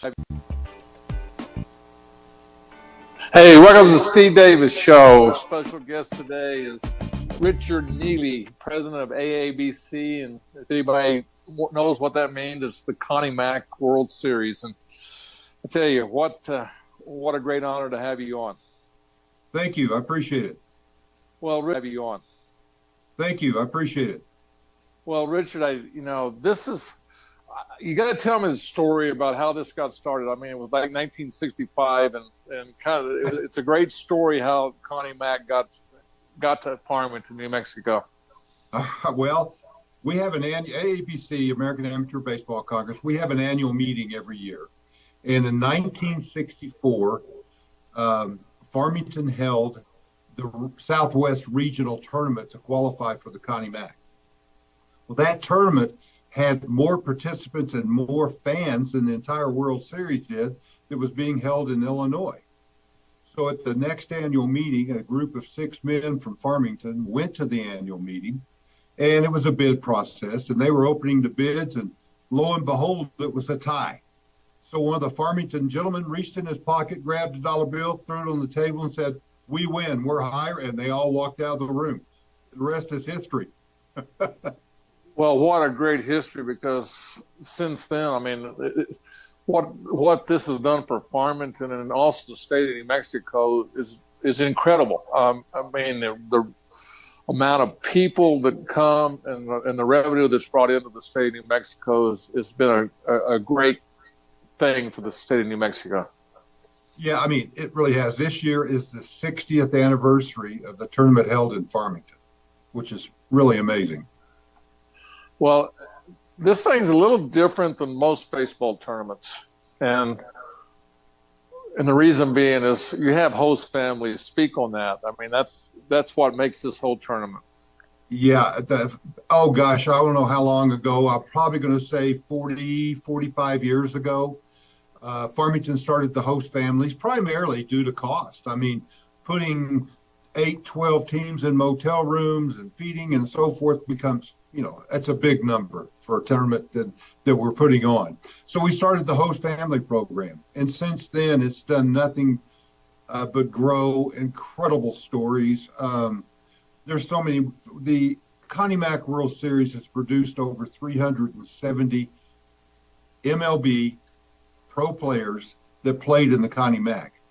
Hey, welcome to the Steve Davis Show. Special guest today is Richard Neely, president of AABC, and if anybody knows what that means, it's the Connie Mack World Series. And I tell you, what a great honor to have you on. Thank you. I appreciate it. Well, have you on. Thank you. I appreciate it. Well, Richard, you got to tell me the story about how this got started. I mean, it was back in 1965, and it's a great story how Connie Mack got to Farmington, New Mexico. Well, we have an AABC, American Amateur Baseball Congress. We have an annual meeting every year, and in 1964, Farmington held the Southwest Regional Tournament to qualify for the Connie Mack. Well, that tournament had more participants and more fans than the entire World Series did that was being held in Illinois. So at the next annual meeting, a group of 6 men from Farmington went to the annual meeting, and it was a bid process, and they were opening the bids, and lo and behold, it was a tie. So one of the Farmington gentlemen reached in his pocket, grabbed a dollar bill, threw it on the table, and said, "We win, we're higher," and they all walked out of the room. The rest is history. Well, what a great history, because since then, I mean, what this has done for Farmington and also the state of New Mexico is incredible. I mean, the amount of people that come and the revenue that's brought into the state of New Mexico has been a great thing for the state of New Mexico. Yeah, I mean, it really has. This year is the 60th anniversary of the tournament held in Farmington, which is really amazing. Well, this thing's a little different than most baseball tournaments. And the reason being is you have host families. Speak on that. I mean, that's what makes this whole tournament. Yeah. Oh, gosh, I don't know how long ago. I'm probably going to say 40, 45 years ago. Farmington started the host families primarily due to cost. I mean, putting 8, 12 teams in motel rooms and feeding and so forth becomes, that's a big number for a tournament that we're putting on. So we started the host family program. And since then, it's done nothing but grow. Incredible stories. There's so many. The Connie Mack World Series has produced over 370 MLB pro players that played in the Connie Mack.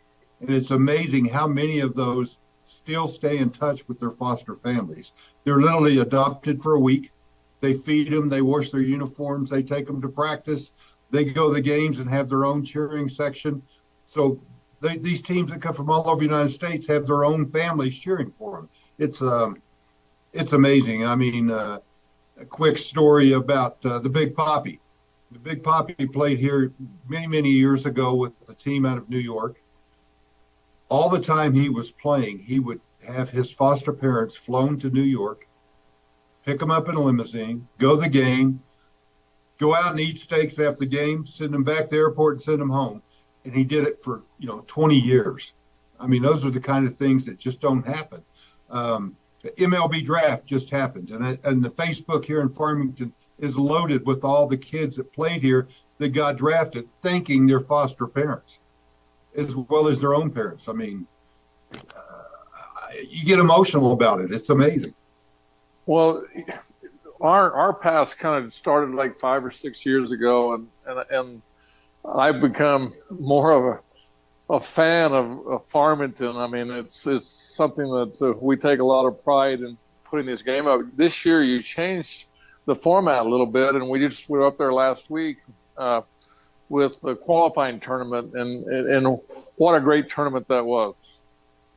And it's amazing how many of those still stay in touch with their foster families. They're literally adopted for a week. They feed them, they wash their uniforms, they take them to practice, they go to the games and have their own cheering section. So these teams that come from all over the United States have their own families cheering for them. It's amazing. I mean, a quick story about the Big Papi. The Big Papi played here many, many years ago with a team out of New York. All the time he was playing, he would have his foster parents flown to New York, pick them up in a limousine, go to the game, go out and eat steaks after the game, send them back to the airport and send them home. And he did it for, 20 years. I mean, those are the kind of things that just don't happen. The MLB draft just happened. And the Facebook here in Farmington is loaded with all the kids that played here that got drafted, thanking their foster parents, as well as their own parents. I mean, you get emotional about it. It's amazing. Well, our past kind of started like 5 or 6 years ago, and I've become more of a fan of Farmington. I mean, it's something that we take a lot of pride in putting this game up. This year, you changed the format a little bit, and we were up there last week with the qualifying tournament, and what a great tournament that was.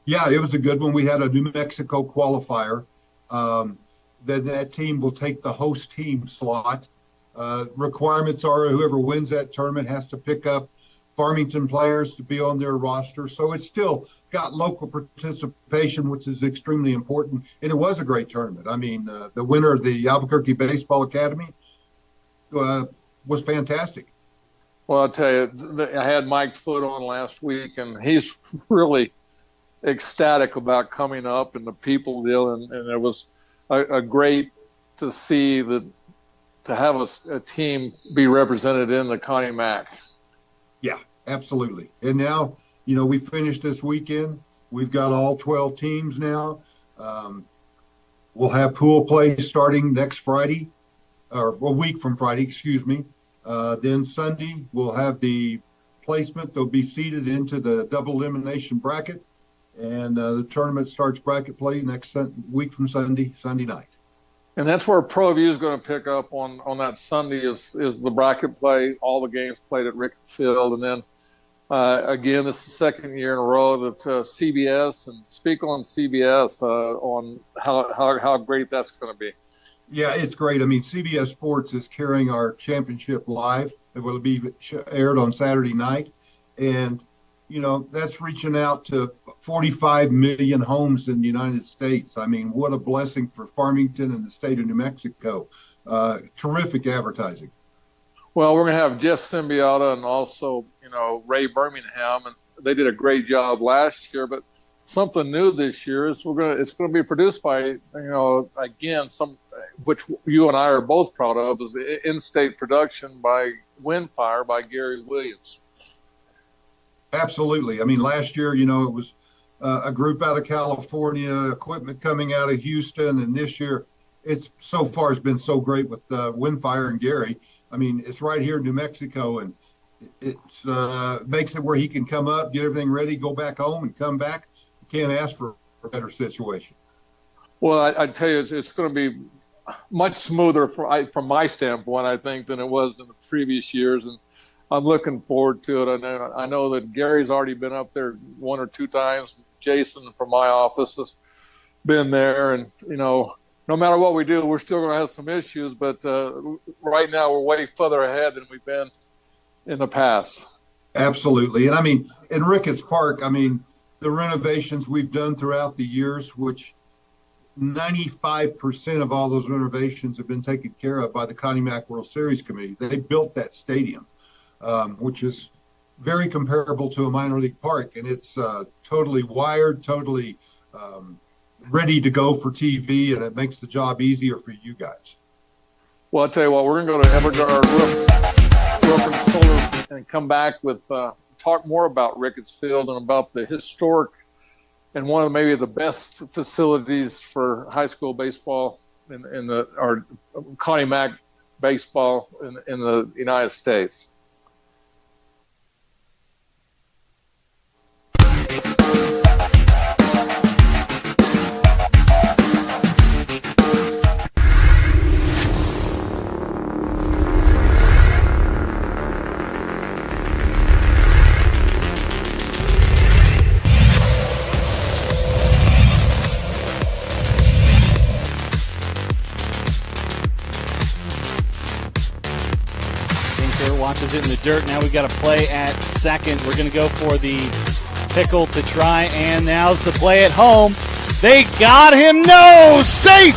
Yeah, it was a good one. We had a New Mexico qualifier. Then that team will take the host team slot. Requirements are whoever wins that tournament has to pick up Farmington players to be on their roster. So it's still got local participation, which is extremely important. And it was a great tournament. I mean, the winner of the Albuquerque Baseball Academy was fantastic. Well, I'll tell you, I had Mike Foote on last week, and he's really ecstatic about coming up and the people deal. And it was a great to see that, to have a team be represented in the Connie Mack. Yeah, absolutely. And now, we finished this weekend. We've got all 12 teams now. Um, we'll have pool play starting next Friday, or a week from Friday, excuse me. Then Sunday, we'll have the placement. They'll be seeded into the double elimination bracket. And the tournament starts bracket play next week from Sunday night. And that's where ProView is going to pick up on that Sunday is the bracket play, all the games played at Rickett Field. And then, again, this is the second year in a row that CBS, and speak on CBS on how great that's going to be. Yeah, it's great. I mean, CBS Sports is carrying our championship live. It will be aired on Saturday night. And, that's reaching out to 45 million homes in the United States. I mean, what a blessing for Farmington and the state of New Mexico. Terrific advertising. Well, we're going to have Jeff Symbiota and also, Ray Birmingham, and they did a great job last year. But something new this year is it's going to be produced by, again, which you and I are both proud of, is the in-state production by Windfire by Gary Williams. Absolutely. I mean, last year, it was a group out of California, equipment coming out of Houston, and this year, it's so far has been so great with Windfire and Gary. I mean, it's right here in New Mexico, and it's makes it where he can come up, get everything ready, go back home, and come back. You can't ask for a better situation. Well, I tell you, it's going to be much smoother from my standpoint, I think, than it was in the previous years, and I'm looking forward to it. I know that Gary's already been up there one or two times. Jason from my office has been there, and no matter what we do, we're still going to have some issues. But right now, we're way further ahead than we've been in the past. Absolutely, and I mean, in Ricketts Park, I mean, the renovations we've done throughout the years, which 95% of all those renovations have been taken care of by the Connie Mack World Series Committee. They built that stadium. Which is very comparable to a minor league park, and it's totally wired, totally ready to go for TV, and it makes the job easier for you guys. Well, I'll tell you what, we're going to go to Evergard Roof and Solar and come back with talk more about Ricketts Field and about the historic and one of maybe the best facilities for high school baseball or Connie Mack baseball in the United States. Watches it in the dirt. Now we got to play at second. We're going to go for the pickle to try, and now's the play at home. They got him. No! Safe!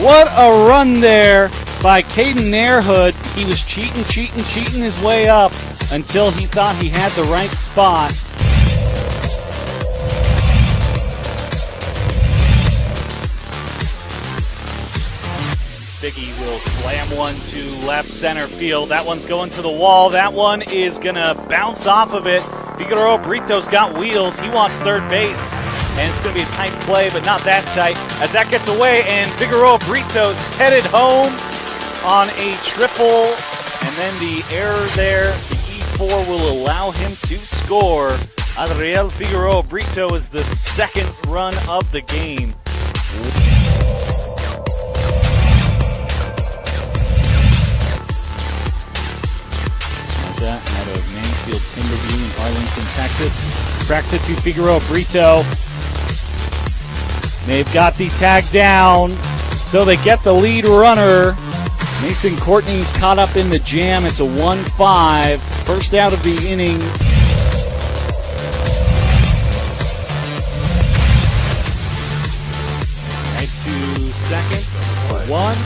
What a run there by Caden Nairhood. He was cheating his way up until he thought he had the right spot. Biggie will slam one to left center field. That one's going to the wall. That one is going to bounce off of it. Figueroa Brito's got wheels. He wants third base. And it's going to be a tight play, but not that tight. As that gets away, and Figueroa Brito's headed home on a triple. And then the error there, the E4 will allow him to score. Adriel Figueroa Brito is the second run of the game. Out of Mansfield Timberview in Arlington, Texas. Tracks it to Figueroa Brito. They've got the tag down, so they get the lead runner. Mason Courtney's caught up in the jam. It's a 1-5. First out of the inning. Right to second. One.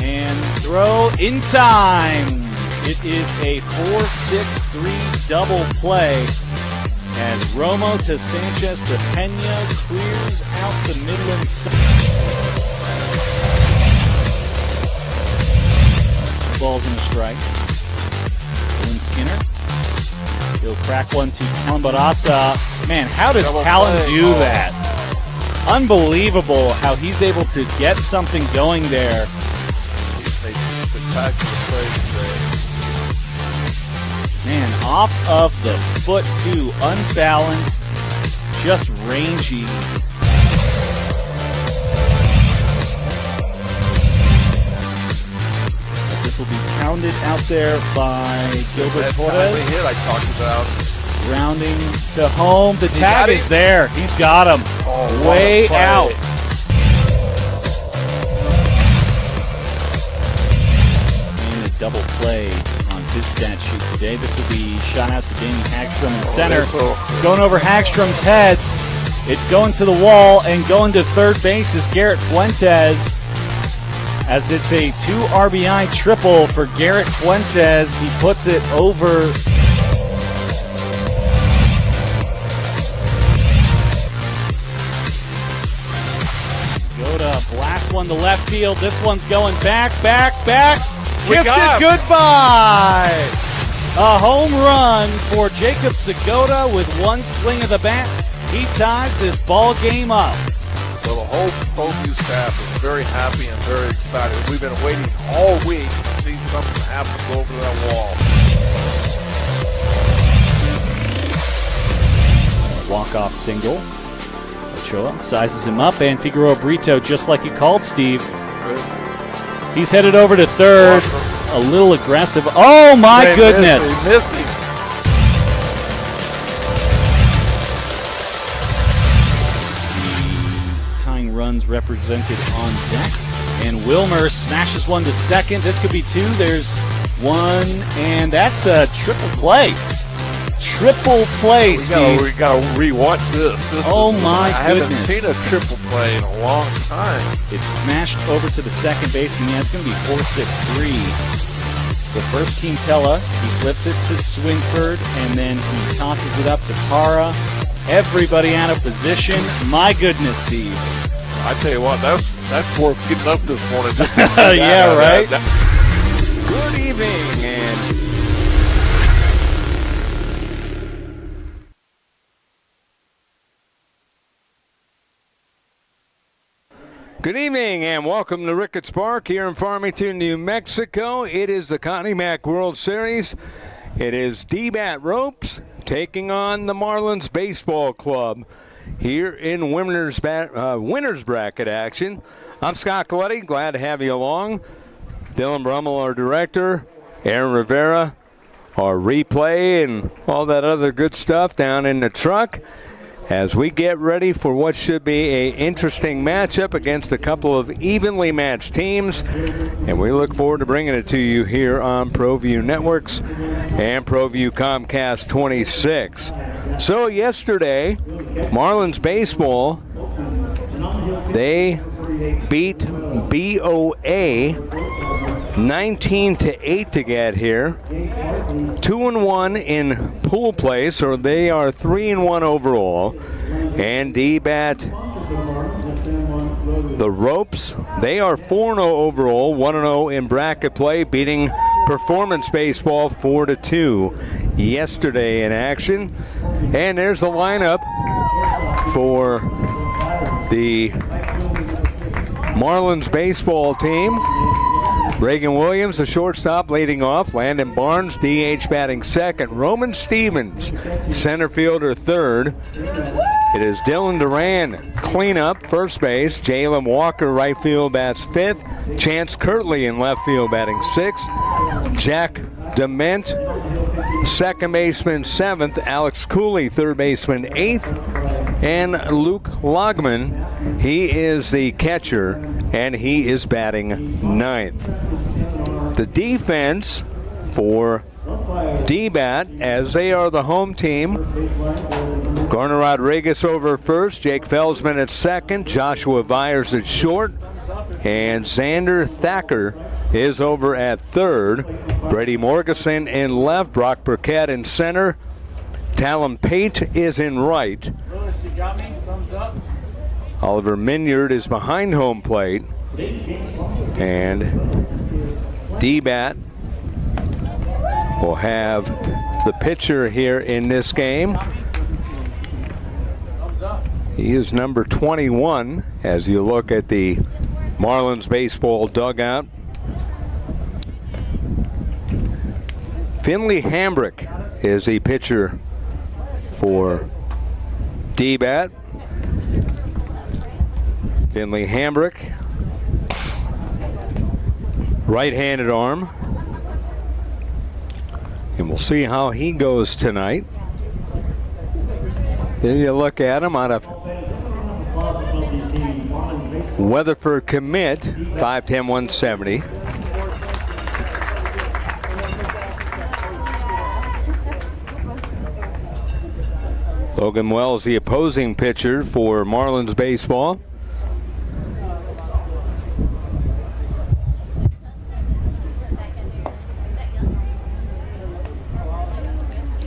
And throw in time. It is a 4-6-3 double play as Romo to Sanchez to Pena clears out the Midland side. Ball's in a strike. Lynn Skinner crack one to Talon Barasa. Man, how does Double Talon play. do that? Unbelievable how he's able to get something going there. Man, off of the foot too, unbalanced, just rangy. This will be pounded out there by Gilbert Torres. hit I talked about. Rounding to home. The He tag got is him. there. He's got him. Oh, Way what a play. out. And a double play on his stat sheet today. This will be shot out to Danny Hagstrom in center. It's going over Hagstrom's head. It's going to the wall, and going to third base is Garrett Fuentes. As it's a 2 RBI triple for Garrett Fuentes. He puts it over. Blast one to left field. This one's going back. Kiss it goodbye. A home run for Jacob Segota with one swing of the bat. He ties this ball game up. So the whole ProView staff is very happy and very excited. We've been waiting all week to see something happen go over that wall. Walk-off single. Ochoa sizes him up, and Figueroa Brito, just like you called, Steve. He's headed over to third. A little aggressive. Oh, my goodness. He missed him. Tying runs represented on deck. And Wilmer smashes one to second. This could be two. There's one, and that's a triple play. Triple play, Steve. We gotta rewatch this. My I haven't goodness. seen a triple play in a long time. It's smashed over to the second baseman. Yeah, it's going to be 4-6-3. So first Quintella, he flips it to Swinford, and then he tosses it up to Para. Everybody out of position. My goodness, Steve. I tell you what, that's worth getting up this morning. Just Yeah, right? Good evening, and good evening, and welcome to Ricketts Park here in Farmington, New Mexico. It is the Connie Mack World Series. It is D-Bat Ropes taking on the Marlins Baseball Club here in winners bracket action. I'm Scott Coletti, glad to have you along. Dylan Brummel, our director. Aaron Rivera, our replay, and all that other good stuff down in the truck as we get ready for what should be an interesting matchup against a couple of evenly matched teams. And we look forward to bringing it to you here on ProView Networks and ProView Comcast 26. So yesterday, Marlins Baseball, they beat BOA 19-8 to get here. 2-1 in pool play, so they are 3-1 overall. And D-Bat, the Ropes, they are 4-0 overall, 1-0 in bracket play, beating Performance Baseball 4-2 yesterday in action. And there's the lineup for the Marlins baseball team. Reagan Williams, the shortstop, leading off. Landon Barnes, DH, batting second. Roman Stevens, center fielder, third. It is Dylan Duran, cleanup, first base. Jalen Walker, right field, bats fifth. Chance Kirtley in left field, batting sixth. Jack Dement, second baseman, seventh. Alex Cooley, third baseman, eighth. And Luke Logman, he is the catcher, and he is batting ninth. The defense for D-Bat, as they are the home team, Garner Rodriguez over first, Jake Felsman at second, Joshua Vyers at short, and Xander Thacker is over at third. Brady Morgeson in left, Brock Burkett in center, Talon Pate is in right. You got me? Thumbs up. Oliver Minyard is behind home plate. And D-Bat will have the pitcher here in this game. He is number 21 as you look at the Marlins baseball dugout. Finley Hambrick is the pitcher for D-Bat. Finley Hambrick, right-handed arm. And we'll see how he goes tonight. Then you look at him out of Weatherford commit, 5'10", 170. Logan Wells, the opposing pitcher for Marlins baseball.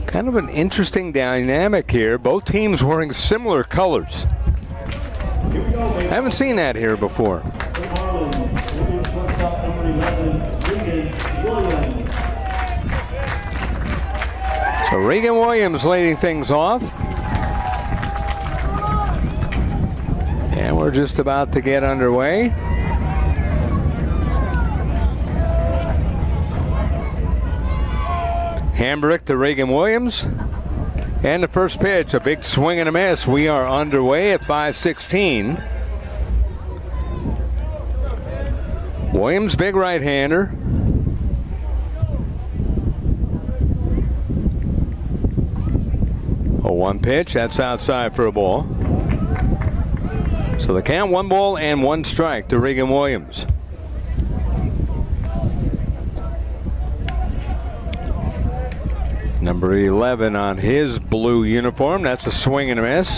Kind of an interesting dynamic here. Both teams wearing similar colors. I haven't seen that here before. So Regan Williams leading things off. And we're just about to get underway. Hambrick to Regan Williams. And the first pitch, a big swing and a miss. We are underway at 5:16. Williams, big right-hander. A 1 pitch, that's outside for a ball. So the count, 1 ball and 1 strike to Regan Williams. Number 11 on his blue uniform. That's a swing and a miss.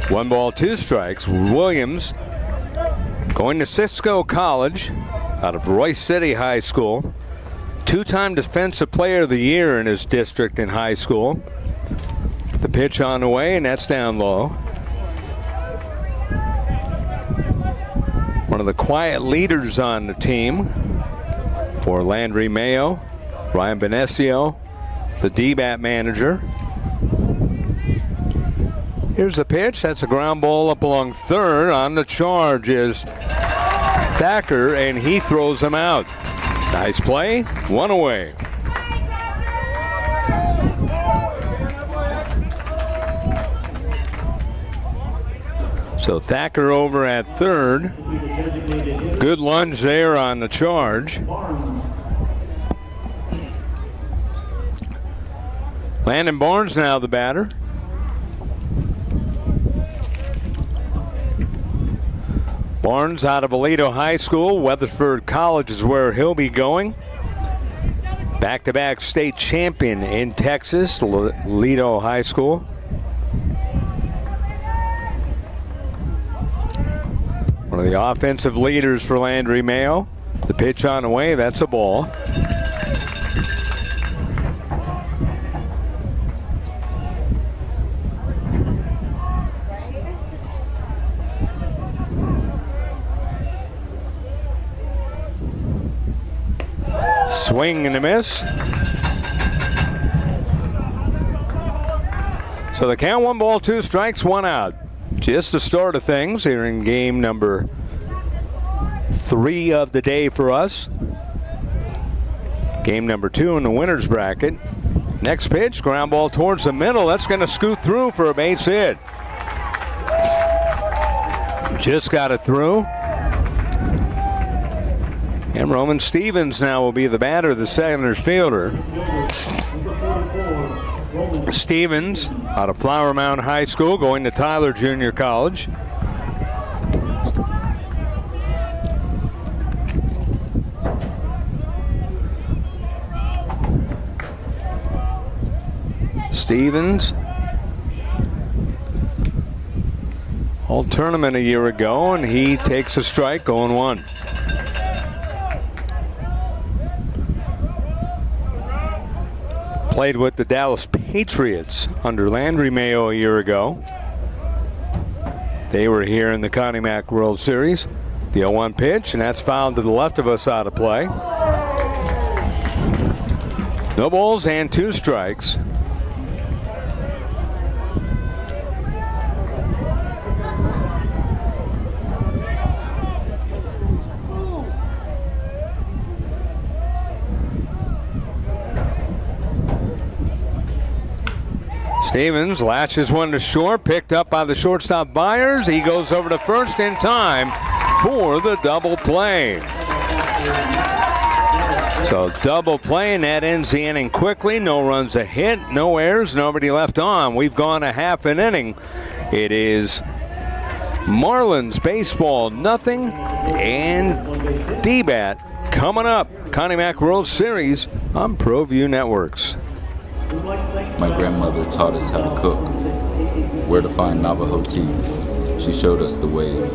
1 ball, 2 strikes. Williams going to Cisco College out of Royce City High School. 2-time Defensive Player of the Year in his district in high school. The pitch on the way, and that's down low. One of the quiet leaders on the team for Landry Mayo, Ryan Benesio, the D-Bat manager. Here's the pitch. That's a ground ball up along third. On the charge is Thacker, and he throws him out. Nice play. 1 away. So Thacker over at third. Good lunge there on the charge. Landon Barnes now the batter. Barnes out of Aledo High School. Weatherford College is where he'll be going. Back-to-back state champion in Texas, Aledo High School. One of the offensive leaders for Landry Mayo. The pitch on the way, that's a ball. Swing and a miss. So the count, 1 ball, 2 strikes, 1 out. Just the start of things here in game number 3 of the day for us. Game number 2 in the winner's bracket. Next pitch, ground ball towards the middle. That's going to scoot through for a base hit. Just got it through. And Roman Stevens now will be the batter, the center fielder. Stevens out of Flower Mound High School, going to Tyler Junior College. Stevens, all tournament a year ago, and he takes a strike, 0-1. Played with the Dallas Patriots under Landry Mayo a year ago. They were here in the Connie Mack World Series. The 0-1 pitch, and that's fouled to the left of us out of play. No balls and 2 strikes. Stevens latches one to short, picked up by the shortstop Byers. He goes over to first in time for the double play. So double play, and that ends the inning quickly. No runs a hit, no errors, nobody left on. We've gone a half an inning. It is Marlins baseball nothing, and D-Bat coming up. Connie Mack World Series on ProView Networks. My grandmother taught us how to cook, where to find Navajo tea. She showed us the ways.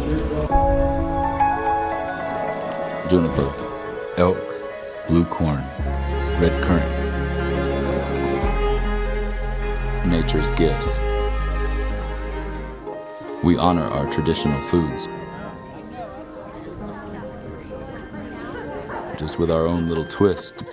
Juniper, elk, blue corn, red currant. Nature's gifts. We honor our traditional foods, just with our own little twist.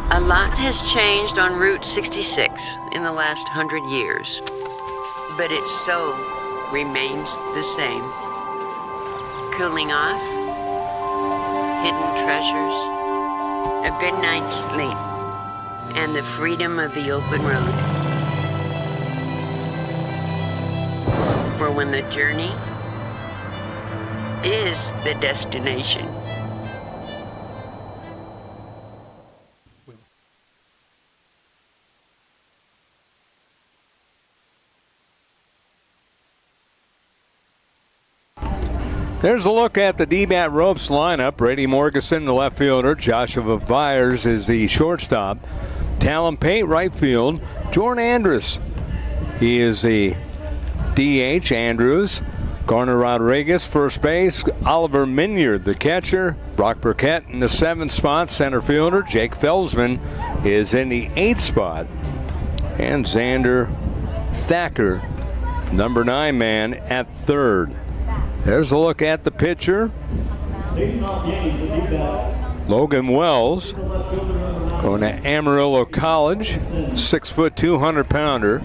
A lot has changed on Route 66 in the last 100 years, but it so remains the same. Cooling off, hidden treasures, a good night's sleep, and the freedom of the open road. For when the journey is the destination. There's a look at the D-Bat Ropes lineup. Brady Morgeson, the left fielder. Joshua Byers is the shortstop. Talon Pate, right field. Jordan Andrus, he is the DH. Andrews. Garner Rodriguez, first base. Oliver Minyard, the catcher. Brock Burkett in the 7th spot, center fielder. Jake Felsman is in the 8th spot. And Xander Thacker, number 9 man, at 3rd. There's a look at the pitcher. Logan Wells, going to Amarillo College, 6 foot 200-pounder.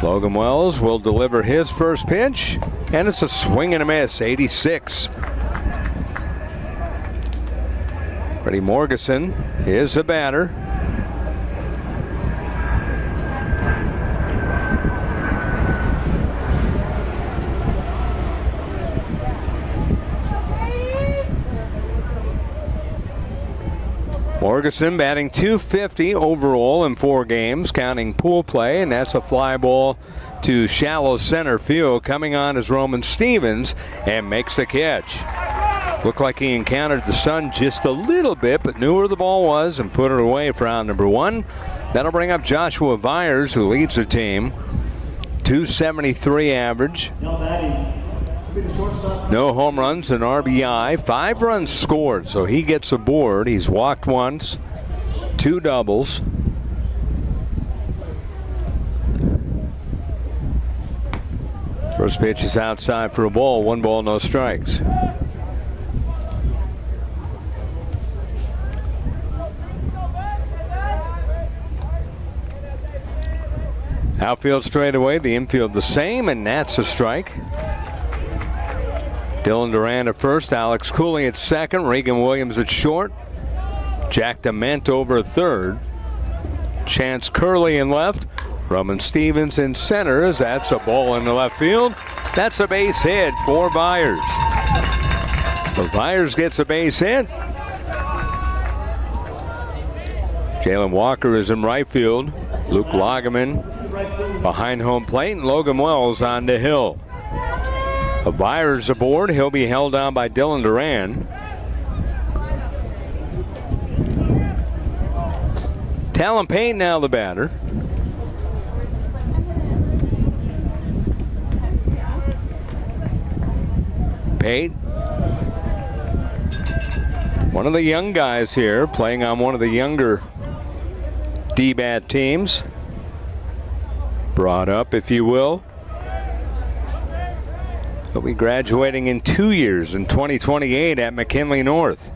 Logan Wells will deliver his first pitch, and it's a swing and a miss, 86. Brady Morgeson is the batter. Morgeson batting .250 overall in 4 games, counting pool play, and that's a fly ball to shallow center field. Coming on is Roman Stevens and makes the catch. Looked like he encountered the sun just a little bit, but knew where the ball was and put it away for out number 1. That'll bring up Joshua Byers, who leads the team. .273 average. No home runs, an RBI, 5 runs scored, so he gets aboard. He's walked once, 2 doubles. First pitch is outside for a ball, 1 ball, no strikes. Outfield straight away, the infield the same, and that's a strike. Dylan Duran at first, Alex Cooley at second, Reagan Williams at short, Jack DeMent over at third, Chance Curley in left, Roman Stevens in center as that's a ball in the left field. That's a base hit for Byers. So Byers gets a base hit. Jalen Walker is in right field. Luke Lagerman behind home plate, and Logan Wells on the hill. Byers aboard. He'll be held down by Dylan Duran. Talon Payne now the batter. Payne, one of the young guys here, playing on one of the younger D-bat teams. Brought up, if you will. He'll be graduating in 2 years in 2028 at McKinley North.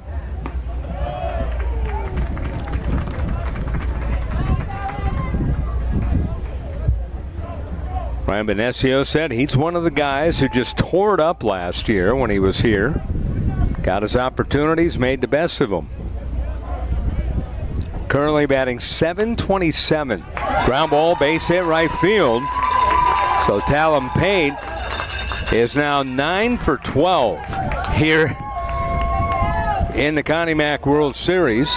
Ryan Benesio said he's one of the guys who just tore it up last year when he was here. Got his opportunities, made the best of them. Currently batting .727. Ground ball, base hit, right field. So Talon Payne is now 9 for 12 here in the Connie Mack World Series.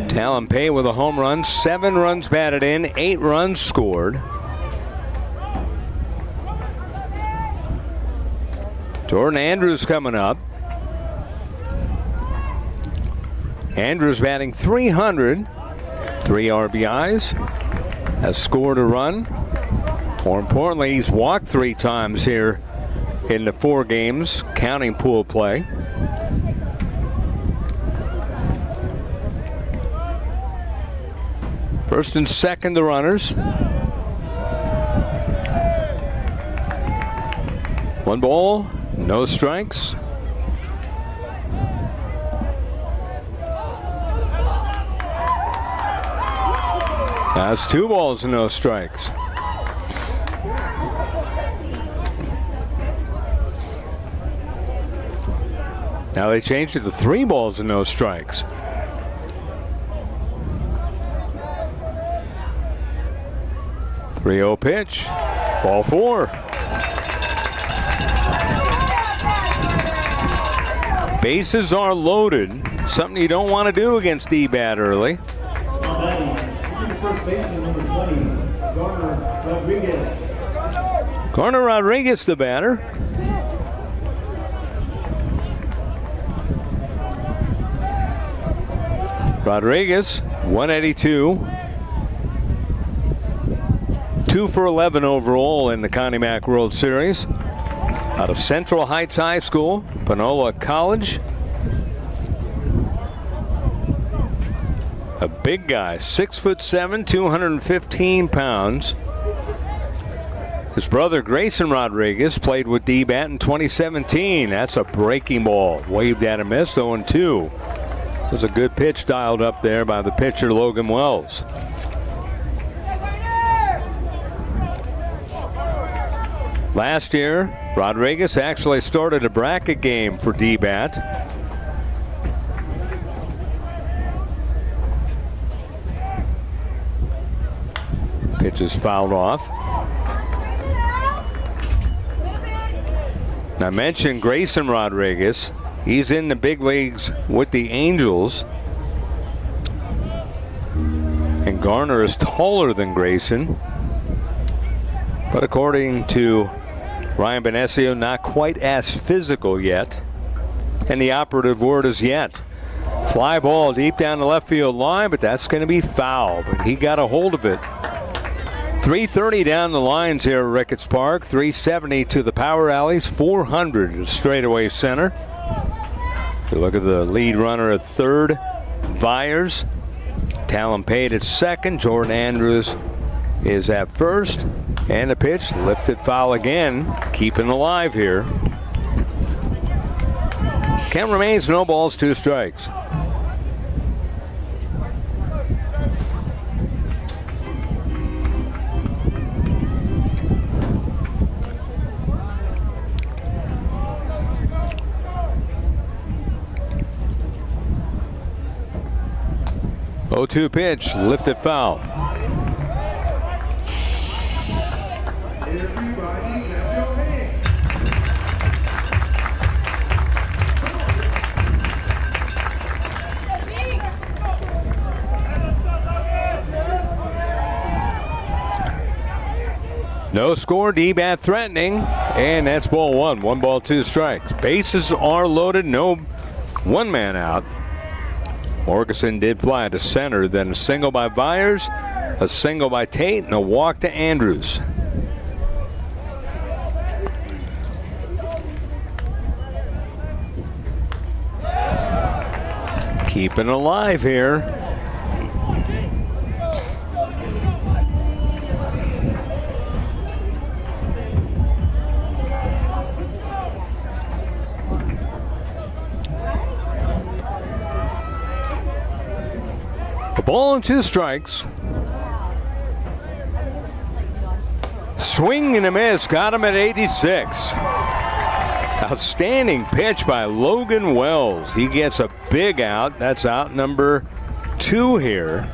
Talon Payne with a home run, 7 runs batted in, 8 runs scored. Jordan Andrews coming up. Andrews batting .300, 3 RBIs, has scored a run. More importantly, he's walked 3 times here in the 4 games, counting pool play. First and second, the runners. 1 ball, no strikes. That's 2 balls and no strikes. Now they changed it to 3 balls and no strikes. .30 pitch, ball 4. Bases are loaded, something you don't want to do against D-bat early. Garner Rodriguez the batter. Rodriguez, 182. 2 for 11 overall in the Connie Mack World Series. Out of Central Heights High School, Panola College. A big guy, 6'7", 215 pounds. His brother Grayson Rodriguez played with D-bat in 2017. That's a breaking ball. Waved at and missed, 0-2. There's a good pitch dialed up there by the pitcher Logan Wells. Last year, Rodriguez actually started a bracket game for D-bat. Pitch is fouled off. I mentioned Grayson Rodriguez. He's in the big leagues with the Angels. And Garner is taller than Grayson. But according to Ryan Benesio, not quite as physical yet. And the operative word is yet. Fly ball deep down the left field line, but that's going to be foul. But he got a hold of it. 330 down the lines here at Ricketts Park. 370 to the power alleys. 400 to straightaway center. You look at the lead runner at third, Byers. Talon Payne at second. Jordan Andrews is at first. And the pitch, lifted foul again, keeping alive here. Count remains no balls, 2 strikes. Oh-2 pitch, lifted foul. No score, D-bat threatening, and that's ball one. 1 ball, 2 strikes. Bases are loaded, no one man out. Morganson did fly to center, then a single by Byers, a single by Tate, and a walk to Andrews. Keeping alive here. A ball and 2 strikes. Swing and a miss. Got him at 86. Outstanding pitch by Logan Wells. He gets a big out. That's out number 2 here.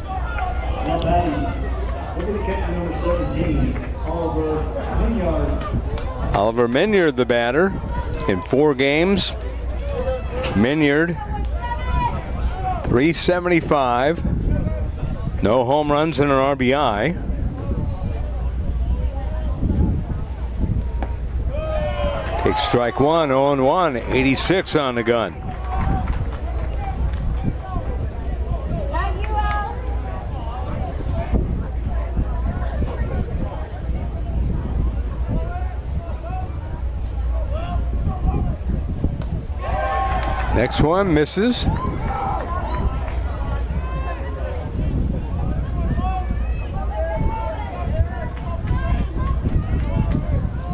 Oliver Minyard, the batter, in 4 games. Minyard, 375. No home runs and an RBI. Takes strike 1, 0-1, 86 on the gun. Next one misses.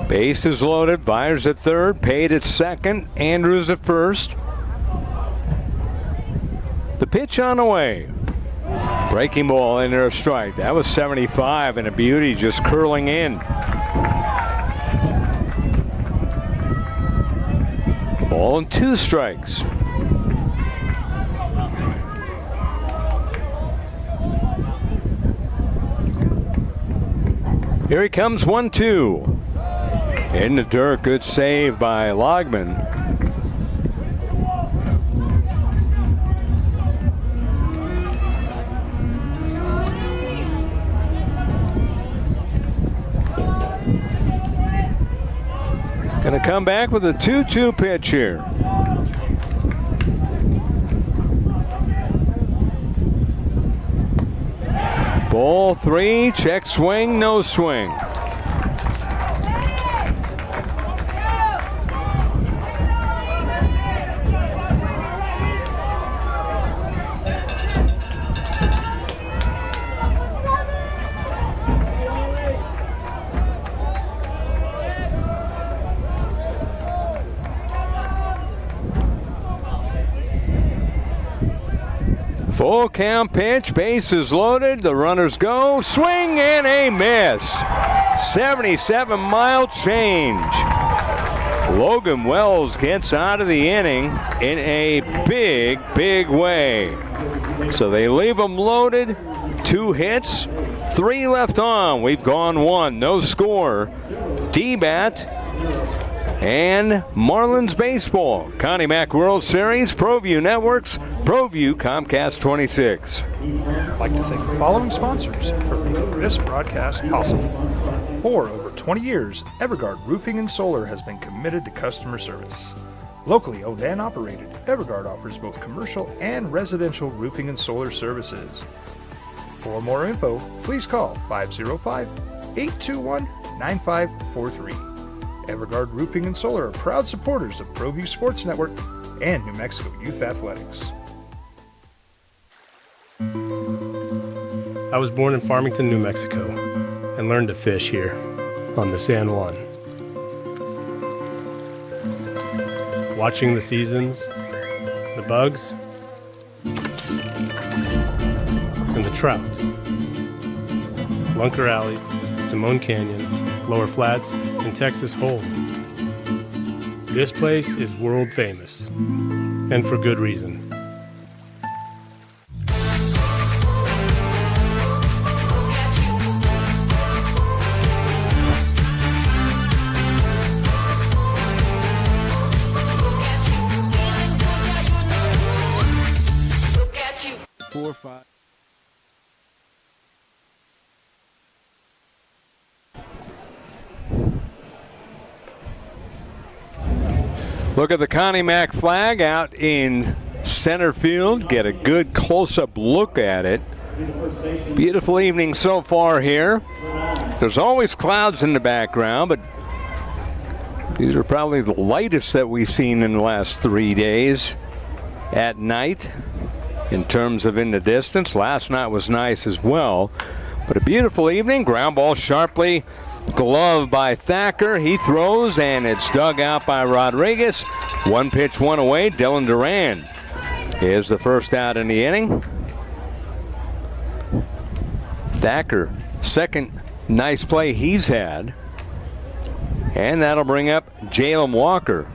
Base is loaded. Byers at third. Pate at second. Andrews at first. The pitch on the way. Breaking ball in there, a strike. That was 75 and a beauty, just curling in. Ball and 2 strikes. Here he comes, 1-2. In the dirt, good save by Logman. Gonna come back with a 2-2 pitch here. Ball 3, check swing, no swing. Full count pitch, base is loaded, the runners go, swing and a miss. 77-mile change. Logan Wells gets out of the inning in a big, big way. So they leave him loaded, 2 hits, 3 left on. We've gone 1, no score. D-bat and Marlins baseball. Connie Mack World Series, ProView Networks, ProView Comcast 26. I'd like to thank the following sponsors for making this broadcast possible. For over 20 years, Evergard Roofing and Solar has been committed to customer service. Locally owned and operated, Evergard offers both commercial and residential roofing and solar services. For more info, please call 505-821-9543. Evergard Roofing and Solar are proud supporters of ProView Sports Network and New Mexico Youth Athletics. I was born in Farmington, New Mexico, and learned to fish here on the San Juan. Watching the seasons, the bugs, and the trout. Lunker Alley, Simone Canyon, Lower Flats, and Texas Hold. This place is world famous, and for good reason. Look at the Connie Mack flag out in center field. Get a good close-up look at it. Beautiful evening so far here. There's always clouds in the background, but these are probably the lightest that we've seen in the last 3 days at night in terms of in the distance. Last night was nice as well, but a beautiful evening. Ground ball sharply gloved by Thacker. He throws, and it's dug out by Rodriguez. One pitch, one away. Dylan Duran is the first out in the inning. Thacker, second nice play he's had. And that'll bring up Jalen Walker.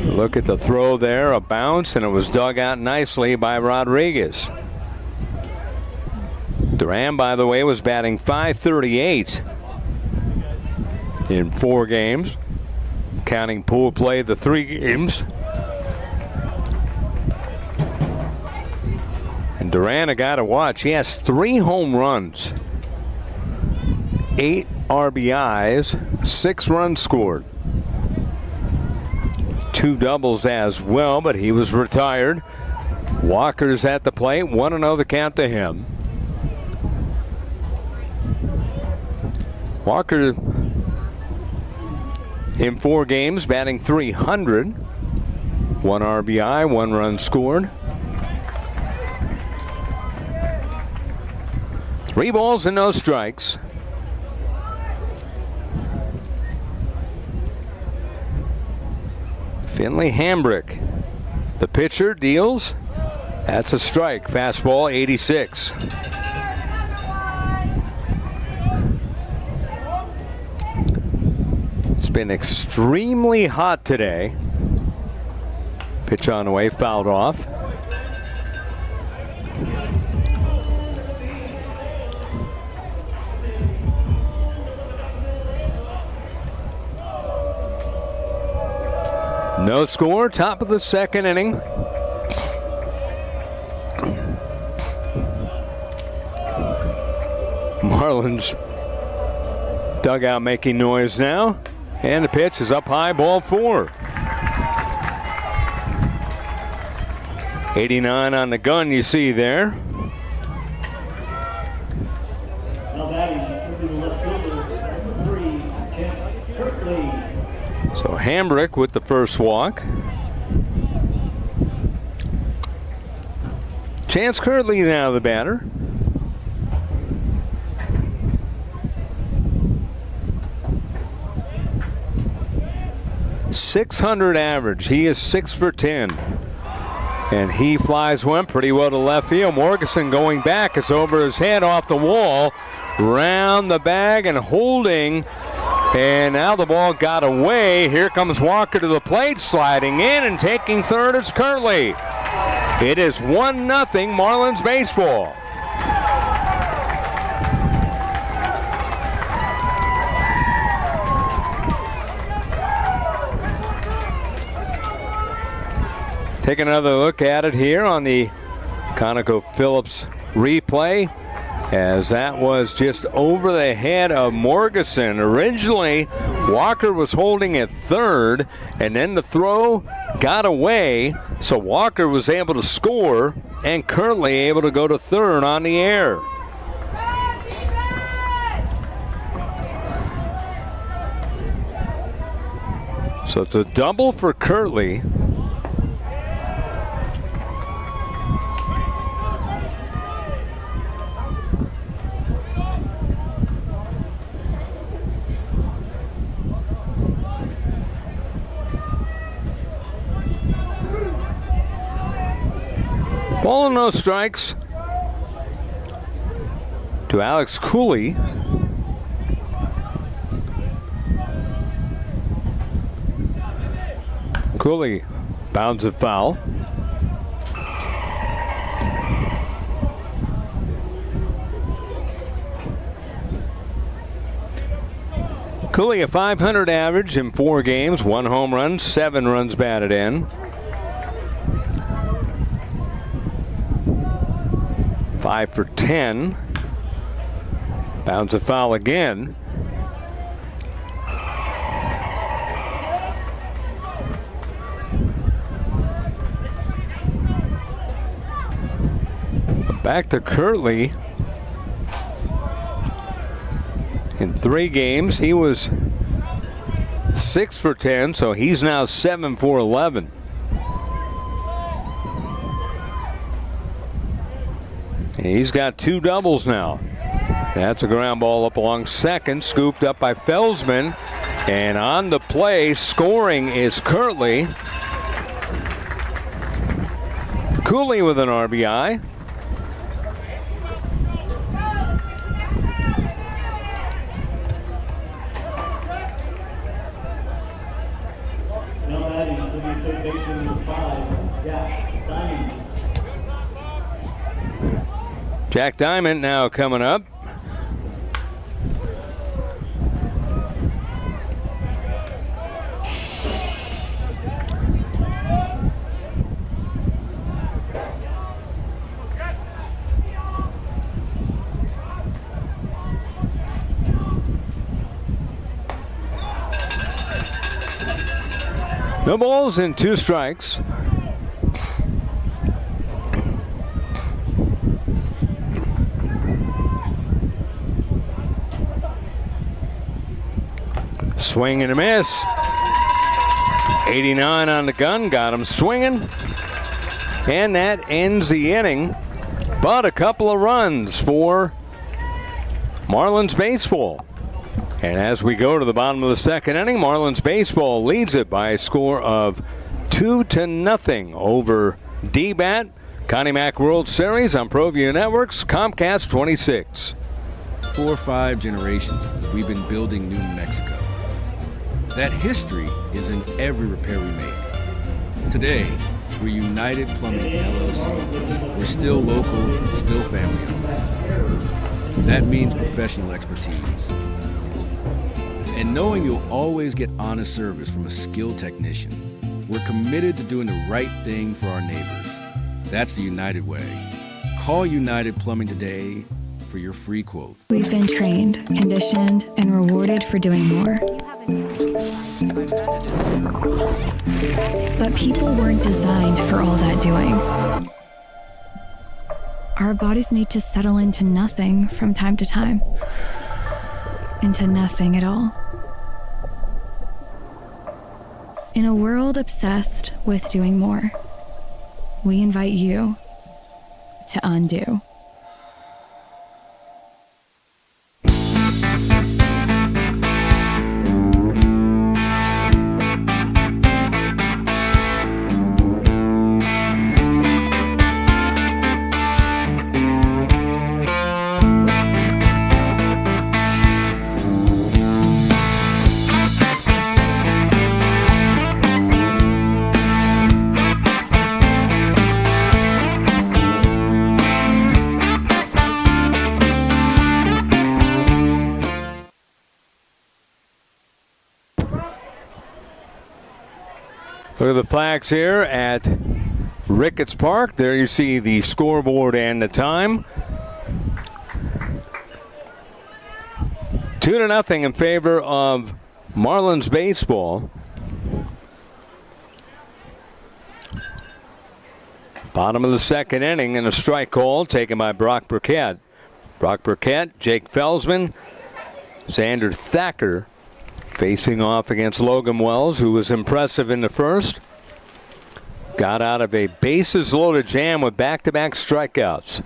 Look at the throw there, a bounce, and it was dug out nicely by Rodriguez. Duran, by the way, was batting .538 in 4 games, counting pool play the 3 games. And Duran, a guy to watch. He has 3 home runs, 8 RBIs, 6 runs scored. 2 doubles as well, but he was retired. Walker's at the plate, 1-0 the count to him. Walker in 4 games, batting .300, 1 RBI, 1 run scored. 3 balls and no strikes. Finley Hambrick, the pitcher, deals. That's a strike. Fastball, 86. It's been extremely hot today. Pitch on the way, fouled off. No score, top of the second inning. Marlins dugout making noise now. And the pitch is up high, ball 4. 89 on the gun you see there. So Hambrick with the first walk. Chance Kirtley now the batter. .600 average. He is 6 for 10. And he flies one pretty well to left field. Morgeson going back. It's over his head off the wall. Round the bag and holding. And now the ball got away. Here comes Walker to the plate, sliding in and taking third is Kirtley. It is 1-0 Marlins baseball. Take another look at it here on the ConocoPhillips replay, as that was just over the head of Morgeson. Originally, Walker was holding at third, and then the throw got away, so Walker was able to score, and Kirtley able to go to third on the air. So it's a double for Kirtley. Ball and no strikes to Alex Cooley. Cooley bounds it foul. Cooley a .500 average in 4 games, 1 home run, 7 runs batted in. 5 for 10. Bounce a foul again. Back to Kirtley. In 3 games, he was 6 for 10, so he's now 7 for 11. And he's got 2 doubles now. That's a ground ball up along second, scooped up by Felsman. And on the play, scoring is Kirtley. Cooley with an RBI. Jack Diamond now coming up. No balls and 2 strikes. Swing and a miss. 89 on the gun, got him swinging. And that ends the inning. But a couple of runs for Marlins baseball. And as we go to the bottom of the second inning, Marlins baseball leads it by a score of 2-0 over D-Bat. Connie Mack World Series on ProView Networks, Comcast 26. 4 or 5 generations, we've been building New Mexico. That history is in every repair we make. Today, we're United Plumbing LLC. We're still local, still family owned. That means professional expertise. And knowing you'll always get honest service from a skilled technician, we're committed to doing the right thing for our neighbors. That's the United way. Call United Plumbing today for your free quote. We've been trained, conditioned, and rewarded for doing more. But people weren't designed for all that doing. Our bodies need to settle into nothing from time to time. Into nothing at all. In a world obsessed with doing more, we invite you to undo. Look at the flags here at Ricketts Park. There you see the scoreboard and the time. 2-0 in favor of Marlins baseball. Bottom of the second inning and a strike call taken by Brock Burkett. Brock Burkett, Jake Felsman, Xander Thacker facing off against Logan Wells, who was impressive in the first. Got out of a bases-loaded jam with back-to-back strikeouts.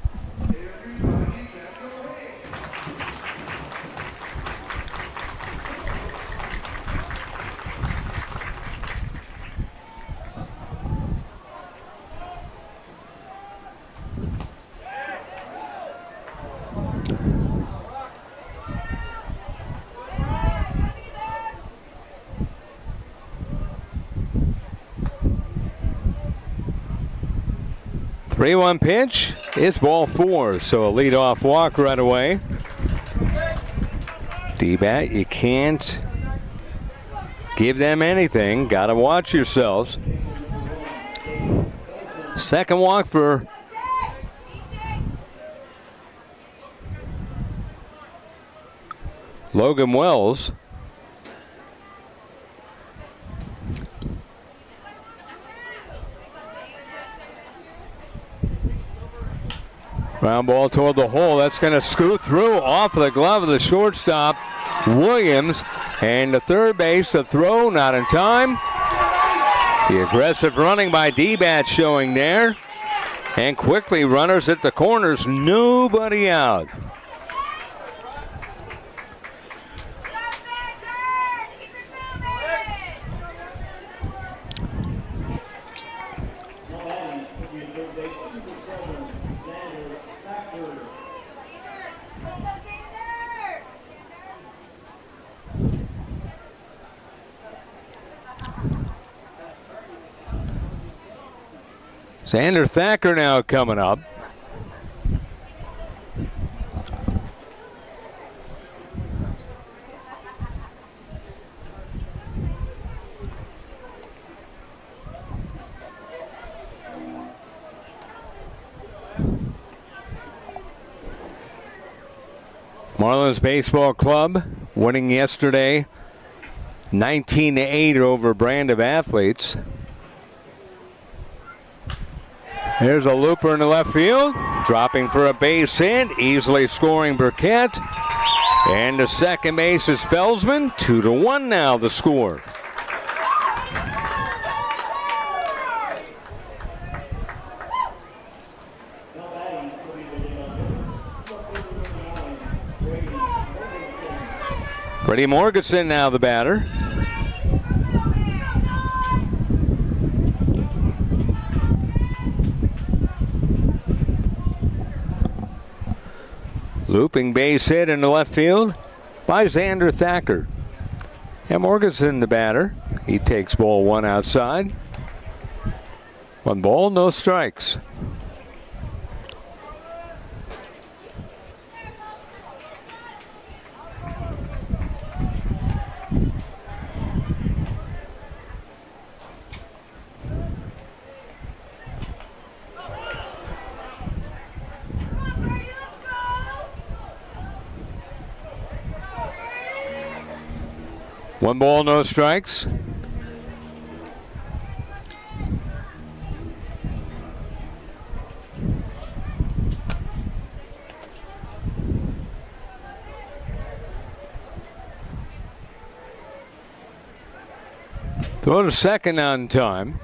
Three-one pitch. It's ball 4, so a leadoff walk right away. D-Bat, you can't give them anything. Got to watch yourselves. Second walk for Logan Wells. Ground ball toward the hole. That's going to scoot through off the glove of the shortstop, Williams. And the third base, a throw, not in time. The aggressive running by D-Bat showing there. And quickly, runners at the corners, nobody out. Xander Thacker now coming up. Marlins Baseball Club winning yesterday 19-8 over Brand of Athletes. There's a looper in the left field, dropping for a base hit, easily scoring Burkett. And the second base is Felsman. 2-1 now the score. Freddie Morganson now the batter. Looping base hit in the left field by Xander Thacker. And Morganson the batter. He takes ball one outside. 1 ball, no strikes. One ball, no strikes. Throw to second on time.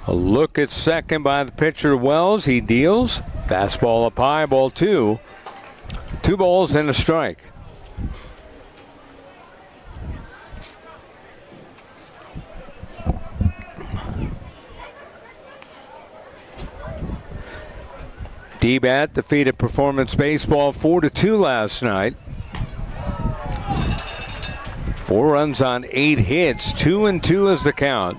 A look at second by the pitcher Wells. He deals. Fastball up high, ball 2. 2 balls and a strike. D-Bat defeated Performance Baseball 4-2 last night. 4 runs on 8 hits. 2-2 is the count.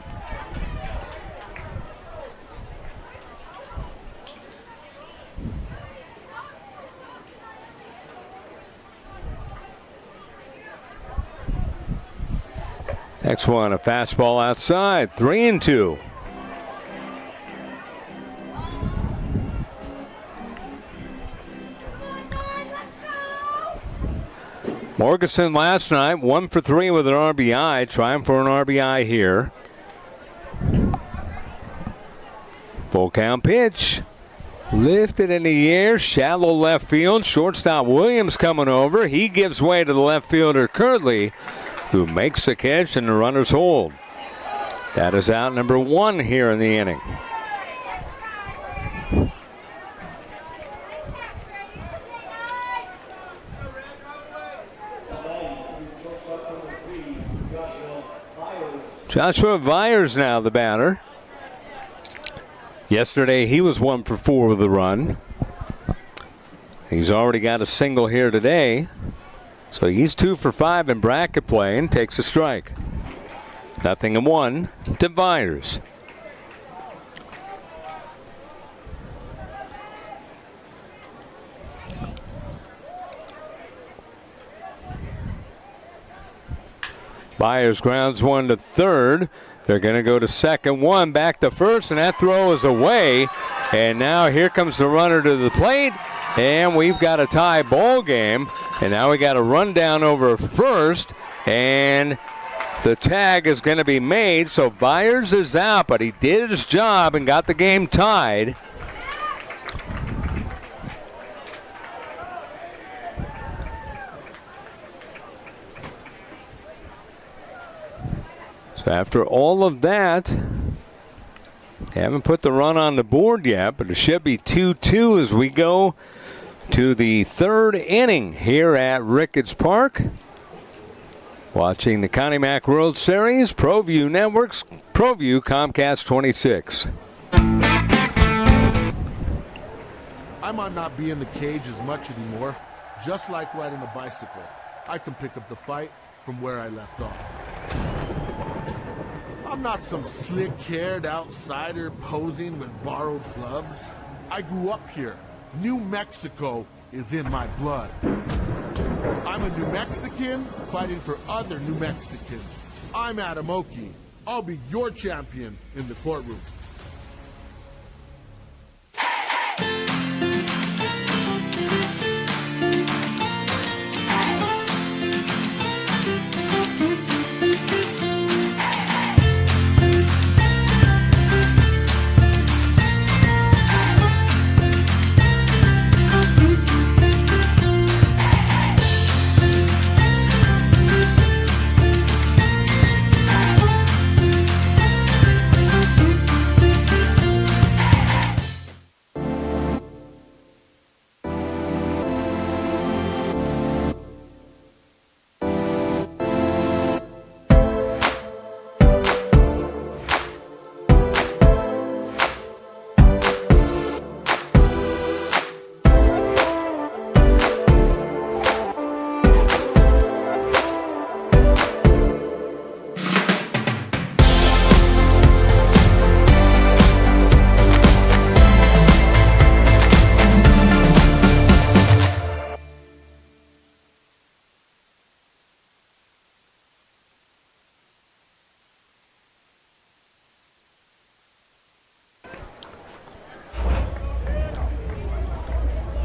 Next one, a fastball outside, 3-2. Morganson last night, 1 for 3 with an RBI, trying for an RBI here. Full count pitch. Lifted in the air, shallow left field. Shortstop Williams coming over. He gives way to the left fielder Kirtley, who makes the catch and the runners hold. That is out number 1 here in the inning. Joshua Vyers now the batter. Yesterday he was 1 for 4 with a run. He's already got a single here today. So he's 2 for 5 in bracket play and takes a strike. 0-1 to Vyers. Byers grounds one to third. They're going to go to second, one back to first, and that throw is away. And now here comes the runner to the plate, and we've got a tie ball game. And now we got a run down over first, and the tag is going to be made. So Byers is out, but he did his job and got the game tied. So after all of that, they haven't put the run on the board yet, but it should be 2-2 as we go to the third inning here at Ricketts Park. Watching the Connie Mack World Series, ProView Networks, ProView Comcast 26. I might not be in the cage as much anymore. Just like riding a bicycle, I can pick up the fight from where I left off. I'm not some slick-haired outsider posing with borrowed gloves. I grew up here. New Mexico is in my blood. I'm a New Mexican fighting for other New Mexicans. I'm Adam Oki. I'll be your champion in the courtroom.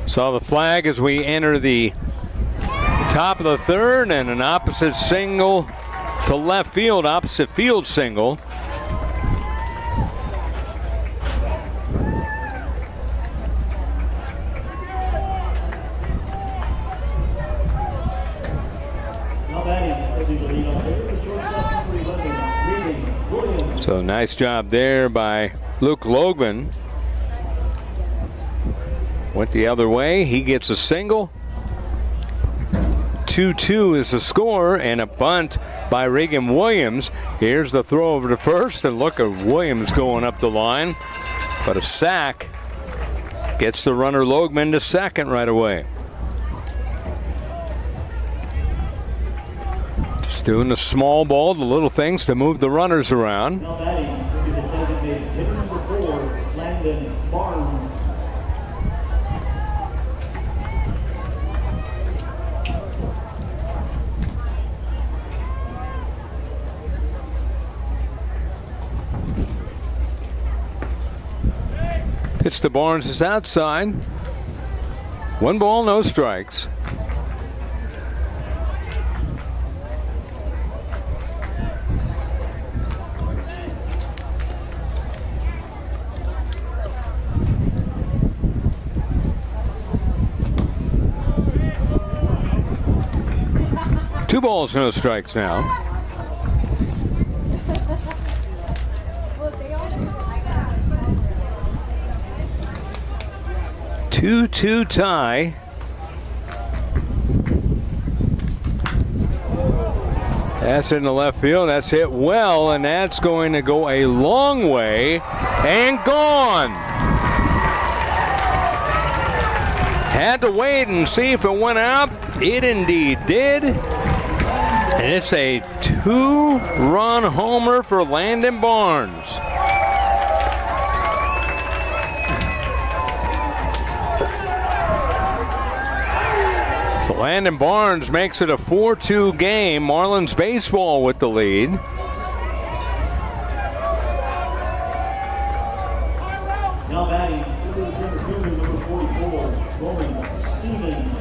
Saw the flag as we enter the top of the third, and an opposite single to left field, opposite field single. So nice job there by Luke Logan. Went the other way. He gets a single. 2-2 is the score, and a bunt by Reagan Williams. Here's the throw over to first, and look at Williams going up the line. But a sack gets the runner Logan to second right away. Just doing the small ball, the little things to move the runners around. Pitch to Barnes is outside. 1 ball, no strikes. Two balls, no strikes now. 2-2 tie. That's in the left field. That's hit well, and that's going to go a long way and gone. Had to wait and see if it went out. It indeed did. And it's a 2-run homer for Landon Barnes. Landon Barnes makes it a 4-2 game. Marlins baseball with the lead. Now batting, center fielder number 44, Roman Stevens.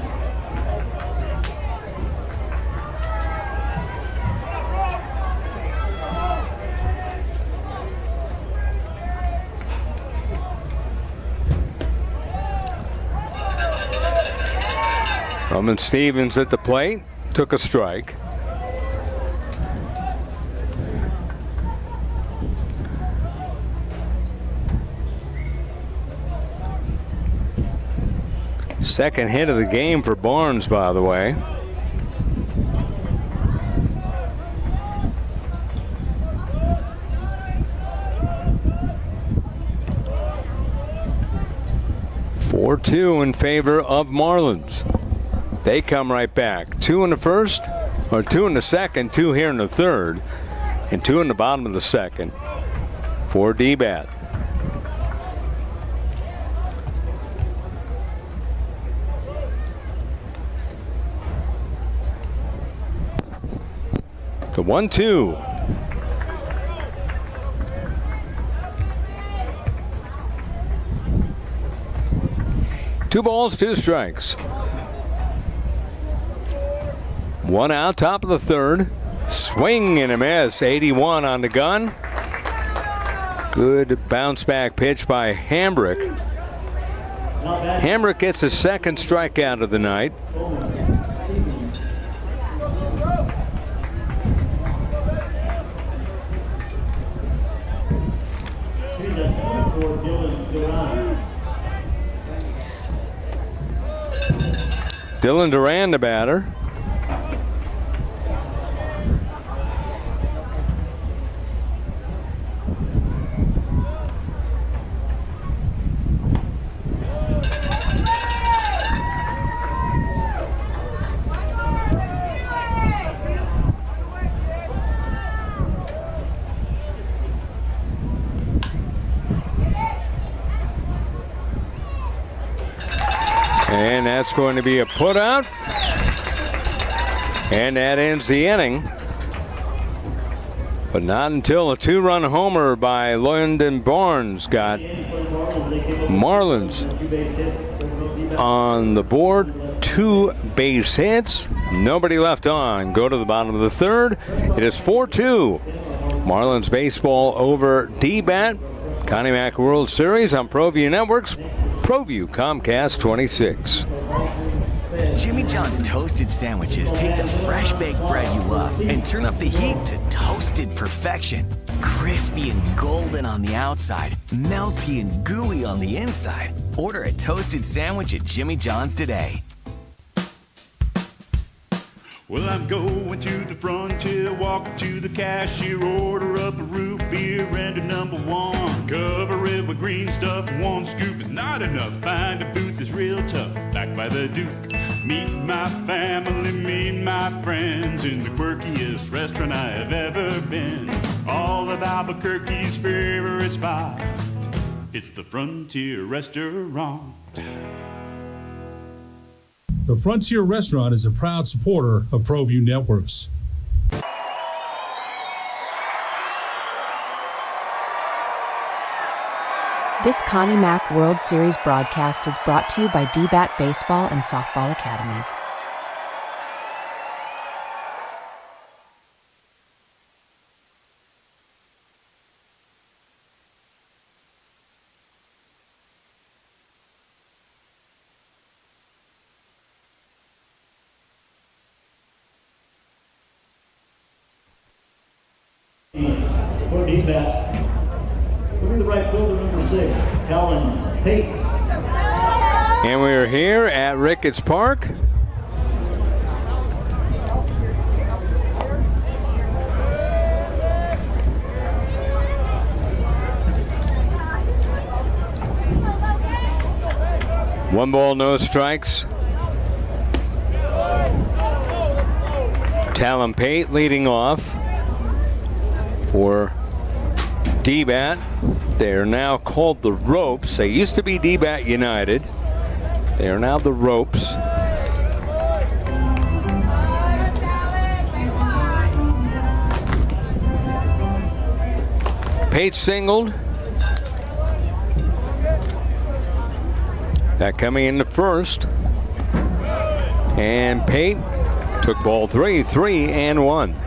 Roman Stevens at the plate, took a strike. Second hit of the game for Barnes, by the way. Four-2 in favor of Marlins. They come right back. 2 in the first, or 2 in the second, 2 here in the third, and 2 in the bottom of the second for D-Bat. The 1-2. Two balls, 2 strikes. One out, top of the third. Swing and a miss. 81 on the gun. Good bounce back pitch by Hambrick. Hambrick gets his second strikeout of the night. Dylan Duran, the batter. And that's going to be a put out. And that ends the inning. But not until a 2-run homer by Lyndon Barnes got Marlins on the board. 2 base hits. Nobody left on. Go to the bottom of the third. It is 4-2. Marlins baseball over D-Bat. Connie Mack World Series on ProView Networks. ProView Comcast 26. Jimmy John's toasted sandwiches take the fresh baked bread you love and turn up the heat to toasted perfection. Crispy and golden on the outside, melty and gooey on the inside. Order a toasted sandwich at Jimmy John's today. Well, I'm going to the frontier, walking to the cashier, order up a root beer and a number 1. Cover it with green stuff, 1 scoop is not enough. Find a booth is real tough, back by the Duke. Meet my family, meet my friends in the quirkiest restaurant I have ever been. All of Albuquerque's favorite spot, it's the Frontier Restaurant. The Frontier Restaurant is a proud supporter of ProView Networks. This Connie Mack World Series broadcast is brought to you by D-Bat Baseball and Softball Academies. For D-Bat, looking to the right fielder, number 6, Alan Pate. And we are here at Ricketts Park. One ball, no strikes. Talon Pate leading off for D-Bat. They are now called the Ropes. They used to be D-Bat United. They are now the Ropes. Pate singled. That coming in the first. And Pate took ball 3, 3-1.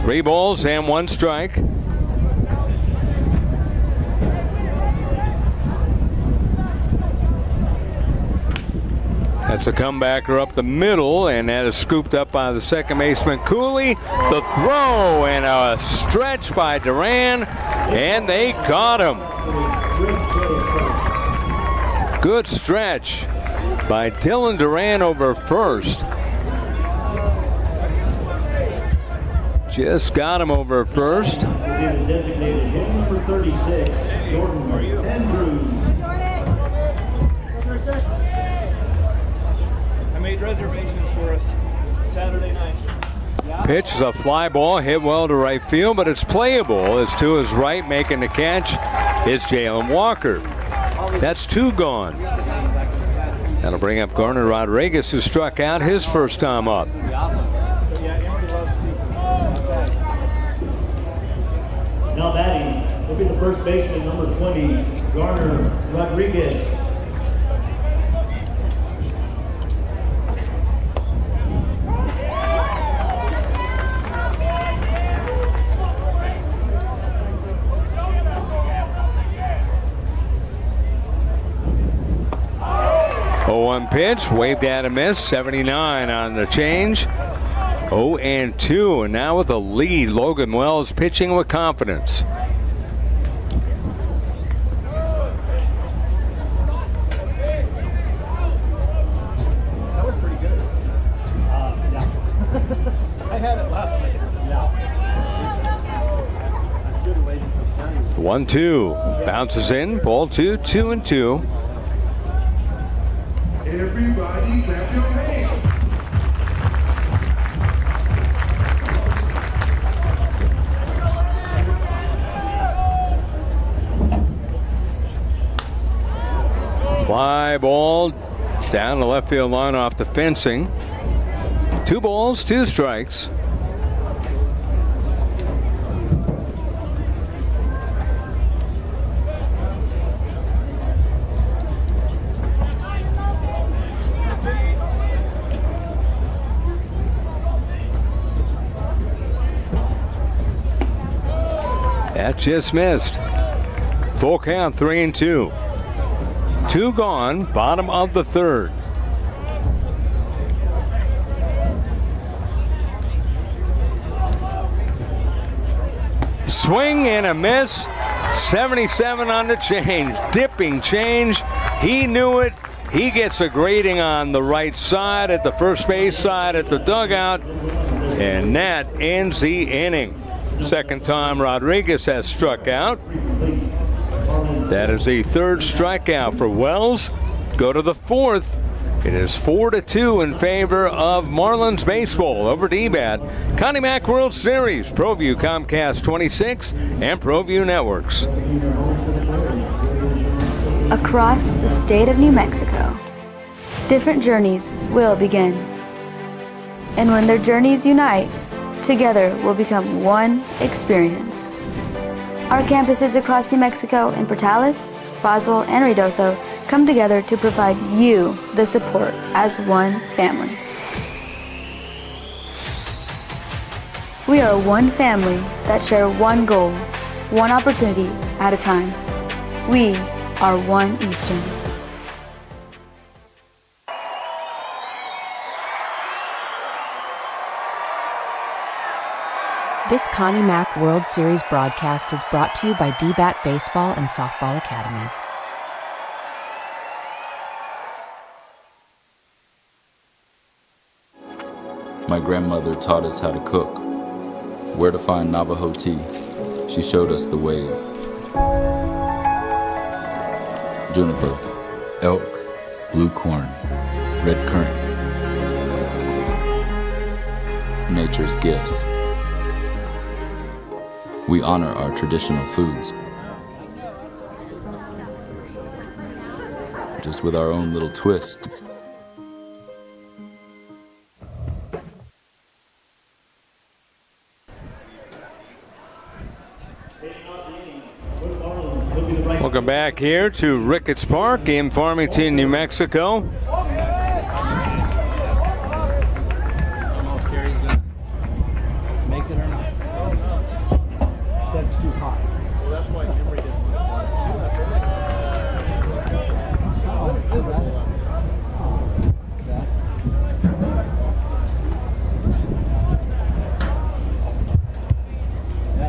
Three balls and one strike. That's a comebacker up the middle, and that is scooped up by the second baseman Cooley. The throw and a stretch by Duran, and they got him. Good stretch by Dylan Duran over first. Just got him over first. Designated hit number 36, Jordan Andrews. I made reservations for us Saturday night. Pitch is a fly ball, hit well to right field, but it's playable. It's to his right, making the catch is Jalen Walker. That's 2 gone. That'll bring up Garner Rodriguez, who struck out his first time up. Now batting, will be the first baseman, number 20, Garner Rodriguez. One pitch, waved at a miss, 79 on the change. 0-2, and now with a lead, Logan Wells pitching with confidence. That was pretty good. Yeah. I had it last night. Yeah. 1-2, bounces in, ball 2, 2-2. Everybody clap your hands. Fly ball down the left field line off the fencing. 2 balls, 2 strikes. That just missed. Full count, 3-2. 2 gone, bottom of the third. Swing and a miss. 77 on the change. Dipping change. He knew it. He gets a grading on the right side at the first base side at the dugout. And that ends the inning. Second time Rodriguez has struck out. That is the 3rd strikeout for Wells. Go to the 4th. It is 4-2 in favor of Marlins baseball over DBAT. Connie Mack World Series, ProView Comcast 26 and ProView Networks. Across the state of New Mexico, different journeys will begin. And when their journeys unite, together will become one experience. Our campuses across New Mexico in Portales, Boswell, and Ruidoso come together to provide you the support as one family. We are one family that share one goal, one opportunity at a time. We are one Eastern. This Connie Mack World Series broadcast is brought to you by DBAT Baseball and Softball Academies. My grandmother taught us how to cook, where to find Navajo tea. She showed us the ways. Juniper, elk, blue corn, red currant. Nature's gifts. We honor our traditional foods. just with our own little twist. Welcome back here to Ricketts Park in Farmington, New Mexico. Make it or not. That's too high. Well, that's why Jimmy didn't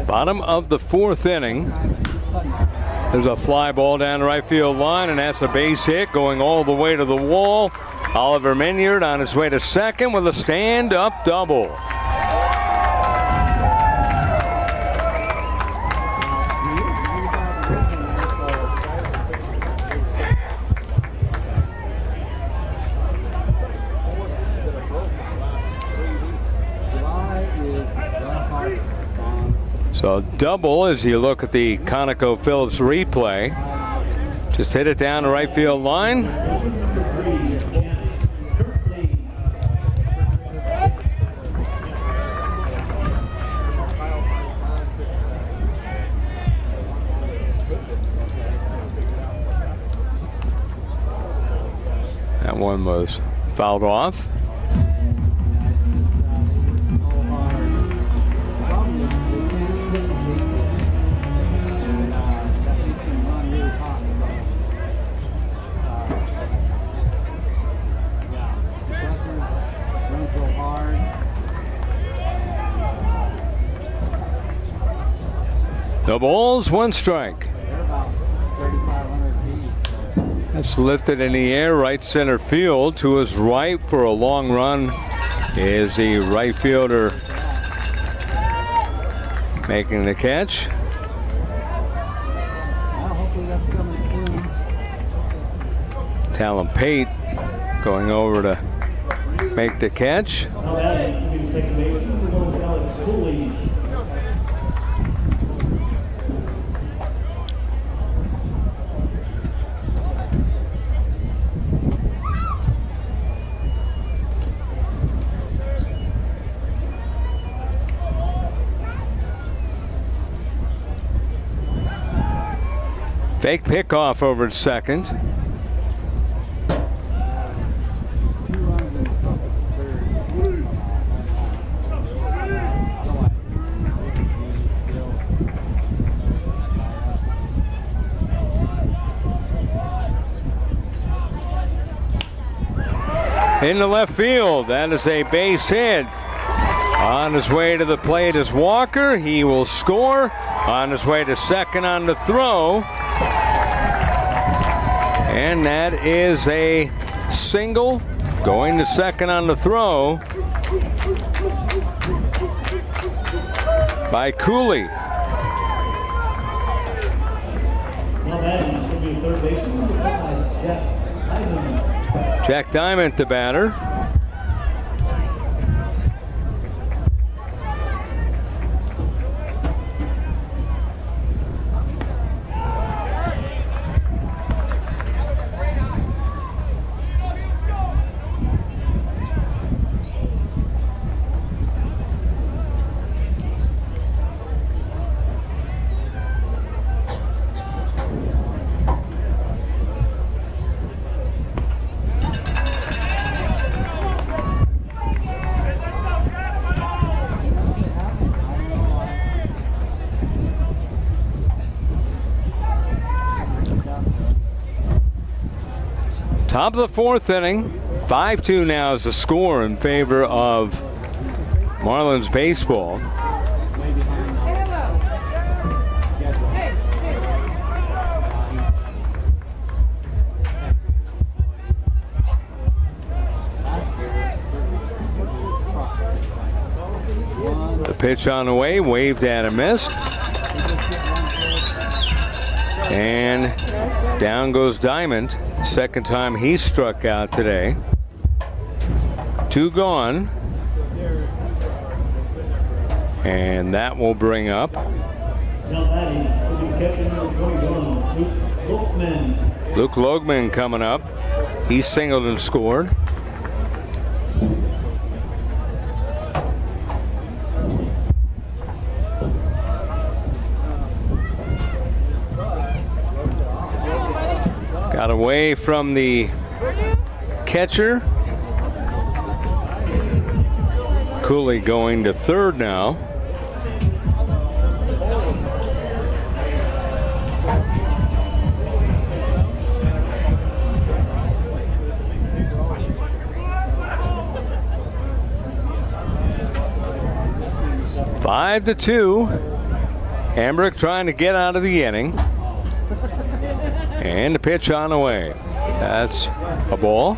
Bottom of the fourth inning. There's a fly ball down the right field line, and that's a base hit going all the way to the wall. Oliver Minyard on his way to second with a stand-up double. So double as you look at the ConocoPhillips replay. Just hit it down the right field line. That one was fouled off. The ball's one strike. That's lifted in the air, right center field. To his right for a long run is the right fielder making the catch. Talon Pate going over to make the catch. Fake pickoff over to second. In the left field, that is a base hit. On his way to the plate is Walker. He will score. On his way to second on the throw. And that is a single. Going to second on the throw by Cooley. Jack Diamond, the batter. Top of the fourth inning. 5-2 now is the score in favor of Marlins baseball. The pitch on the way, waved at and missed. And down goes Diamond. Second time he struck out today. 2 gone. And that will bring up Now batting, captain number 21, Luke Logman coming up. He singled and scored. Got away from the catcher. Cooley going to third now. Five to 2. Hambrick trying to get out of the inning. And the pitch on the way. That's a ball.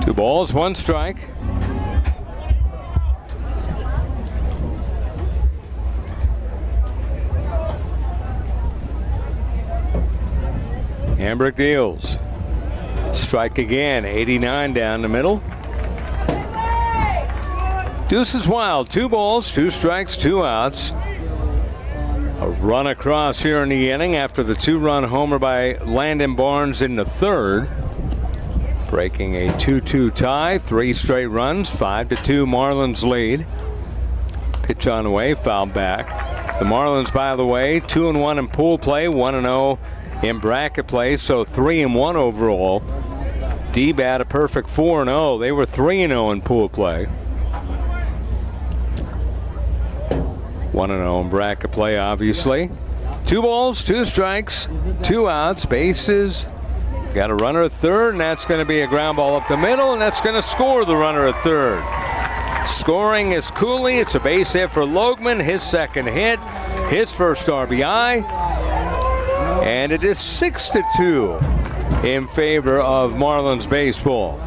Two balls, one strike. Hambrick deals. Strike again, 89 down the middle. Deuce is wild. 2 balls, 2 strikes, 2 outs. A run across here in the inning after the 2-run homer by Landon Barnes in the third. Breaking a 2-2 tie, 3 straight runs, 5-2 Marlins lead. Pitch on the way, foul back. The Marlins, by the way, 2-1 in pool play, 1-0 in bracket play, so 3-1 overall. D-Bat a perfect 4-0. They were 3-0 in pool play. 1-0 in bracket play, obviously. 2 balls, 2 strikes, 2 outs, bases. Got a runner at third, and that's going to be a ground ball up the middle, and that's going to score the runner at third. Scoring is Cooley. It's a base hit for Logman, his second hit, his first RBI. And it is 6-2 in favor of Marlins baseball.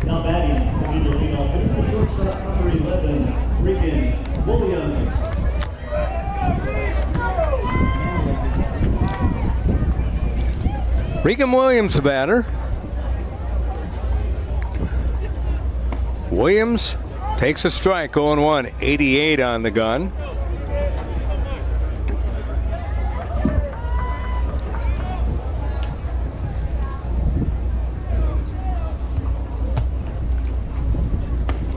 Now batting, the leadoff hitter, shortstop number 11, Regan Williams. Regan Williams, the batter. Williams takes a strike, 0-1, 88 on the gun.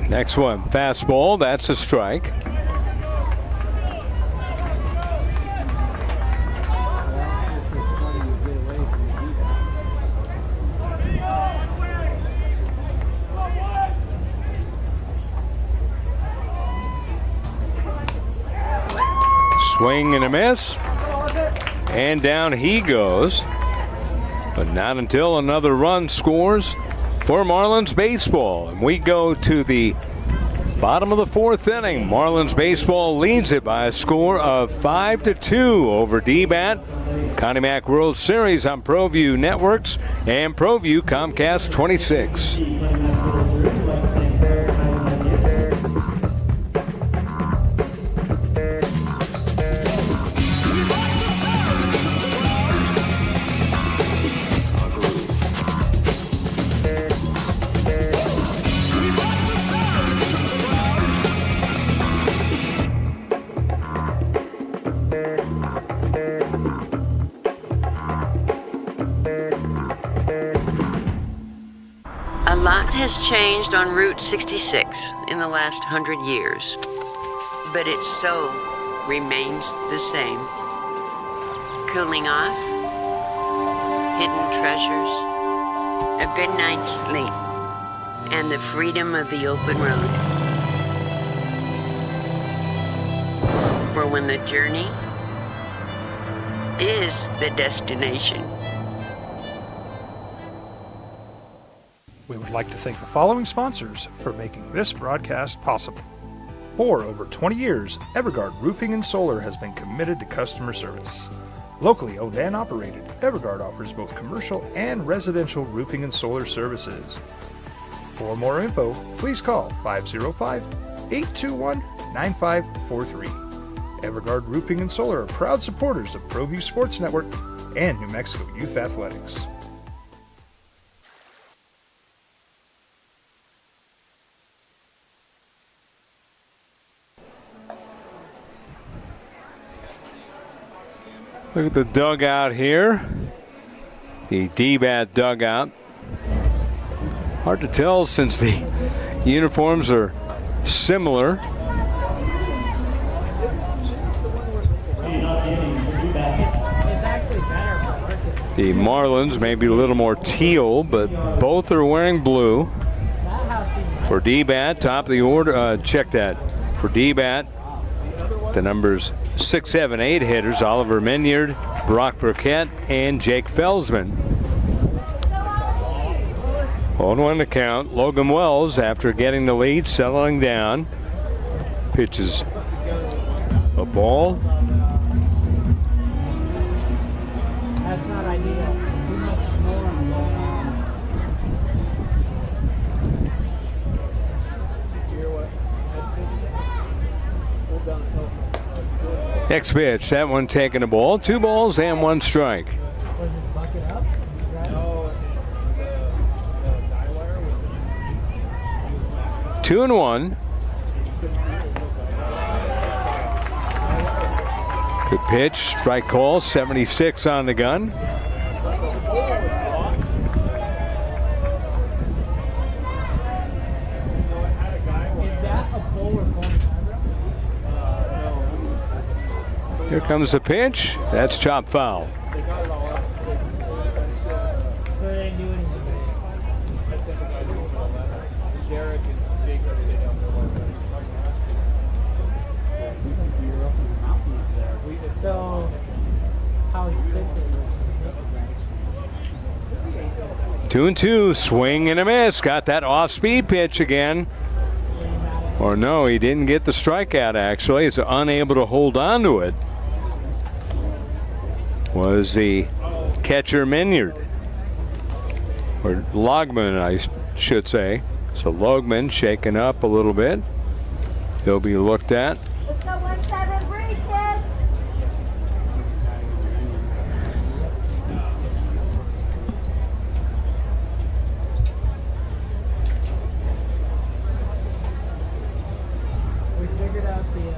Next one, fastball, that's a strike. Swing and a miss, and down he goes, but not until another run scores for Marlins baseball. And we go to the bottom of the 4th inning. Marlins baseball leads it by a score of 5-2 over D-Bat. Connie Mack World Series on ProView Networks and ProView Comcast 26. Has changed on Route 66 in the last 100 years, but it so remains the same. Cooling off, hidden treasures, a good night's sleep, and the freedom of the open road. For when the journey is the destination. We would like to thank the following sponsors for making this broadcast possible. For over 20 years, Evergard Roofing and Solar has been committed to customer service. Locally owned and operated, Evergard offers both commercial and residential roofing and solar services. For more info, please call 505-821-9543. Everguard Roofing and Solar are proud supporters of ProView Sports Network and New Mexico Youth Athletics. Look at the dugout here. The D-bat dugout. Hard to tell since the uniforms are similar. The Marlins may be a little more teal, but both are wearing blue. For D-bat, top of the order, check that. For D-bat, the numbers 6, 7, 8 hitters, Oliver Minyard, Brock Burkett, and Jake Felsman. 0-1 to count. Logan Wells, after getting the lead, settling down. Pitches a ball. That's not ideal. Too much storm going on. Next pitch, that one taking a ball. 2 balls and 1 strike. 2-1. Good pitch, strike call, 76 on the gun. Here comes the pitch. That's chop foul. So, how is it? 2-2, swing and a miss. Got that off-speed pitch again. Or no, he didn't get the strikeout actually. He's unable to hold on to it. Was the catcher Minyard. Or Logman, I should say. So Logman shaken up a little bit. He'll be looked at. Let's go 1-7, breathe, kids.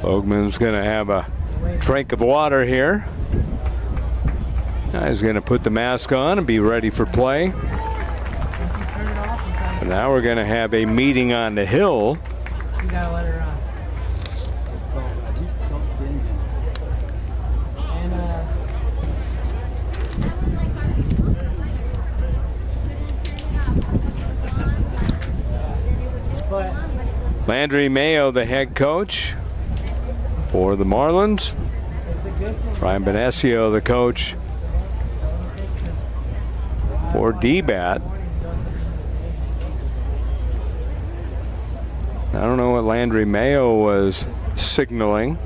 Logman's going to have a drink of water here. Now he's going to put the mask on and be ready for play. And now we're going to have a meeting on the hill. You gotta let her on. Landry Mayo, the head coach for the Marlins. Brian Benesio, the coach for D-Bat. I don't know what Landry Mayo was signaling.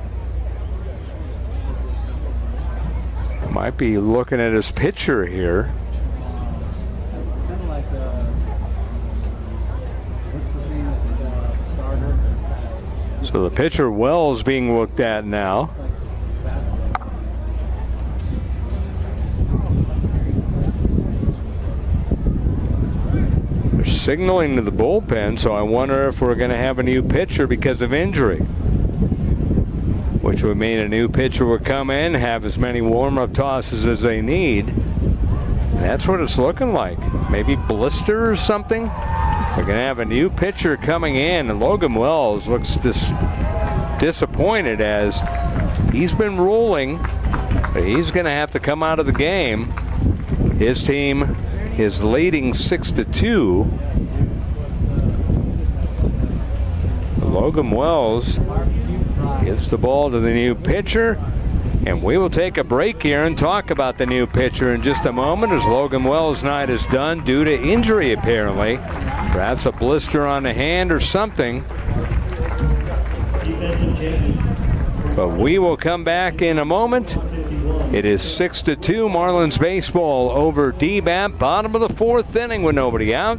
Might be looking at his pitcher here. So the pitcher Wells being looked at now. They're signaling to the bullpen, so I wonder if we're going to have a new pitcher because of injury. Which would mean a new pitcher would come in, have as many warm-up tosses as they need. And that's what it's looking like. Maybe blister or something. We're going to have a new pitcher coming in, and Logan Wells looks disappointed as he's been rolling, but he's going to have to come out of the game. His team is leading 6-2. Logan Wells gives the ball to the new pitcher, and we will take a break here and talk about the new pitcher in just a moment as Logan Wells' night is done due to injury apparently. Perhaps a blister on the hand or something. But we will come back in a moment It is 6-2 Marlins baseball over DBAT. Bottom of the fourth inning with nobody out.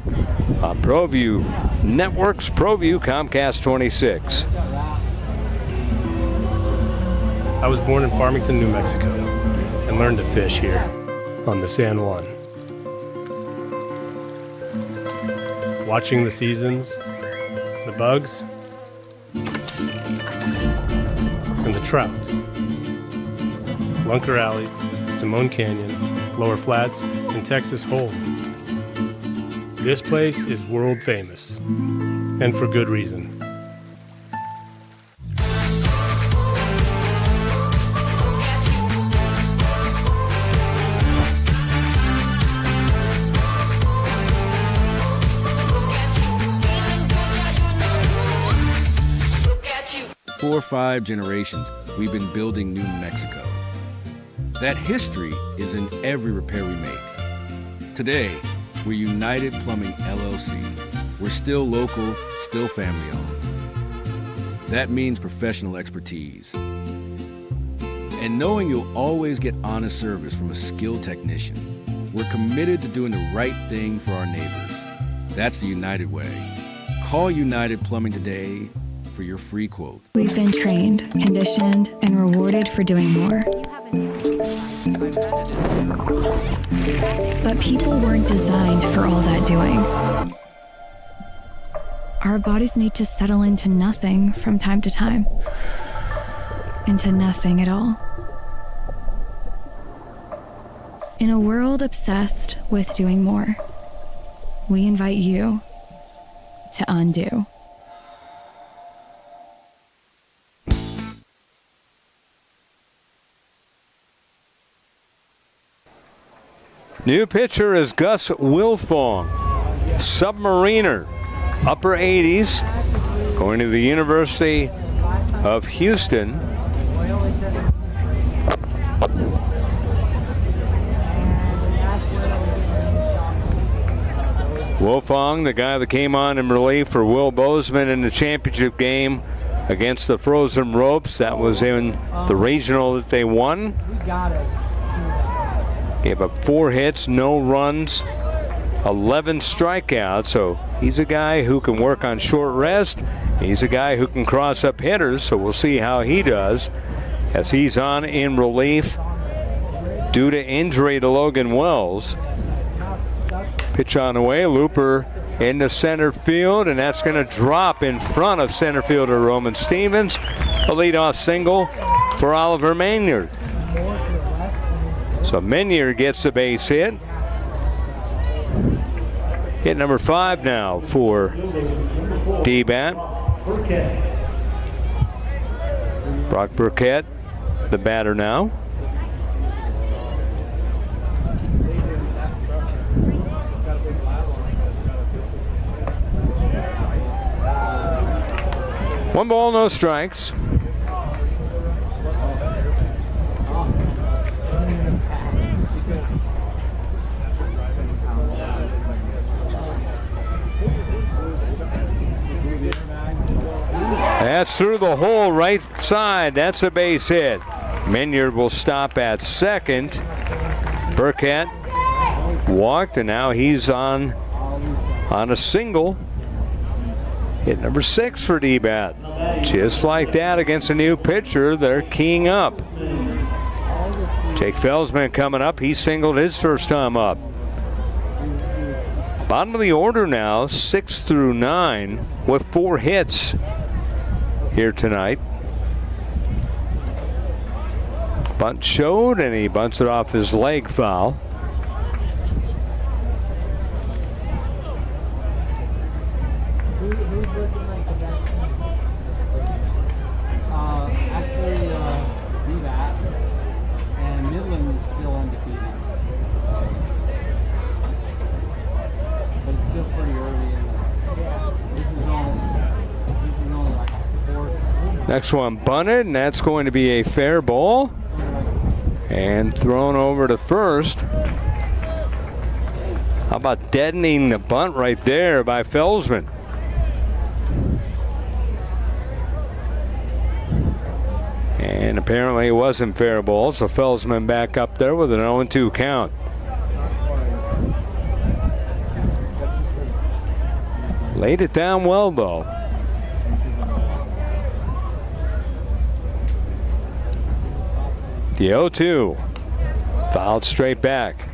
On ProView Networks, ProView Comcast 26. I was born in Farmington, New Mexico, and learned to fish here on the San Juan. Watching the seasons, the bugs, and the trout. Lunker Alley, Simone Canyon, Lower Flats, and Texas Hold'em. This place is world famous, and for good reason. For 4 or 5 generations, we've been building New Mexico. That history is in every repair we make. Today, we're United Plumbing LLC. We're still local, still family owned. That means professional expertise. And knowing you'll always get honest service from a skilled technician. We're committed to doing the right thing for our neighbors. That's the United way. Call United Plumbing today for your free quote. We've been trained, conditioned, and rewarded for doing more. But people weren't designed for all that doing. Our bodies need to settle into nothing from time to time. Into nothing at all. In a world obsessed with doing more, we invite you to undo. New pitcher is Gus Wilfong, Submariner, upper 80s, going to the University of Houston. Wilfong, the guy that came on in relief for Will Bozeman in the championship game against the Frozen Ropes. That was in the regional that they won. Gave up 4 hits, no runs, 11 strikeouts. So he's a guy who can work on short rest. He's a guy who can cross up hitters. So we'll see how he does as he's on in relief due to injury to Logan Wells. Pitch on the way, looper into center field, and that's going to drop in front of center fielder Roman Stevens. A leadoff single for Oliver Maynard. So Menier gets a base hit. Hit number 5 now for D-Bat. Brock Burkett, the batter now. One ball, no strikes. That's through the hole right side. That's a base hit. Minyard will stop at second. Burkett walked, and now he's on a single. Hit number 6 for D-Bat. Just like that against a new pitcher, they're keying up. Jake Felsman coming up. He singled his first time up. Bottom of the order now, 6 through 9 with 4 hits here tonight. Bunt showed, and he bunts it off his leg foul. Next one bunted, and that's going to be a fair ball. And thrown over to first. How about deadening the bunt right there by Felsman? And And apparently it wasn't fair ball, so Felsman back up there with an 0-2 count. Laid it down well, though. The 0-2. Fouled straight back.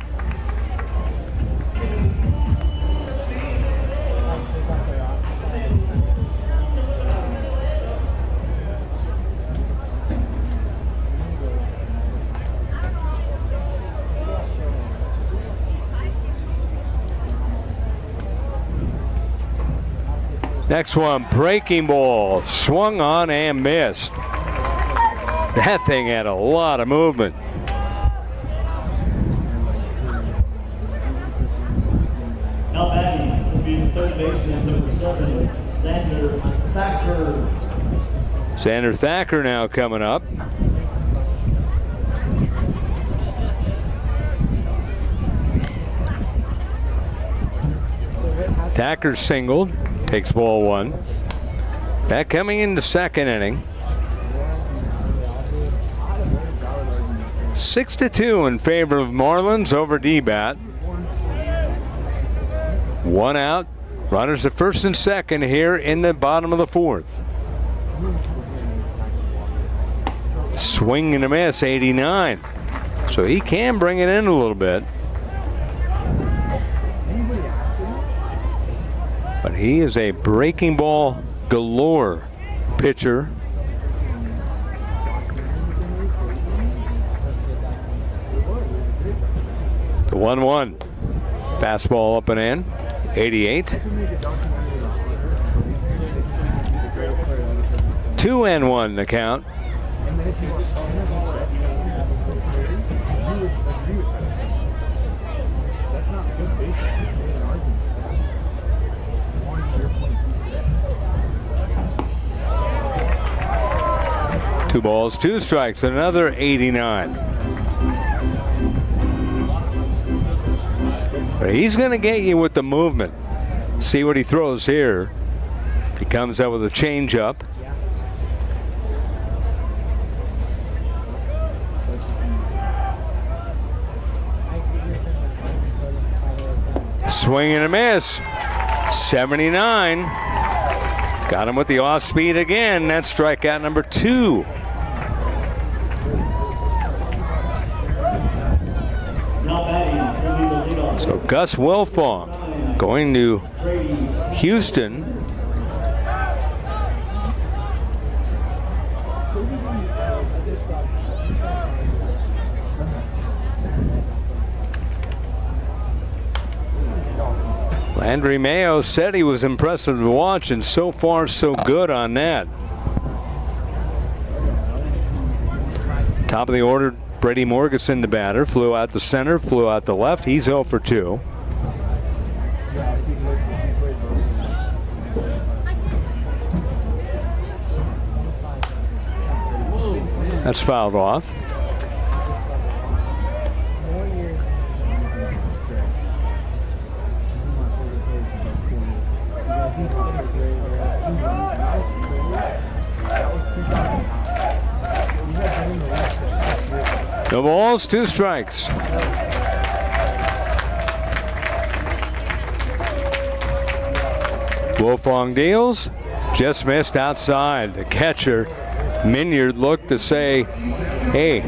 Next one, breaking ball, swung on and missed. That thing had a lot of movement. Now batting will be the third baseman, number 7, Xander Thacker. Xander Thacker now coming up. Thacker singled. Takes ball 1. That coming into second inning. 6-2 in favor of Marlins over D-Bat. 1 out. Runners at first and second here in the bottom of the 4th. Swing and a miss, 89. So he can bring it in a little bit. But he is a breaking ball galore pitcher. The 1-1. Fastball up and in. 88. 2-1 the count. Two balls, 2 strikes, another 89. But he's going to get you with the movement. See what he throws here. He comes out with a changeup. Swing and a miss. 79. Got him with the off speed again. That's strikeout number 2. So Gus Wilfong going to Houston. Landry Mayo said he was impressive to watch, and so far so good on that. Top of the order, Brady Morganson, the batter, flew out to center, flew out to left. He's 0 for 2. That's fouled off. No balls, 2 strikes. Wilfong deals, just missed outside. The catcher, Minyard, looked to say, hey,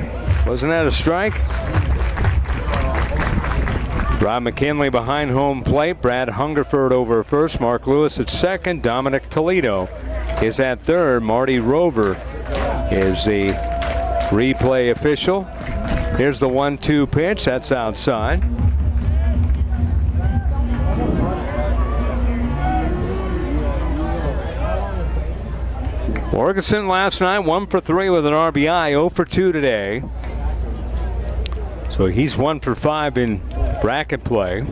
wasn't that a strike? Rob McKinley behind home plate. Brad Hungerford over first. Mark Lewis at second. Dominic Toledo is at third. Marty Rover is the replay official. Here's the 1-2 pitch. That's outside. Morganson last night 1 for 3 with an RBI. 0 for 2 today. So he's 1 for 5 in bracket play.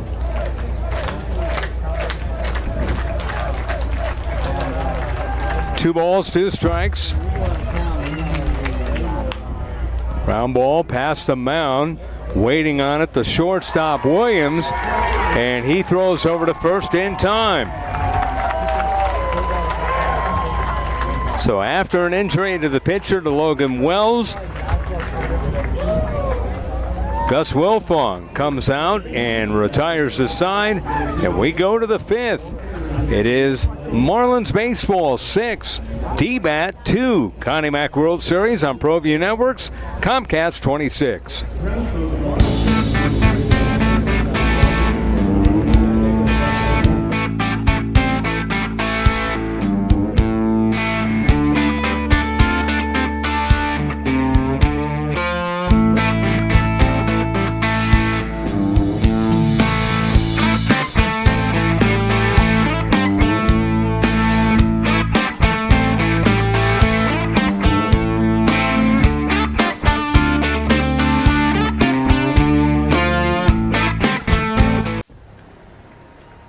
Two balls, 2 strikes. Ground ball past the mound. Waiting on it, the shortstop Williams, and he throws over to first in time. So after an injury to the pitcher, to Logan Wells, Gus Wilfong comes out and retires the side, and we go to the 5th. It is Marlins baseball 6, D-Bat 2. Connie Mack World Series on ProView Networks, Comcast 26.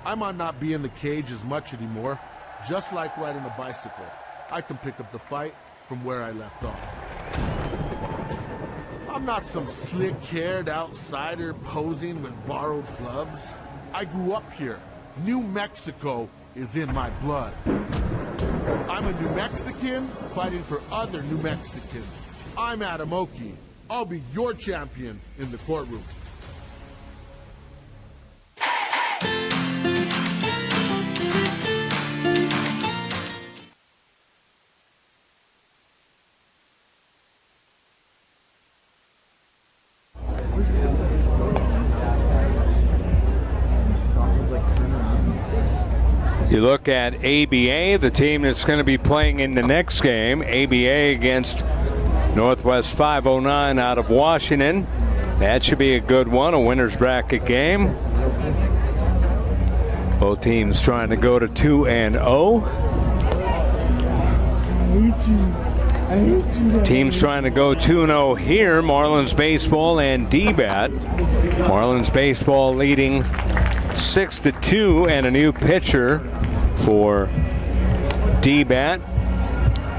I might not be in the cage as much anymore. Just like riding a bicycle, I can pick up the fight from where I left off. I'm not some slick-haired outsider posing with borrowed gloves. I grew up here. New Mexico is in my blood. I'm a New Mexican fighting for other New Mexicans. I'm Adam Oki. I'll be your champion in the courtroom. You look at ABA, the team that's going to be playing in the next game. ABA against Northwest 509 out of Washington. That should be a good one, a winner's bracket game. Both teams trying to go to 2-0. Teams trying to go 2-0 here. Marlins baseball and D-Bat. Marlins baseball leading 6-2, and a new pitcher for D-Bat.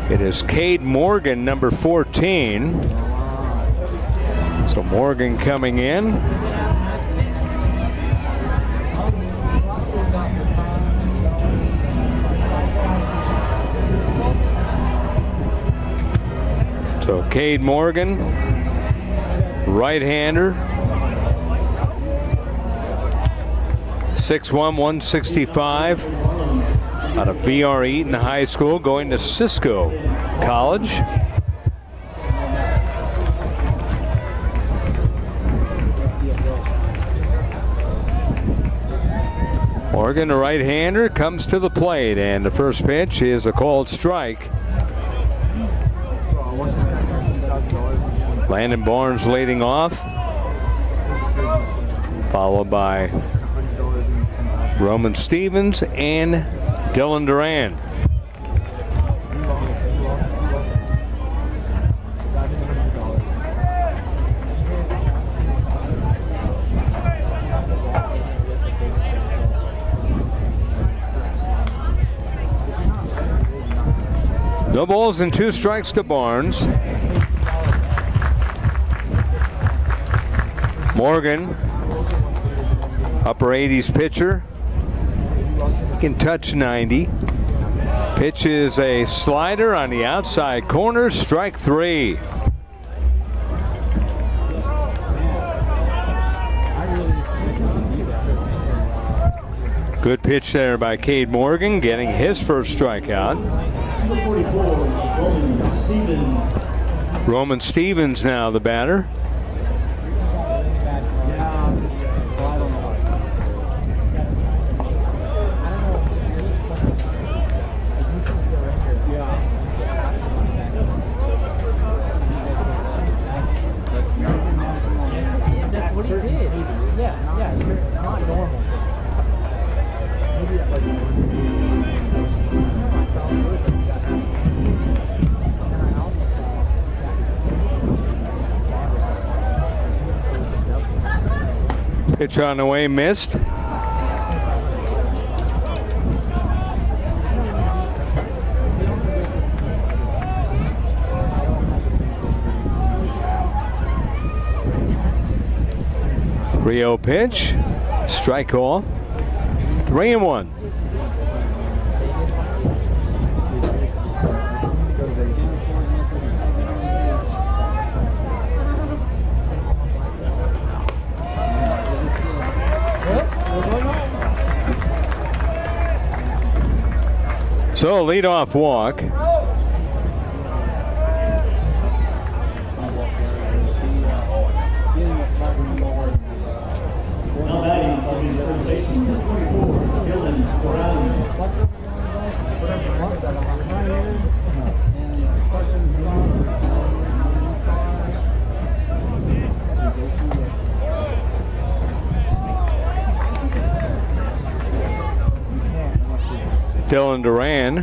It is Cade Morgan, number 14. So Morgan coming in. So Cade Morgan, right-hander. 6'1", 165, out of V.R. Eaton High School, going to Cisco College. Morgan, a right-hander, comes to the plate, and the first pitch is a called strike. Landon Barnes leading off, followed by Roman Stevens and Dylan Duran. No balls and 2 strikes to Barnes. Morgan, upper 80s pitcher. Can touch 90. Pitch is a slider on the outside corner, strike 3. Good pitch there by Cade Morgan, getting his first strikeout. Roman Stevens now the batter. Pitch on the way, missed. Rio pitch, strike call, 3-1. So a leadoff walk. Now batting on the first baseman, 24, Dylan Brown. Dylan Duran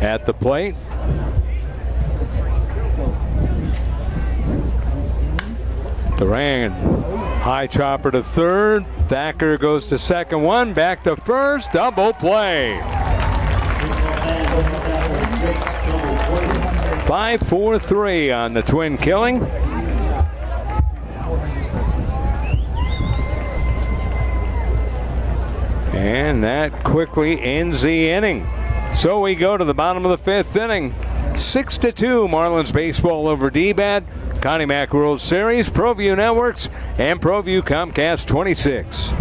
at the plate. Duran, high chopper to third. Thacker goes to second, one back to first. Double play. 5-4-3 on the twin killing. And that quickly ends the inning. So we go to the bottom of the fifth inning. 6-2 Marlins baseball over D-Bat. Connie Mack World Series, ProView Networks, and ProView Comcast 26.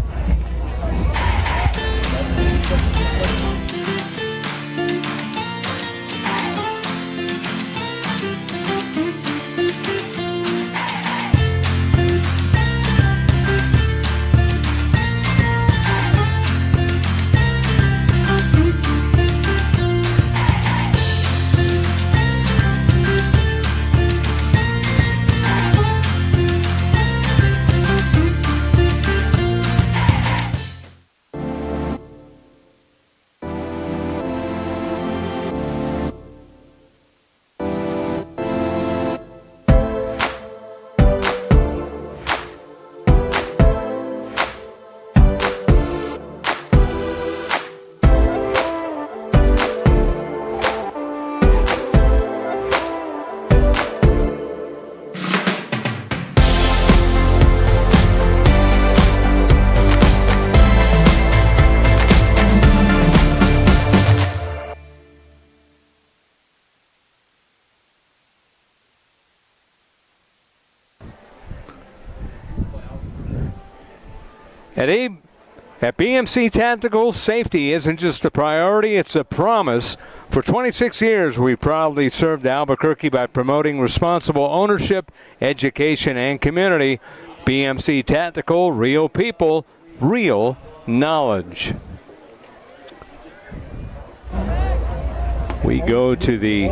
At BMC Tactical, safety isn't just a priority, it's a promise. For 26 years, we proudly served Albuquerque by promoting responsible ownership, education, and community. BMC Tactical, real people, real knowledge. We go to the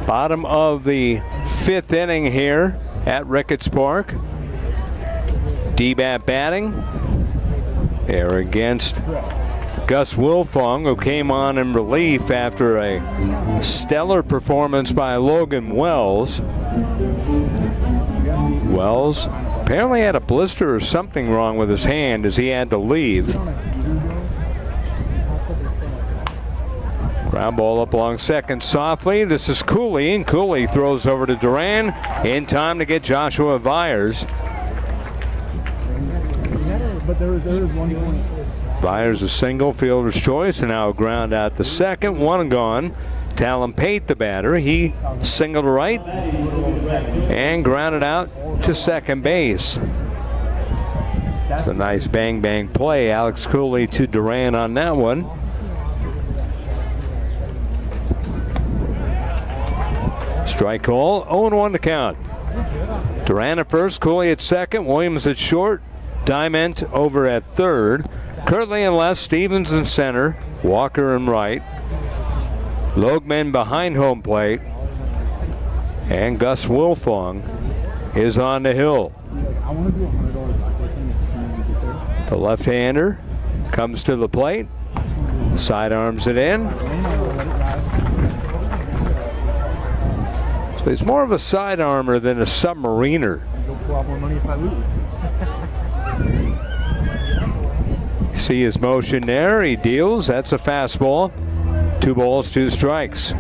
bottom of the fifth inning here at Ricketts Park. D-Bat batting. They're against Gus Wilfong, who came on in relief after a stellar performance by Logan Wells. Wells apparently had a blister or something wrong with his hand as he had to leave. Ground ball up along second softly. This is Cooley, and Cooley throws over to Duran in time to get Joshua Vyers. But there was one going. Vyers a single, fielder's choice, and now a ground out to second. One gone. Talon Pate, the batter. He singled right and grounded out to second base. It's a nice bang play. Alex Cooley to Duran on that one. Strike call, 0-1 to count. Duran at first, Cooley at second, Williams at short. Diamond over at third. Kirtley in left, Stevens in center, Walker in right. Loegman behind home plate. And Gus Wilfong is on the hill. The left-hander comes to the plate. Sidearms it in. So he's more of a sidearmer than a submariner. See his motion there. He deals. That's a fastball. 2 balls, 2 strikes.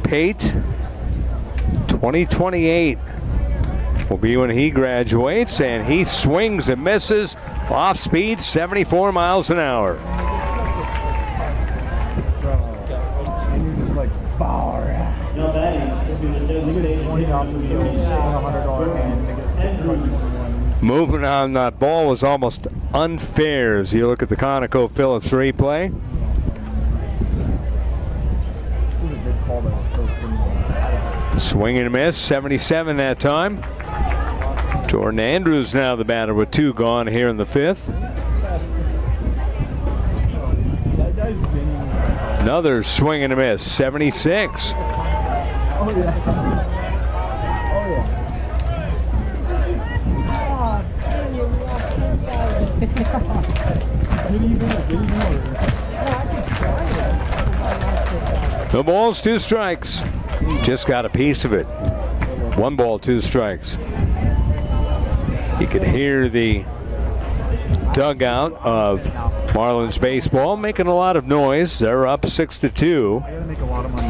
Pate, 2028 will be when he graduates, and he swings and misses. Off speed, 74 miles an hour. And you're just like, power. Now batting, 20 off the field, $100 hand, they get 621. Movement on that ball was almost unfair as you look at the ConocoPhillips replay. Swing and a miss, 77 that time. Jordan Andrews now the batter with 2 gone here in the 5th. Another swing and a miss, 76. No balls, 2 strikes. Just got a piece of it. 1 ball, 2 strikes. You can hear the dugout of Marlins baseball making a lot of noise. They're up 6-2. I gotta make a lot of money.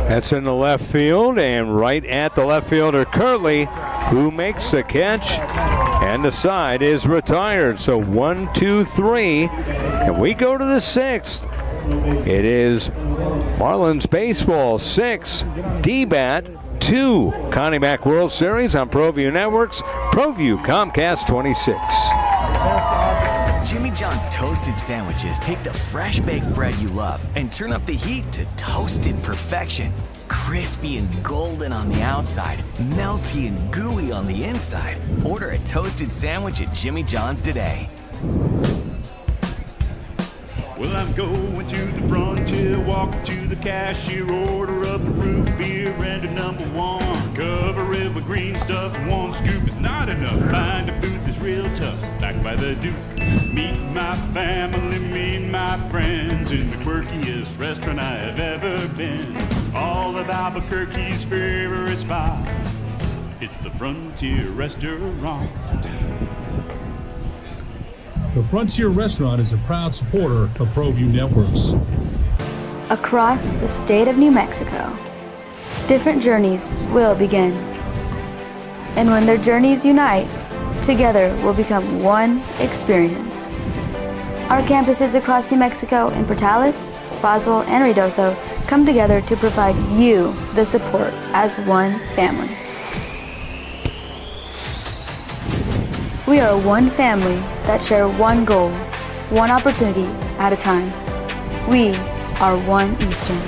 That's in the left field and right at the left fielder Curley, who makes the catch, and the side is retired. So 1, 2, 3, and we go to the 6th. It is Marlins baseball 6, D-Bat 2. Connie Mack World Series on ProView Networks, ProView Comcast 26. Jimmy John's toasted sandwiches take the fresh baked bread you love and turn up the heat to toasted perfection. Crispy and golden on the outside, melty and gooey on the inside. Order a toasted sandwich at Jimmy John's today. Well, I'm going to the frontier, walking to the cashier, order up a root beer and a number 1. Cover it with green stuff, 1 scoop is not enough. Find a booth is real tough, back by the Duke. Meet my family, meet my friends in the quirkiest restaurant I have ever been. All of Albuquerque's favorite spot, it's the Frontier Restaurant. The Frontier Restaurant is a proud supporter of ProView Networks. Across the state of New Mexico, different journeys will begin. And when their journeys unite, together will become one experience. Our campuses across New Mexico in Portales, Boswell, and Ruidoso come together to provide you the support as one family. We are one family that share one goal, one opportunity at a time. We are one Eastern.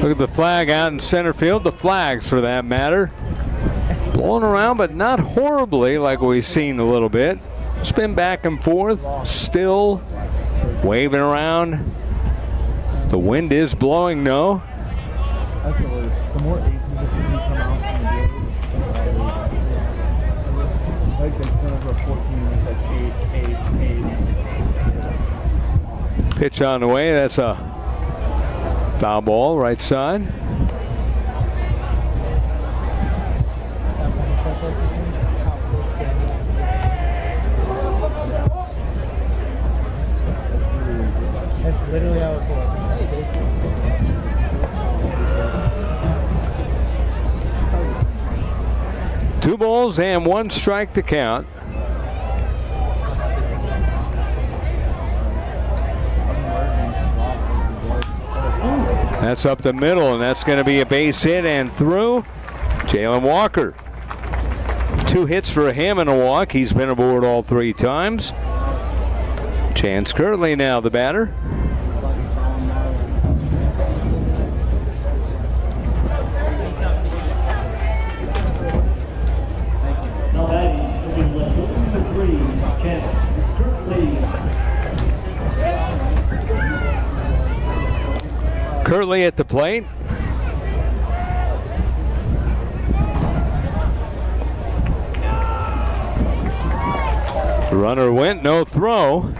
Look at the flag out in center field, the flags for that matter. Blowing around, but not horribly like we've seen a little bit. Spin back and forth, still waving around. The wind is blowing, no. That's the worst. The more aces that you see come out from the deal, like there's kind of a 14, it's like ace. Pitch on the way, that's a foul ball, right side. That's literally how it was. 2 balls and 1 strike to count. That's up the middle, and that's going to be a base hit and through. Jalen Walker. 2 hits for him and a walk. He's been aboard all 3 times. Chance Curley now the batter. Curley at the plate. The runner went, no throw.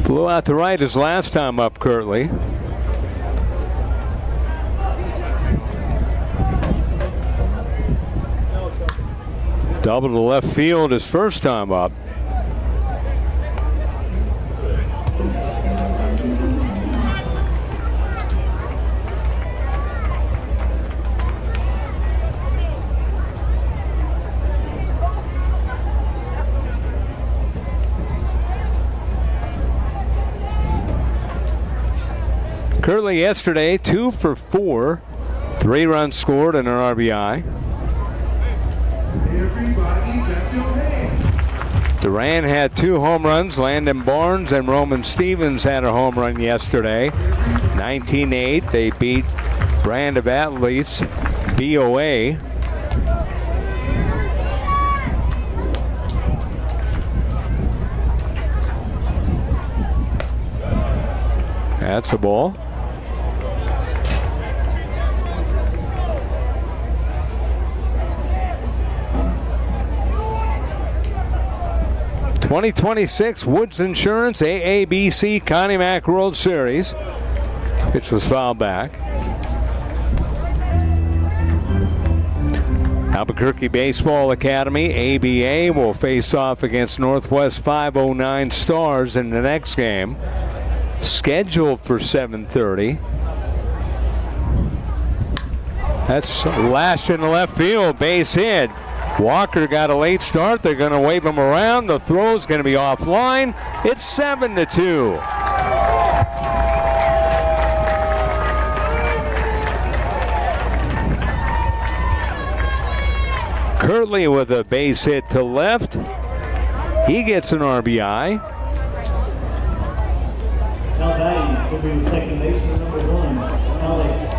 Flew out to right his last time up, Curley. Double to left field his first time up. Curley yesterday, 2 for 4. 3 runs scored and an RBI. Duran had 2 home runs. Landon Barnes and Roman Stevens had a home run yesterday. 19-8. They beat Brand of Athletes, BOA. That's a ball. '26 Woods Insurance AABC Connie Mack World Series. Pitch was fouled back. Albuquerque Baseball Academy, ABA, will face off against Northwest 509 Stars in the next game, scheduled for 7:30. That's lashed in the left field, base hit. Walker got a late start. They're going to wave him around. The throw's going to be offline. It's 7-2. Curley with a base hit to left. He gets an RBI. Now batting will be the second baseman, number 1, Alex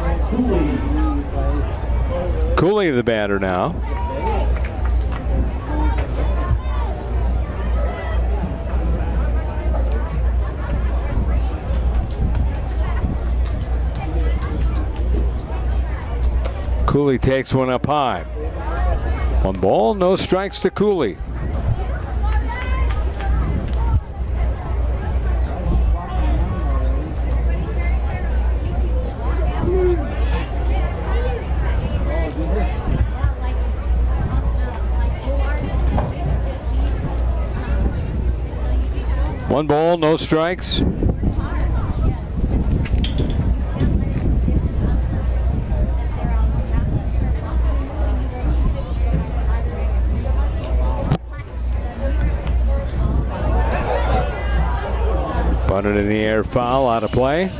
Cooley. Cooley the batter now. Cooley takes one up high. 1 ball, no strikes to Cooley. One ball, no strikes. Bunted in the air, foul, out of play.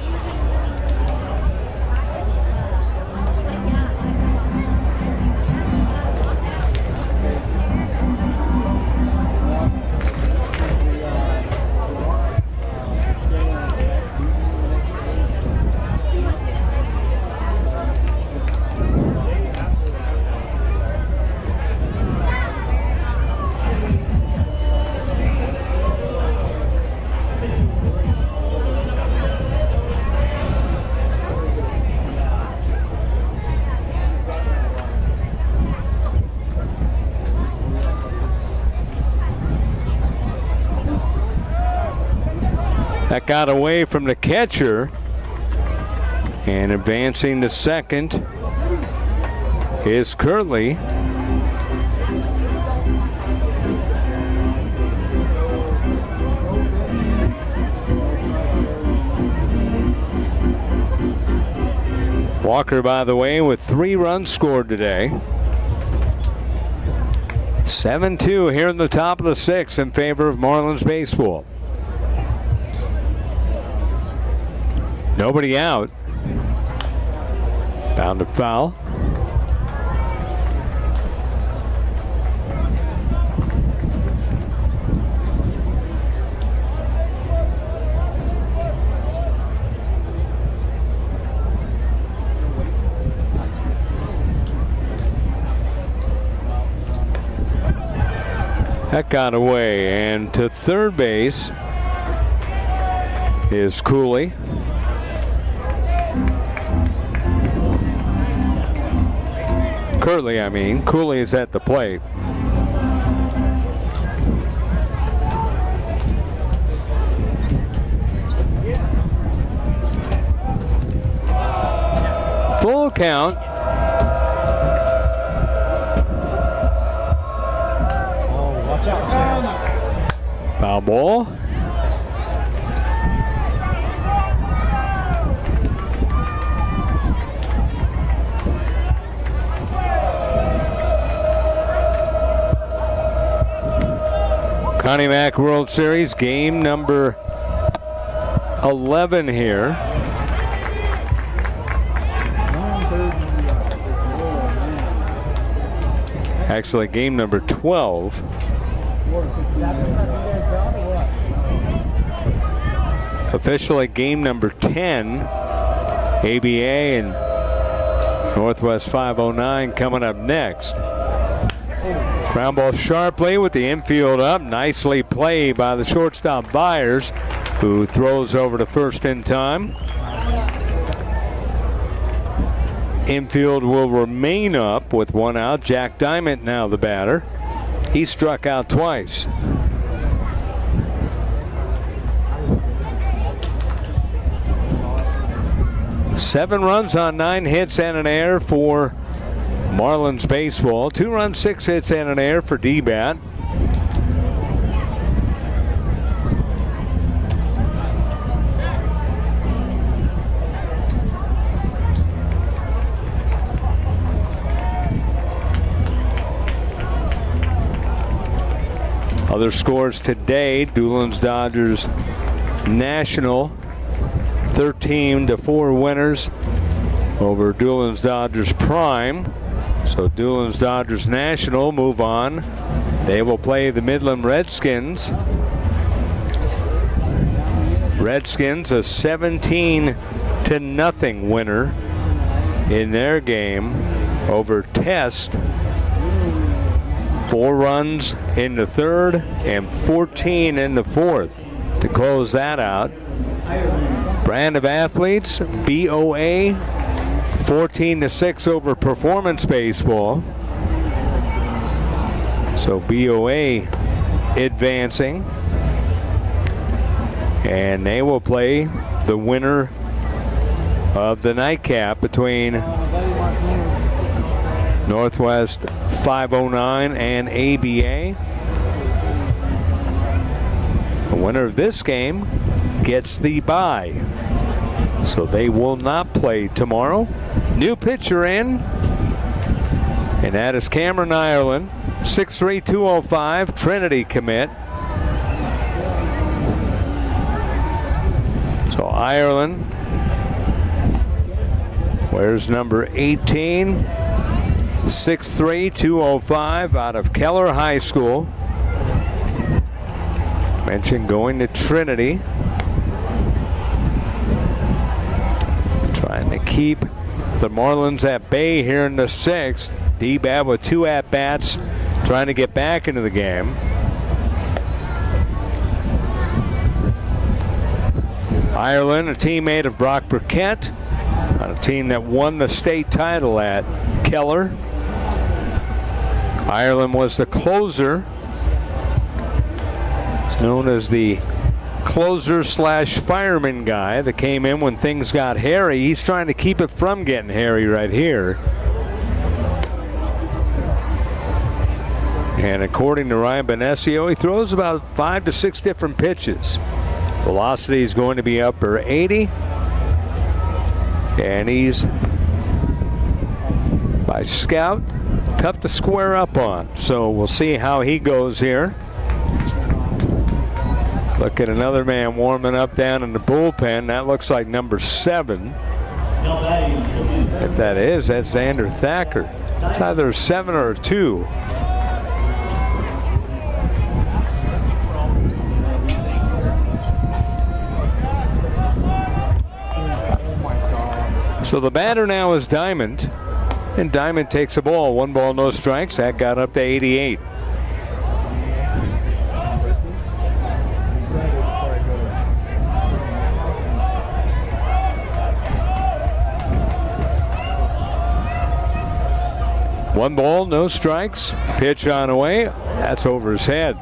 That got away from the catcher, and advancing to second is Curley. Walker, by the way, with 3 runs scored today. 7-2 here in the top of the 6th in favor of Marlins baseball. Nobody out. Bounded foul. That got away, and to third base is Cooley. Curley, I mean. Cooley is at the plate. Full count. Watch out. Foul ball. Connie Mack World Series game number 11 here. Actually, game number 12. Officially game number 10. ABA and Northwest 509 coming up next. Ground ball sharply with the infield up. Nicely played by the shortstop Byers, who throws over to first in time. Infield will remain up with one out. Jack Diamond now the batter. He struck out twice. Seven runs on 9 hits and an error for Marlins baseball. 2 runs, 6 hits and an error for D-Bat. Other scores today: Doolin's Dodgers National 13-4 winners over Doolin's Dodgers Prime. So Doolin's Dodgers National move on. They will play the Midland Redskins. Redskins a 17-0 winner in their game over Test. 4 runs in the third and 14 in the fourth to close that out. Brand of Athletes, BOA, 14-6 over Performance Baseball. So BOA advancing. And they will play the winner of the nightcap between Northwest 509 and ABA. The winner of this game gets the bye. So they will not play tomorrow. New pitcher in, and that is Cameron Ireland, 6'3", 205, Trinity commit. So Ireland wears number 18. 6'3", 205 out of Keller High School. Mentioned going to Trinity. Trying to keep the Marlins at bay here in the 6th. D-Bat with 2 at-bats, trying to get back into the game. Ireland, a teammate of Brock Burkett, on a team that won the state title at Keller. Ireland was the closer. It's known as the closer/fireman guy that came in when things got hairy. He's trying to keep it from getting hairy right here. And according to Ryan Benesio, he throws about 5 to 6 different pitches. Velocity is going to be upper 80. And he's, by scout, tough to square up on. So we'll see how he goes here. Look at another man warming up down in the bullpen. That looks like number 7. If that is, that's Xander Thacker. It's either a 7 or a 2. So the batter now is Diamond. And Diamond takes a ball. 1 ball, no strikes. That got up to 88. One ball, no strikes. Pitch on the way. That's over his head.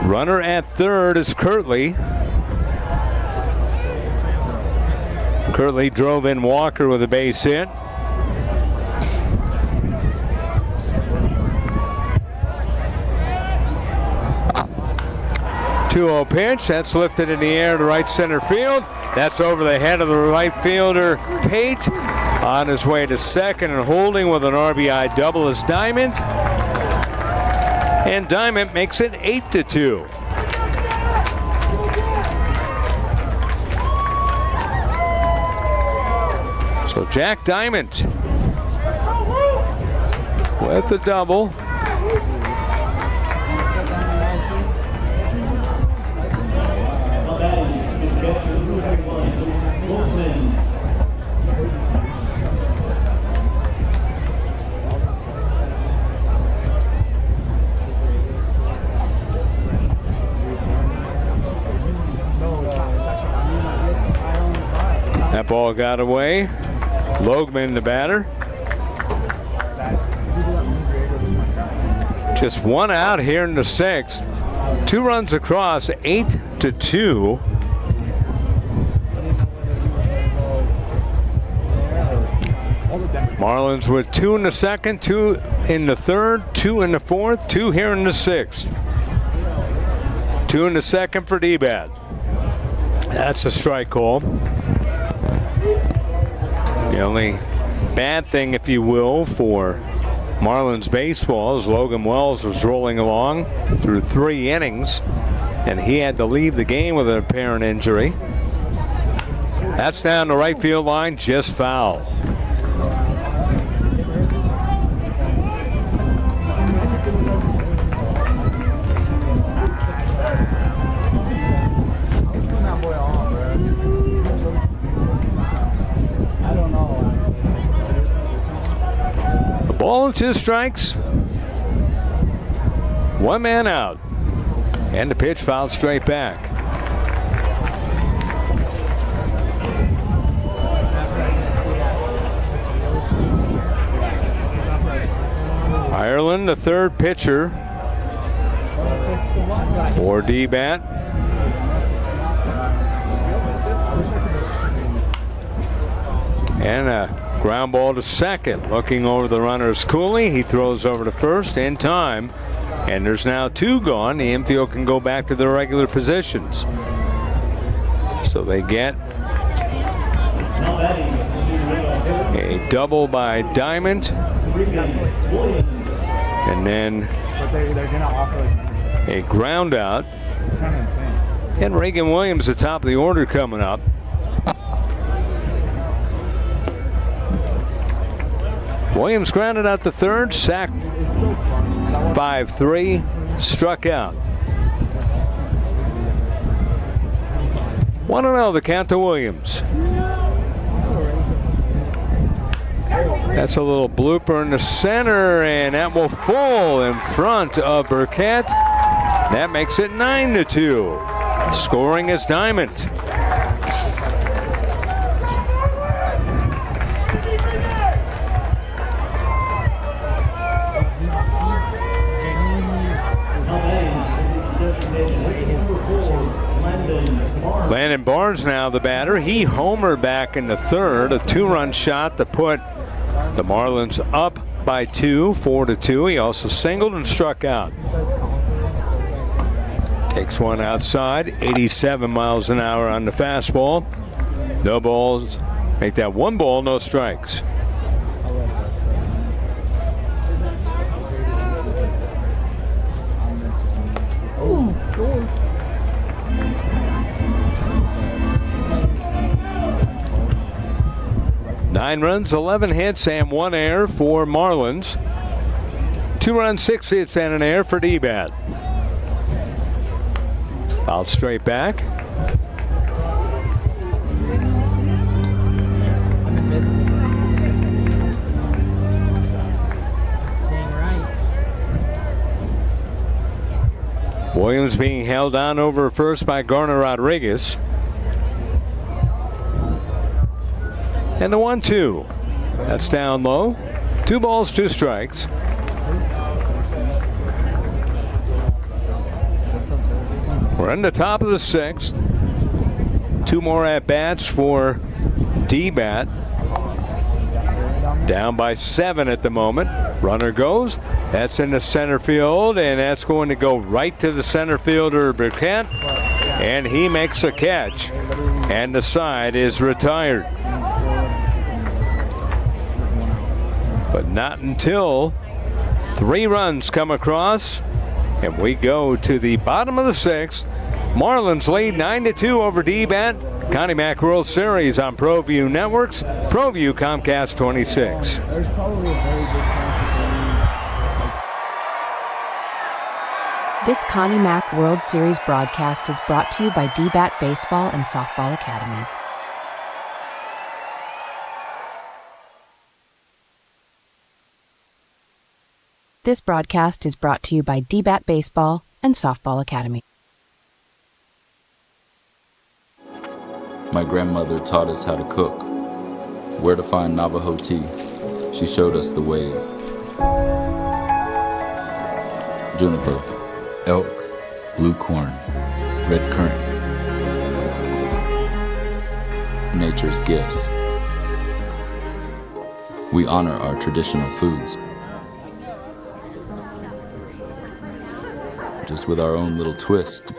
Runner at third is Kirtley. Kirtley drove in Walker with a base hit. Two-0 pitch. That's lifted in the air to right center field. That's over the head of the right fielder, Pate. On his way to second and holding with an RBI double is Diamond. And Diamond makes it 8-2. So Jack Diamond with the double. That ball got away. Loegman, the batter. Just one out here in the sixth. 2 runs across, 8-2. Marlins with 2 in the second, 2 in the third, 2 in the fourth, 2 here in the sixth. 2 in the second for D-Bat. That's a strike call. The only bad thing, if you will, for Marlins baseball is Logan Wells was rolling along through 3 innings, and he had to leave the game with an apparent injury. That's down the right field line, just foul. Ball and 2 strikes. 1 man out. And the pitch fouled straight back. Ireland, the third pitcher for D-Bat. And a ground ball to second. Looking over the runners Cooley. He throws over to first in time. And there's now 2 gone. The infield can go back to their regular positions. So they get a double by Diamond. And then a ground out. And Reagan Williams at the top of the order coming up. Williams grounded out the third, sacked 5-3, struck out. 1-0 the count to Williams. That's a little blooper in the center, and that will fall in front of Burkett. That makes it 9-2. Scoring is Diamond. Landon Barnes now the batter. He homered back in the third. A 2-run shot to put the Marlins up by 2, 4-2. He also singled and struck out. Takes one outside. 87 miles an hour on the fastball. No balls. Make that 1 ball, no strikes. George. 9 runs, 11 hits, and 1 error for Marlins. 2 runs, 6 hits, and an error for D-Bat. Fouled straight back. Williams being held on over first by Garner Rodriguez. And the 1-2. That's down low. 2 balls, 2 strikes. We're in the top of the 6th. 2 more at-bats for D-Bat. Down by 7 at the moment. Runner goes. That's in the center field, and that's going to go right to the center fielder, Burkett. And he makes a catch. And the side is retired. But not until 3 runs come across, and we go to the bottom of the 6th. Marlins lead 9-2 over D-Bat. Connie Mack World Series on ProView Networks. ProView Comcast 26. There's probably a very good chance This Connie Mack World Series broadcast is brought to you by DBAT Baseball and Softball Academies. This broadcast is brought to you by DBAT Baseball and Softball Academy. My grandmother taught us how to cook, where to find Navajo tea. She showed us the ways. Juniper, elk, blue corn, red currant. Nature's gifts. We honor our traditional foods, just with our own little twist.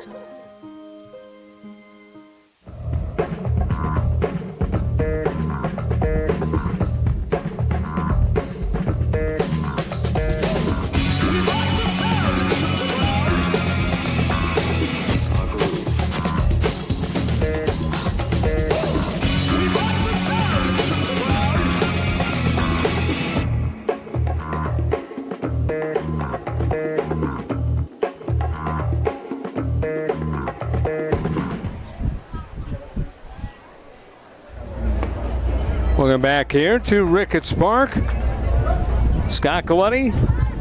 Welcome back here to Ricketts Park. Scott Galletti,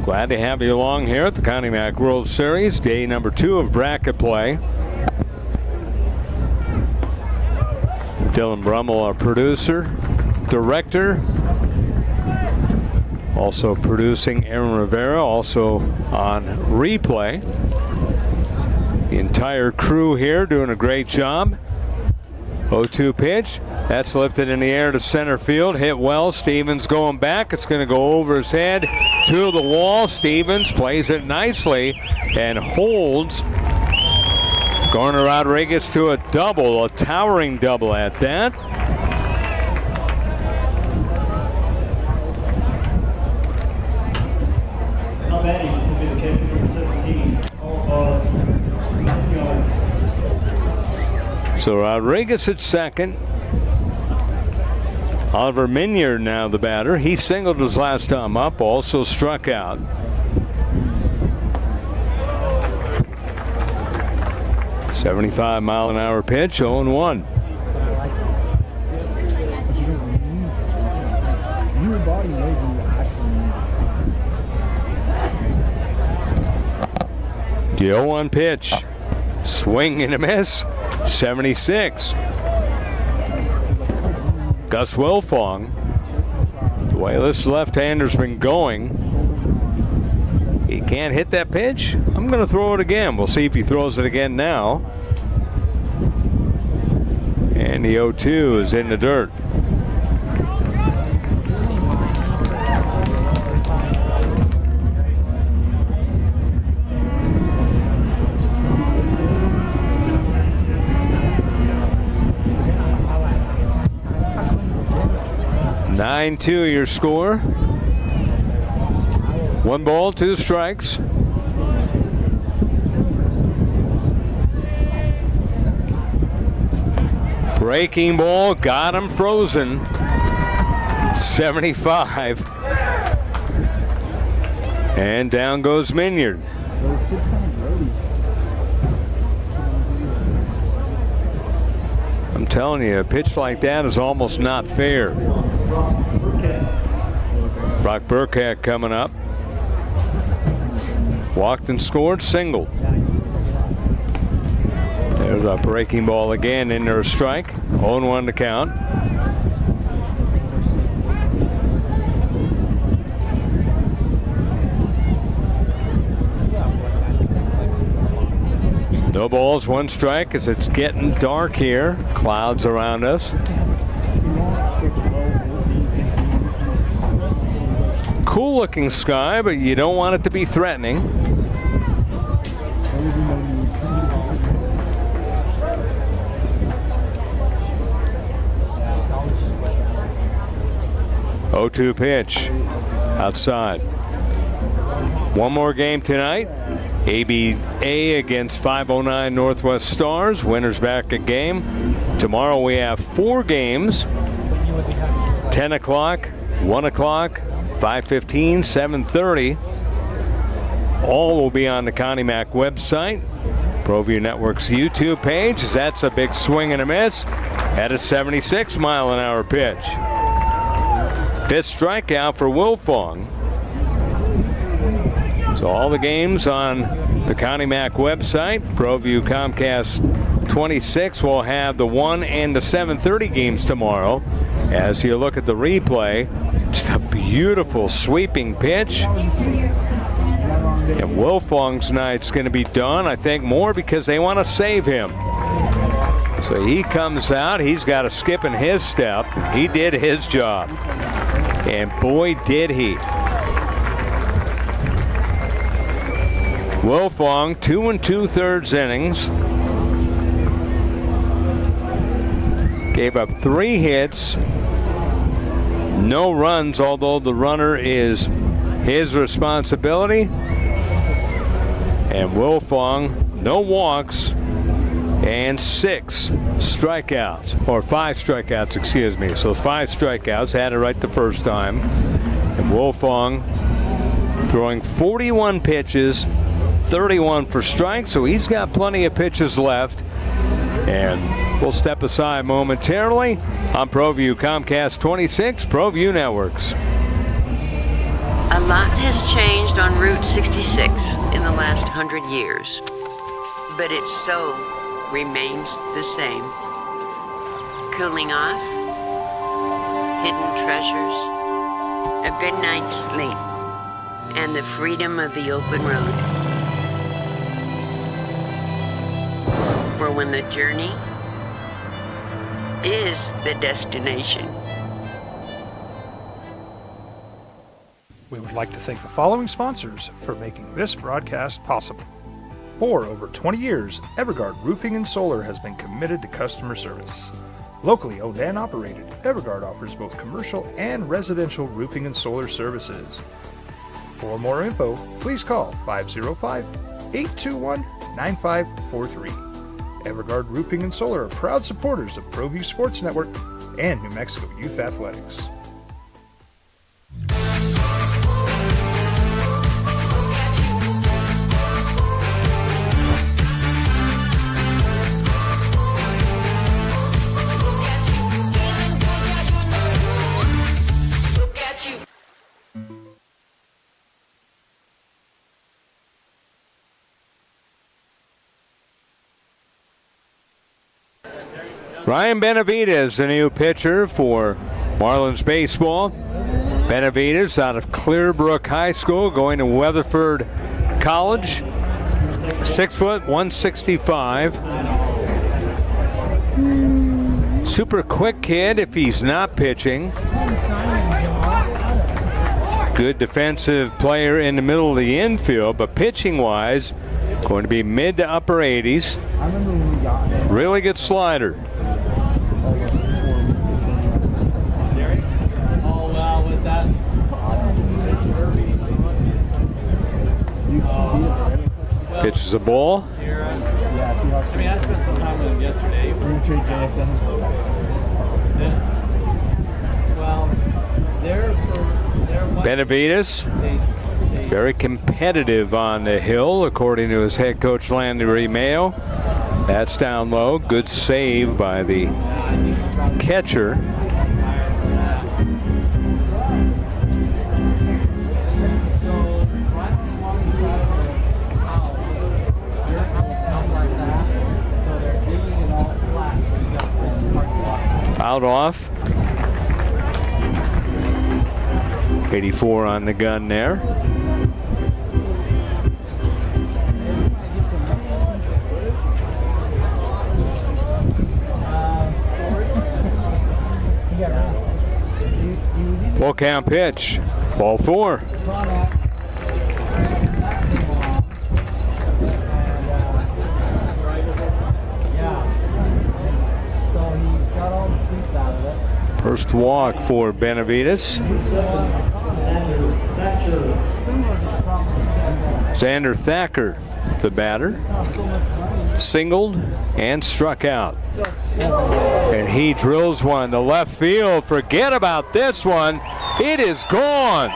glad to have you along here at the Connie Mack World Series, day number 2 of bracket play. Dylan Brummel, our producer, director, also producing Aaron Rivera, also on replay. The entire crew here doing a great job. 0-2 pitch. That's lifted in the air to center field. Hit well. Stevens going back. It's going to go over his head to the wall. Stevens plays it nicely and holds Garner Rodriguez to a double, a towering double at that. Now batting will be the catcher number 17. So Rodriguez at second. Oliver Minyard now the batter. He singled his last time up, also struck out. .75-mile-an-hour pitch, 0-1. The 0-1 pitch. Swing and a miss. 76. Gus Wilfong, the way this left-hander's been going, he can't hit that pitch. I'm going to throw it again. We'll see if he throws it again now. And the 0-2 is in the dirt. (9-2) your score. 1 ball, 2 strikes. Breaking ball, got him frozen. 75. And down goes Minyard. I'm telling you, a pitch like that is almost not fair. Brock Burkett coming up. Walked and scored, singled. There's a breaking ball again, in there a strike. 0-1 to count. No balls, 1 strike as it's getting dark here. Clouds around us. Cool looking sky, but you don't want it to be threatening. .02 pitch outside. One more game tonight. ABA against 509 Northwest Stars. Winners back a game. Tomorrow we have 4 games. 10 o'clock, 1 o'clock, 5:15, 7:30. All will be on the Connie Mack website. ProView Network's YouTube page, as that's a big swing and a miss at a 76-mile-an-hour pitch. Fifth strikeout for Wilfong. So all the games on the Connie Mack website. ProView Comcast 26 will have the 1 and the 7:30 games tomorrow. As you look at the replay, just a beautiful sweeping pitch. And Wilfong's night's going to be done, I think, more because they want to save him. So he comes out. He's got a skip in his step. He did his job. And boy, did he. Wilfong, 2 2/3 innings. Gave up 3 hits. No runs, although the runner is his responsibility. And Wilfong, no walks and 6 strikeouts, or 5 strikeouts, excuse me. So 5 strikeouts, had it right the first time. And Wilfong throwing 41 pitches, 31 for strikes, so he's got plenty of pitches left. And we'll step aside momentarily on ProView Comcast 26, ProView Networks. A lot has changed on Route 66 in the last 100 years, but it so remains the same. Cooling off, hidden treasures, a good night's sleep, and the freedom of the open road. For when the journey is the destination. We would like to thank the following sponsors for making this broadcast possible. For over 20 years, Evergard Roofing and Solar has been committed to customer service. Locally owned and operated, Evergard offers both commercial and residential roofing and solar services. For more info, please call 505-821-9543. Evergard Roofing and Solar are proud supporters of ProView Sports Network and New Mexico Youth Athletics. Ryan Benavides, the new pitcher for Marlins baseball. Benavides out of Clearbrook High School, going to Weatherford College. 6 foot, 165. Super quick kid if he's not pitching. Good defensive player in the middle of the infield, but pitching-wise, going to be mid to upper 80s. Really good slider. Pitches a ball. I mean, I spent some time with him yesterday. Benavides, very competitive on the hill, according to his head coach, Landry Mayo. That's down low. Good save by the catcher. Fouled off. 84 on the gun there. Full count pitch. Ball 4. First walk for Benavides. Xander Thacker, the batter, singled and struck out. And he drills one to left field. Forget about this one. It is gone.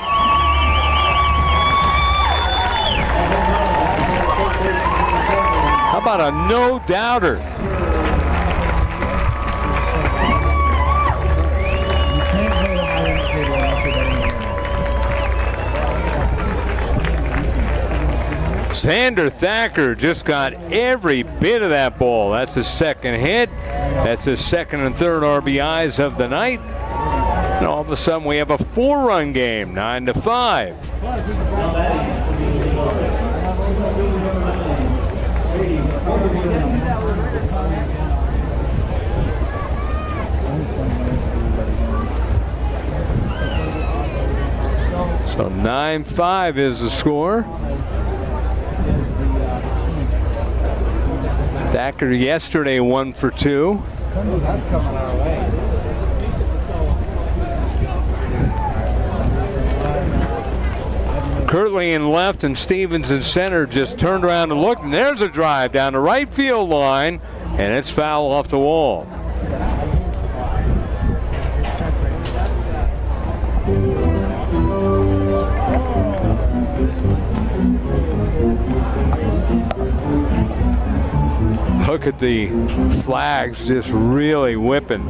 about a no-doubter? Xander Thacker just got every bit of that ball. That's his second hit. That's his second and third RBIs of the night. And all of a sudden we have a 4-run game, 9-5. So 9-5 is the score. Thacker yesterday 1 for 2. Kirtley in left and Stevens in center just turned around and looked, and there's a drive down the right field line, and it's foul off the wall. Look at the flags just really whipping.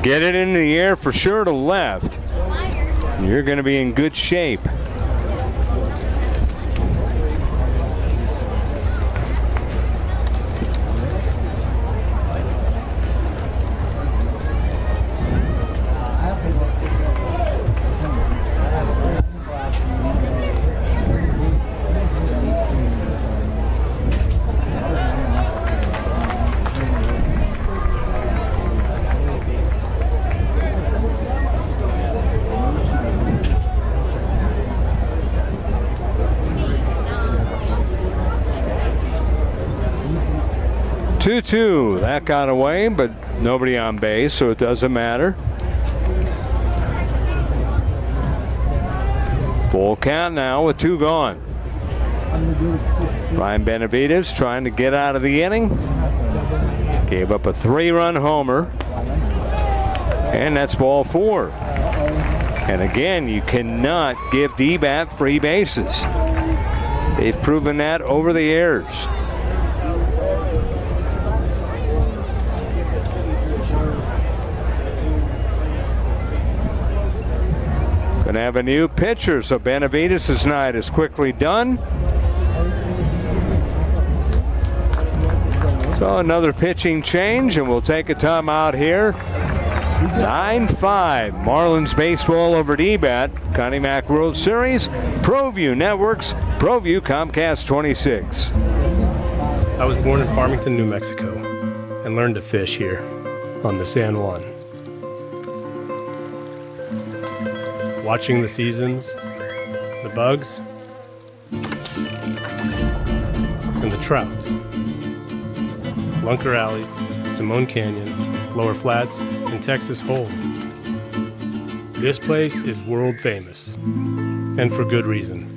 Get it in the air for sure to left. You're going to be in good shape. That got away, but nobody on base, so it doesn't matter. Full count now with 2 gone. Ryan Benavides trying to get out of the inning. Gave up a 3-run homer. And that's ball 4. And again, you cannot give D-Bat free bases. They've proven that over the years. Going to have a new pitcher, so Benavides' night is quickly done. So another pitching change, and we'll take a timeout here. 9-5, Marlins baseball over D-Bat. Connie Mack World Series, ProView Networks, ProView Comcast 26. I was born in Farmington, New Mexico, and learned to fish here on the San Juan. Watching the seasons, the bugs, and the trout. Lunker Alley, Simone Canyon, Lower Flats, and Texas Hold. This place is world famous, and for good reason.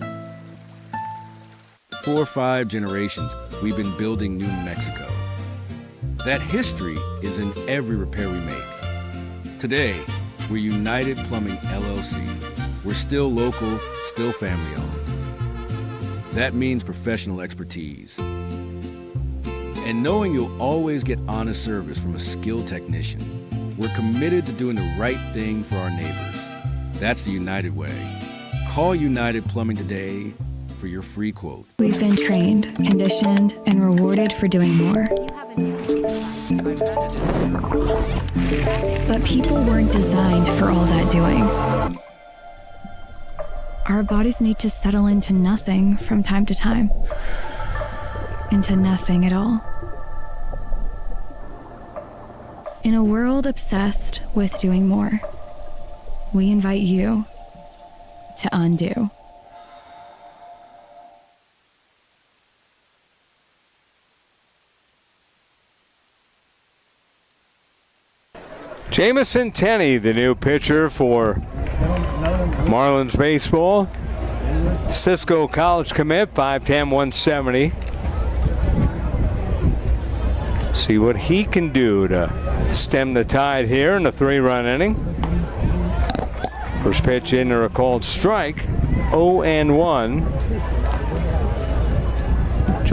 4 or 5 generations, we've been building New Mexico. That history is in every repair we make. Today, we're United Plumbing LLC. We're still local, still family owned. That means professional expertise. And knowing you'll always get honest service from a skilled technician, we're committed to doing the right thing for our neighbors. That's the United way. Call United Plumbing today for your free quote. We've been trained, conditioned, and rewarded for doing more. But people weren't designed for all that doing. Our bodies need to settle into nothing from time to time. Into nothing at all. In a world obsessed with doing more, we invite you to undo. Jamison Tenney, the new pitcher for Marlins baseball. Cisco College commit, 5'10", 170. See what he can do to stem the tide here in the 3-run inning. First pitch in, a called strike, 0-1.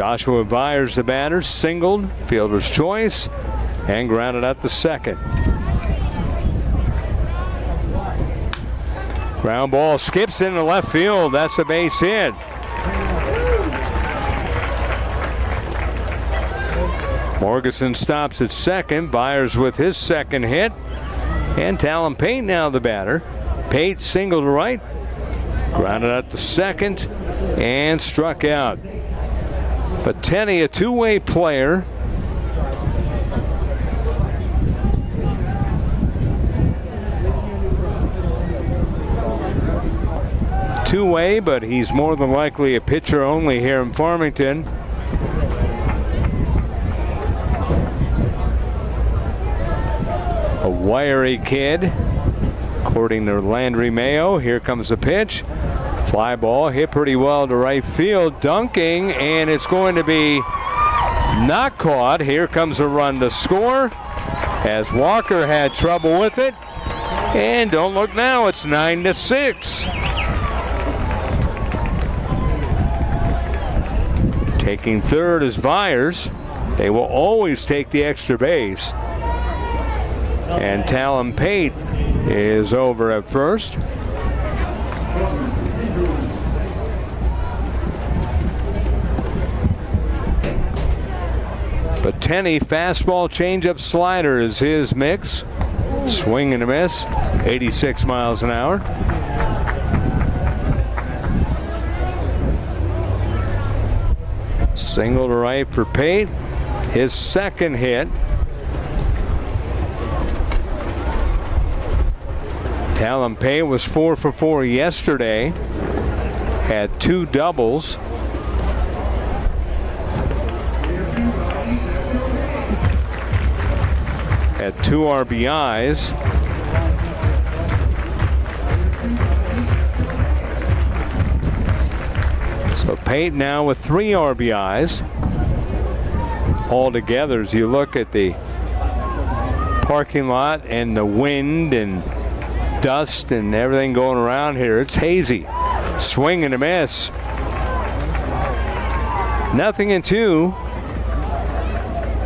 Joshua Vyers, the batter, singled, fielder's choice, and grounded out to second. Ground ball skips into left field. That's a base hit. Morgeson stops at second. Byers with his second hit. And Talon Pate now the batter. Pate singled right. Grounded out to second and struck out. But Tenney, a two-way player. Two-way, but he's more than likely a pitcher only here in Farmington. A wiry kid, according to Landry Mayo. Here comes the pitch. Fly ball hit pretty well to right field. Dunking, and it's going to be not caught. Here comes a run to score, as Walker had trouble with it. And don't look now, it's 9-6. Taking third is Vyers. They will always take the extra base. And Talon Pate is over at first. But Tenney, fastball, changeup, slider is his mix. Swing and a miss, 86 miles an hour. Single to right for Pate. His second hit. Talon Pate was 4 for 4 yesterday. Had 2 doubles. Had 2 RBIs. So Pate now with 3 RBIs. Altogether, as you look at the parking lot and the wind and dust and everything going around here, it's hazy. Swing and a miss. 0-2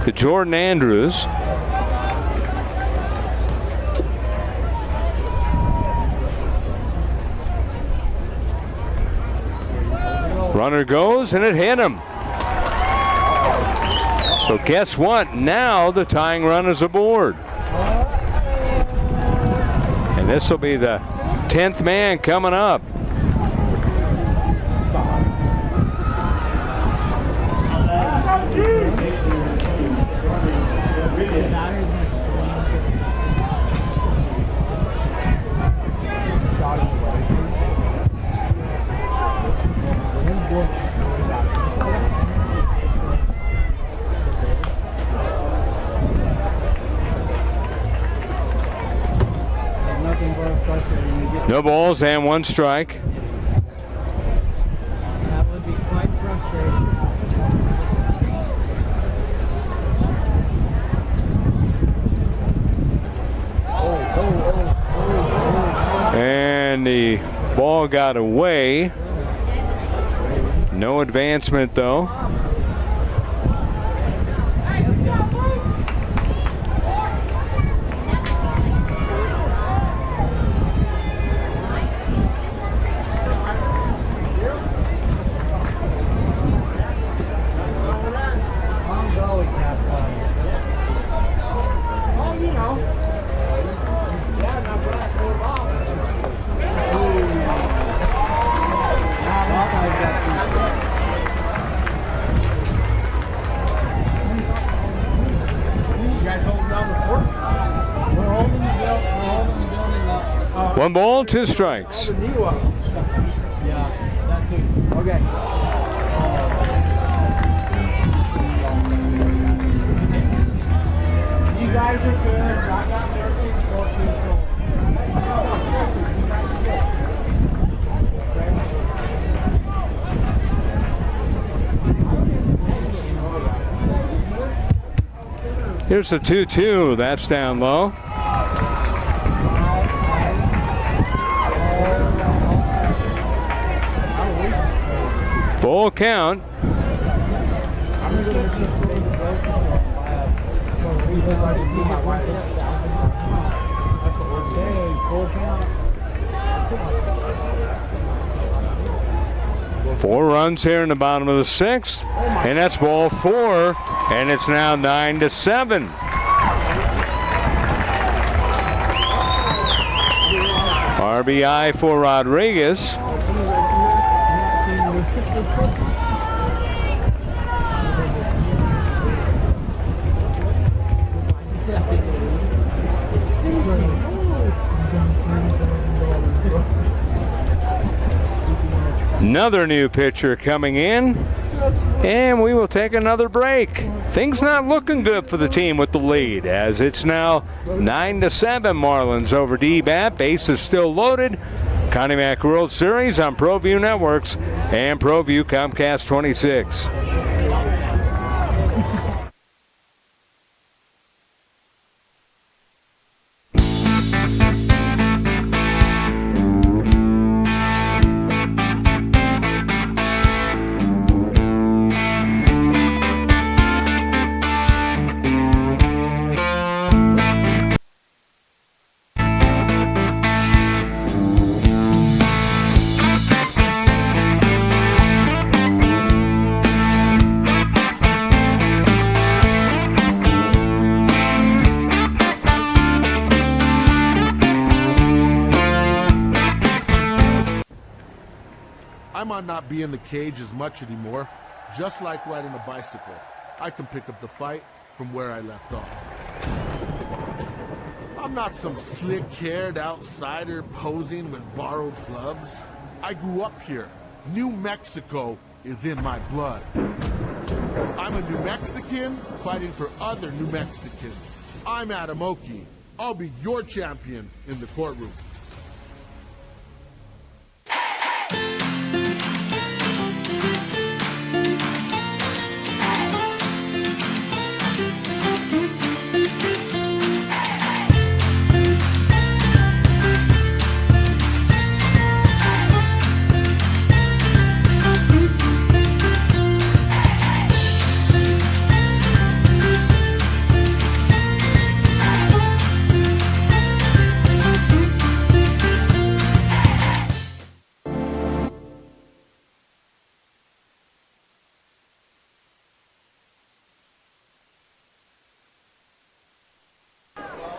to Jordan Andrews. Runner goes, and it hit him. So guess what? Now the tying run is aboard. And this will be the 10th man coming up. No balls and 1 strike. That would be quite frustrating. And the ball got away. No advancement though. One ball, 2 strikes. Yeah, that's it. Okay. You guys are good. I got everything for control. Here's the 2-2. That's down low. Full count. Four runs here in the bottom of the sixth, and that's ball four, and it's now 9-7. RBI for Rodriguez. Another new pitcher coming in, and we will take another break. Things not looking good for the team with the lead, as it's now 9-7 Marlins over D-Bat. Base is still loaded. Connie Mack World Series on ProView Networks and ProView Comcast 26. I might not be in the cage as much anymore. Just like riding a bicycle, I can pick up the fight from where I left off. I'm not some slick-haired outsider posing with borrowed gloves. I grew up here. New Mexico is in my blood. I'm a New Mexican fighting for other New Mexicans. I'm Adam Oki. I'll be your champion in the courtroom.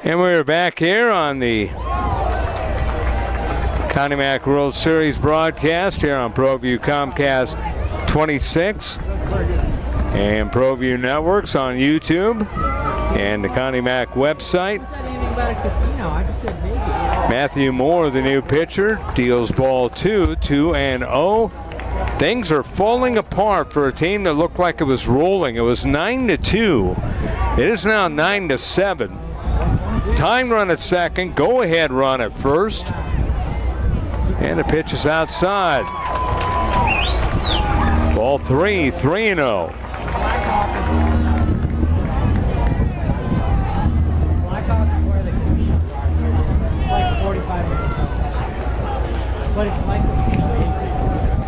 And we're back here on the Connie Mack World Series broadcast here on ProView Comcast 26 and ProView Networks on YouTube and the Connie Mack website. Matthew Moore, the new pitcher, deals ball 2-0. Things are falling apart for a team that looked like it was rolling. It was 9-2. It is now 9-7. Tying run at second, go ahead run at first. And the pitch is outside. Ball 3-0.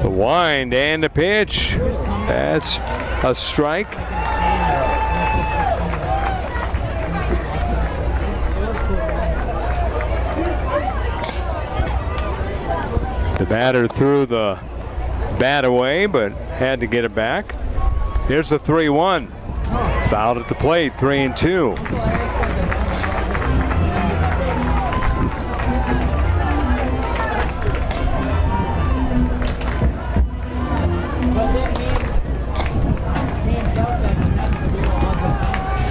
The wind and the pitch. That's a strike. The batter threw the bat away, but had to get it back. Here's the 3-1. Fouled at the plate, 3-2.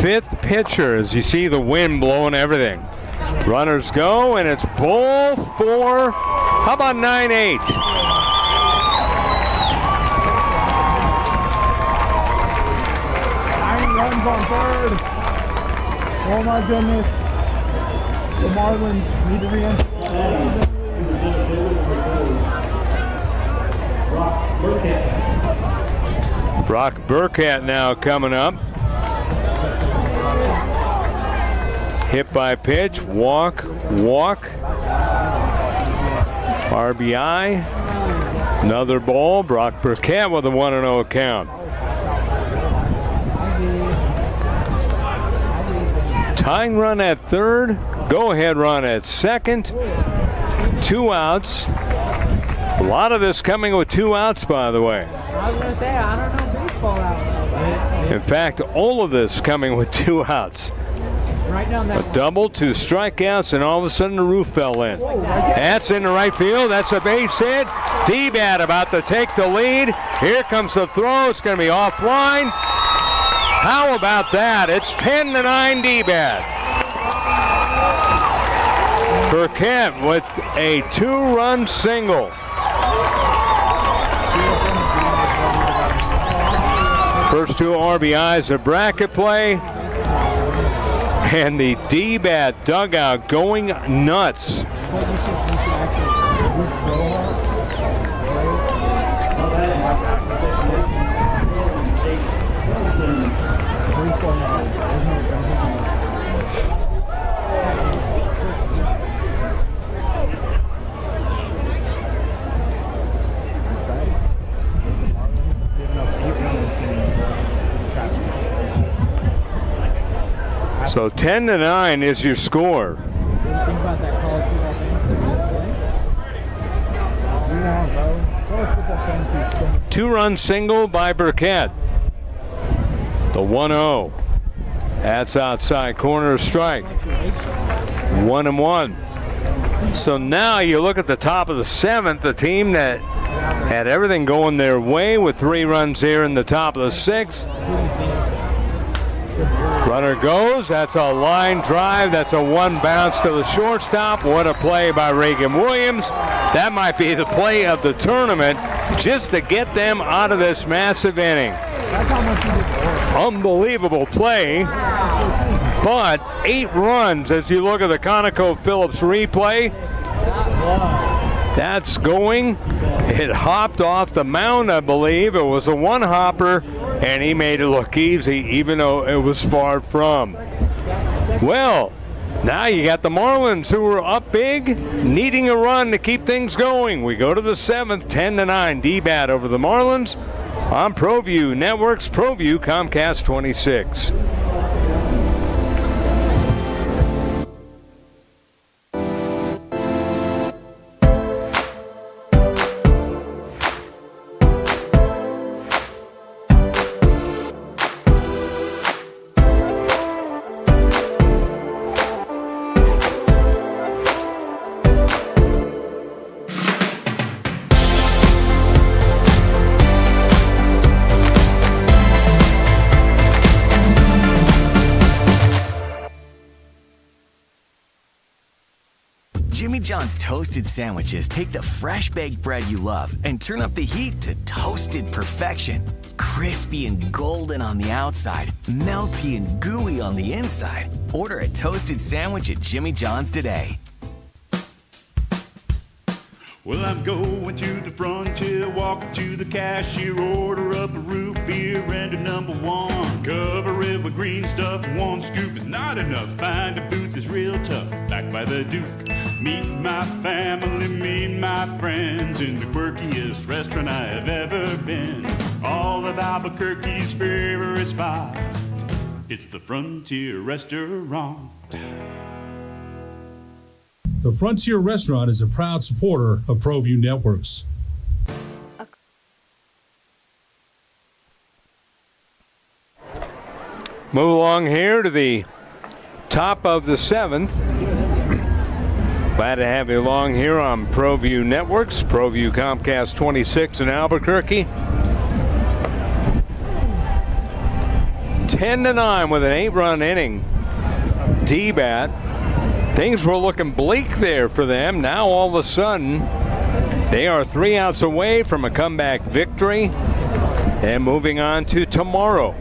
Fifth pitcher, as you see the wind blowing everything. Runners go, and it's ball 4. How about 9-8? 9 runs on third. Oh my goodness. The Marlins need to re-enter. Brock Burkett now coming up. Hit by pitch, walk. RBI. Another ball. Brock Burkett with a 1-0 count. Tying run at third. Go-ahead run at second. 2 outs. A lot of this coming with 2 outs, by the way. I was going to say, I don't know baseball out there. In fact, all of this coming with 2 outs. Right down that A double, 2 strikeouts, and all of a sudden the roof fell in. That's in the right field. That's a base hit. D-Bat about to take the lead. Here comes the throw. It's going to be offline. How about that? It's 10-9 D-Bat. Burkett with a 2-run single. First 2 RBIs of bracket play. And the D-Bat dugout going nuts. So 10-9 is your score. Two-run single by Burkett. The 1-0. That's outside corner strike. 1-1. So now you look at the top of the 7th, the team that had everything going their way with 3 runs here in the top of the 6th. Runner goes. That's a line drive. That's a 1 bounce to the shortstop. What a play by Reagan Williams. That might be the play of the tournament just to get them out of this massive inning. Unbelievable play. But 8 runs as you look at the ConocoPhillips replay. That's going. It hopped off the mound, I believe. It was a 1-hopper, and he made it look easy, even though it was far from. Well, now you got the Marlins, who are up big, needing a run to keep things going. We go to the 7th, 10-9 D-Bat over the Marlins on ProView Networks, ProView Comcast 26. Jimmy John's toasted sandwiches take the fresh baked bread you love and turn up the heat to toasted perfection. Crispy and golden on the outside, melty and gooey on the inside. Order a toasted sandwich at Jimmy John's today. Well, I'm going to the frontier, walking to the cashier, order up a root beer and a number 1. Cover it with green stuff, 1 scoop is not enough. Find a booth is real tough, back by the Duke. Meet my family, meet my friends in the quirkiest restaurant I have ever been. All of Albuquerque's favorite spot, it's the Frontier Restaurant. The Frontier Restaurant is a proud supporter of ProView Networks. Move along here to the top of the 7th. Glad to have you along here on ProView Networks, ProView Comcast 26 in Albuquerque. 10-9 with an 8-run inning. D-Bat. Things were looking bleak there for them. Now all of a sudden, they are 3 outs away from a comeback victory and moving on to tomorrow.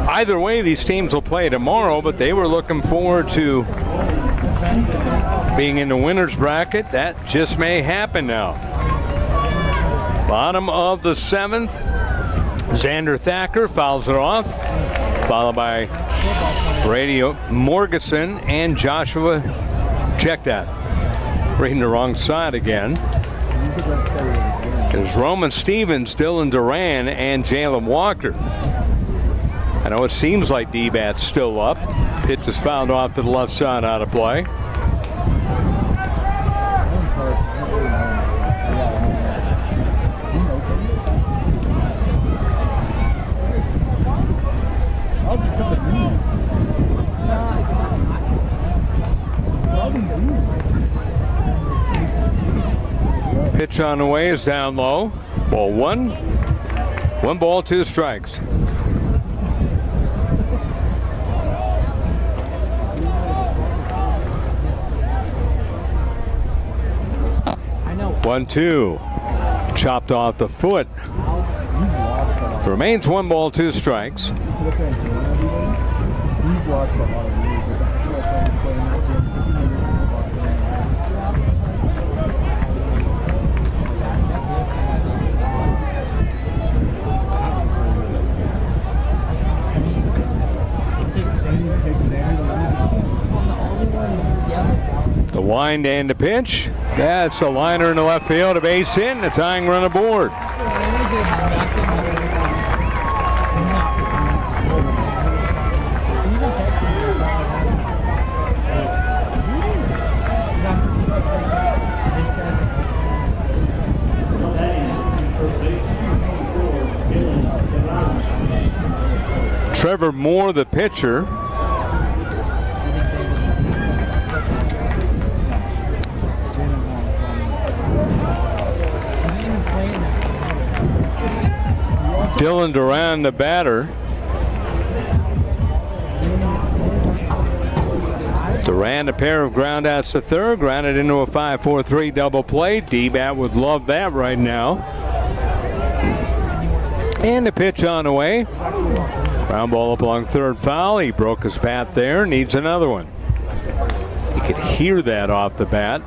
Either way, these teams will play tomorrow, but they were looking forward to being in the winner's bracket. That just may happen now. Bottom of the 7th. Xander Thacker fouls it off, followed by Brady Morgeson and Joshua. Check that. Reading the wrong side again. There's Roman Stevens, Dylan Duran, and Jalen Walker. I know it seems like D-Bat's still up. Pitch is fouled off to the left side, out of play. Pitch on the way is down low. Ball one. 1 ball, 2 strikes. One, two. Chopped off the foot. Remains 1 ball, 2 strikes. The wind and the pitch. That's a liner in the left field. A base hit, a tying run aboard. Trevor Moore, the pitcher. Dylan Duran, the batter. Duran, a pair of groundouts to third, grounded into a 5-4-3 double play. D-Bat would love that right now. And the pitch on the way. Ground ball up along third, foul. He broke his bat there, needs another one. You could hear that off the bat.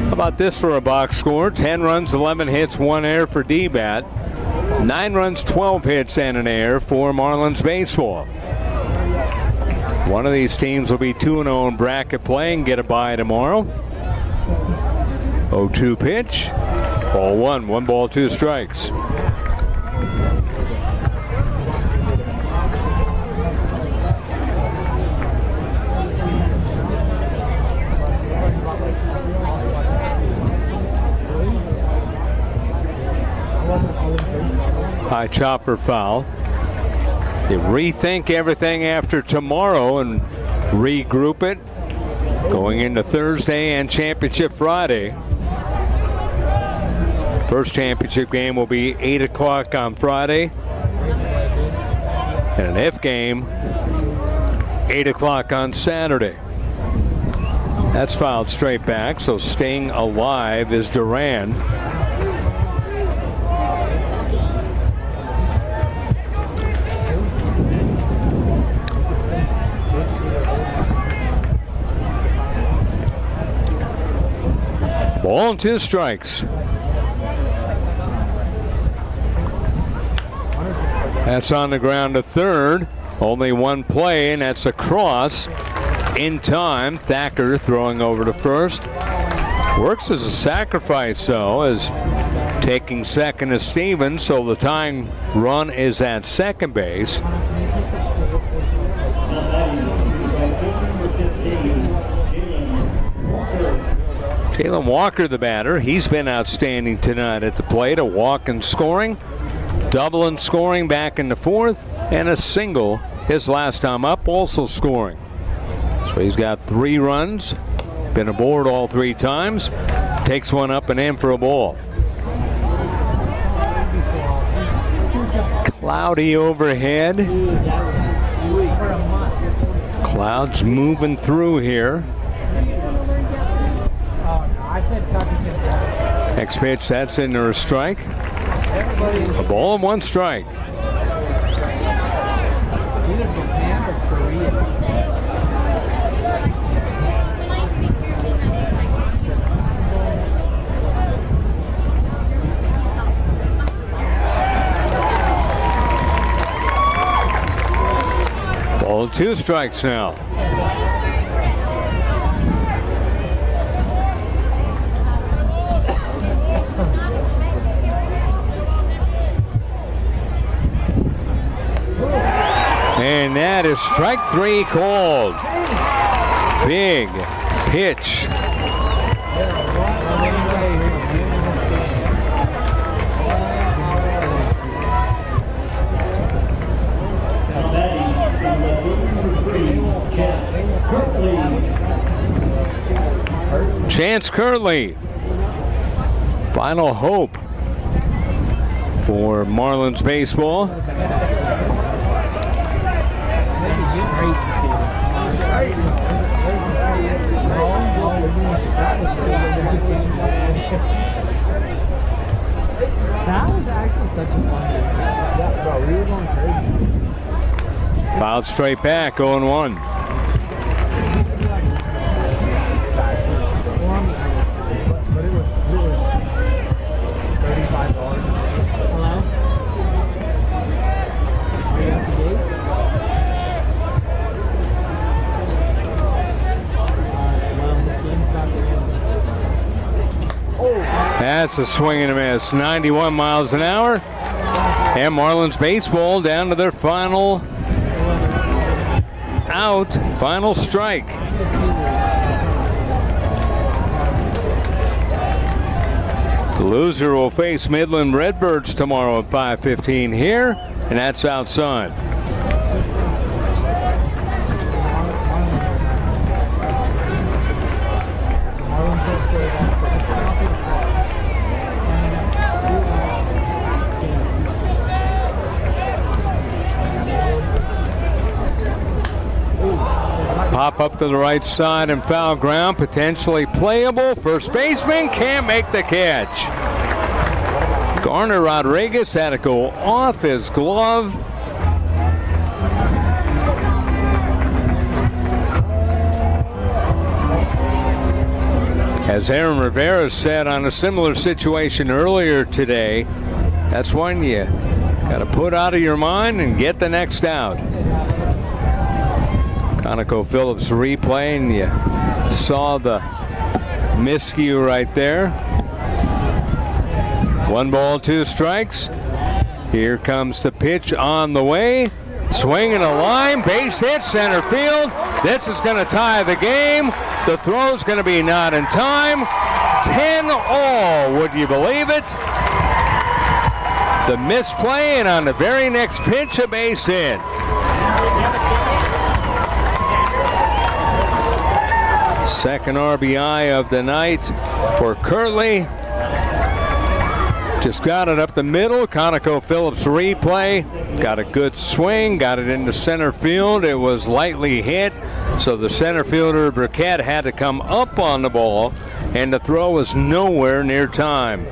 How about this for a box score? 10 runs, 11 hits, 1 error for D-Bat. 9 runs, 12 hits, and an error for Marlins baseball. One of these teams will be 2-0 in bracket play and get a bye tomorrow. 0-2 pitch. Ball 1, 1 ball, 2 strikes. High chopper foul. They rethink everything after tomorrow and regroup it going into Thursday and Championship Friday. First championship game will be 8 o'clock on Friday. And an F game, 8 o'clock on Saturday. That's fouled straight back, so staying alive is Duran. Ball and 2 strikes. That's on the ground to third. Only 1 play, and that's a cross. In time, Thacker throwing over to first. Works as a sacrifice, though, as taking second is Stevens, so the tying run is at second base. Jalen Walker, the batter, he's been outstanding tonight at the plate. A walk and scoring, double and scoring back in the 4th, and a single his last time up, also scoring. So he's got 3 runs, been aboard all 3 times, takes one up and in for a ball. Cloudy overhead. Clouds moving through here. Next pitch, that's in there, a strike. A ball and 1 strike. ball, 2 strikes now. And that is strike 3 called. Big pitch. Chance Curley. Final hope for Marlins baseball. That was actually such a fun game. Yeah, bro, we were going crazy. Fouled straight back, 0-1. But it was $35. Hello? Are you at the gate? Well, this game's about to end. That's a swing and a miss. 91 miles an hour. And Marlins baseball down to their final out, final strike. The loser will face Midland Redbirds tomorrow at 5:15 here, and that's outside. Pop up to the right side and foul ground, potentially playable. First baseman can't make the catch. Garner Rodriguez had to go off his glove. As Aaron Rivera said on a similar situation earlier today, that's when you got to put out of your mind and get the next out. ConocoPhillips replay, and you saw the miscue right there. 1 ball, 2 strikes. Here comes the pitch on the way. Swing and a line, base hit, center field. This is going to tie the game. The throw's going to be not in time. 10-all, would you believe it? The misplay, and on the very next pitch, a base hit. Second RBI of the night for Curley. Just got it up the middle. ConocoPhillips replay. Got a good swing. Got it into center field. It was lightly hit. So the center fielder, Burkett, had to come up on the ball. And the throw was nowhere near time.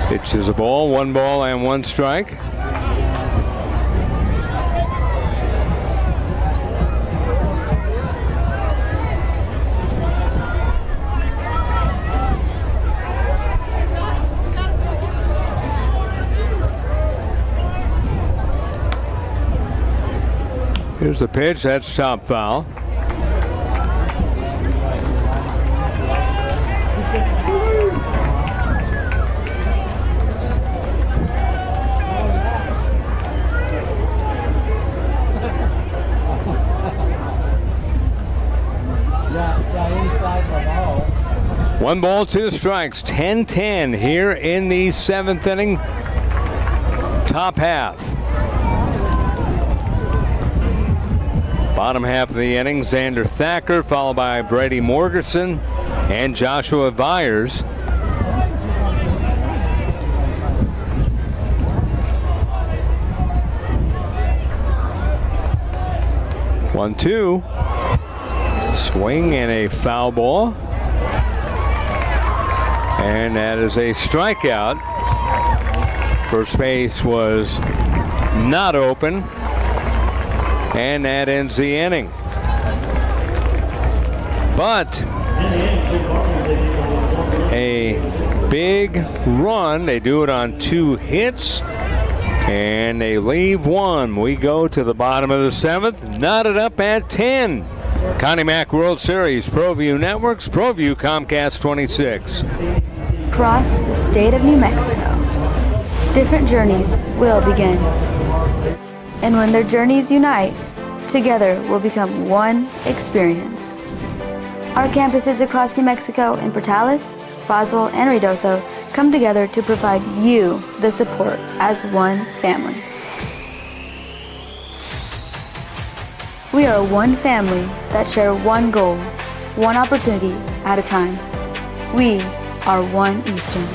Pitches a ball, 1 ball and 1 strike. Here's the pitch, that's top foul. One ball, 2 strikes, 10-10 here in the 7th inning, top half. Bottom half of the inning, Xander Thacker, followed by Brady Morgerson and Joshua Vyers. One, 2. Swing and a foul ball. And that is a strikeout. First base was not open. And that ends the inning. But a big run. They do it on 2 hits. And they leave 1. We go to the bottom of the 7th. Knotted up at 10. Connie Mack World Series, ProView Networks, ProView Comcast 26. Across the state of New Mexico, different journeys will begin. And when their journeys unite, together will become one experience. Our campuses across New Mexico in Portales, Roswell, and Ruidoso come together to provide you the support as one family. We are one family that share one goal, one opportunity at a time. We are one Eastern.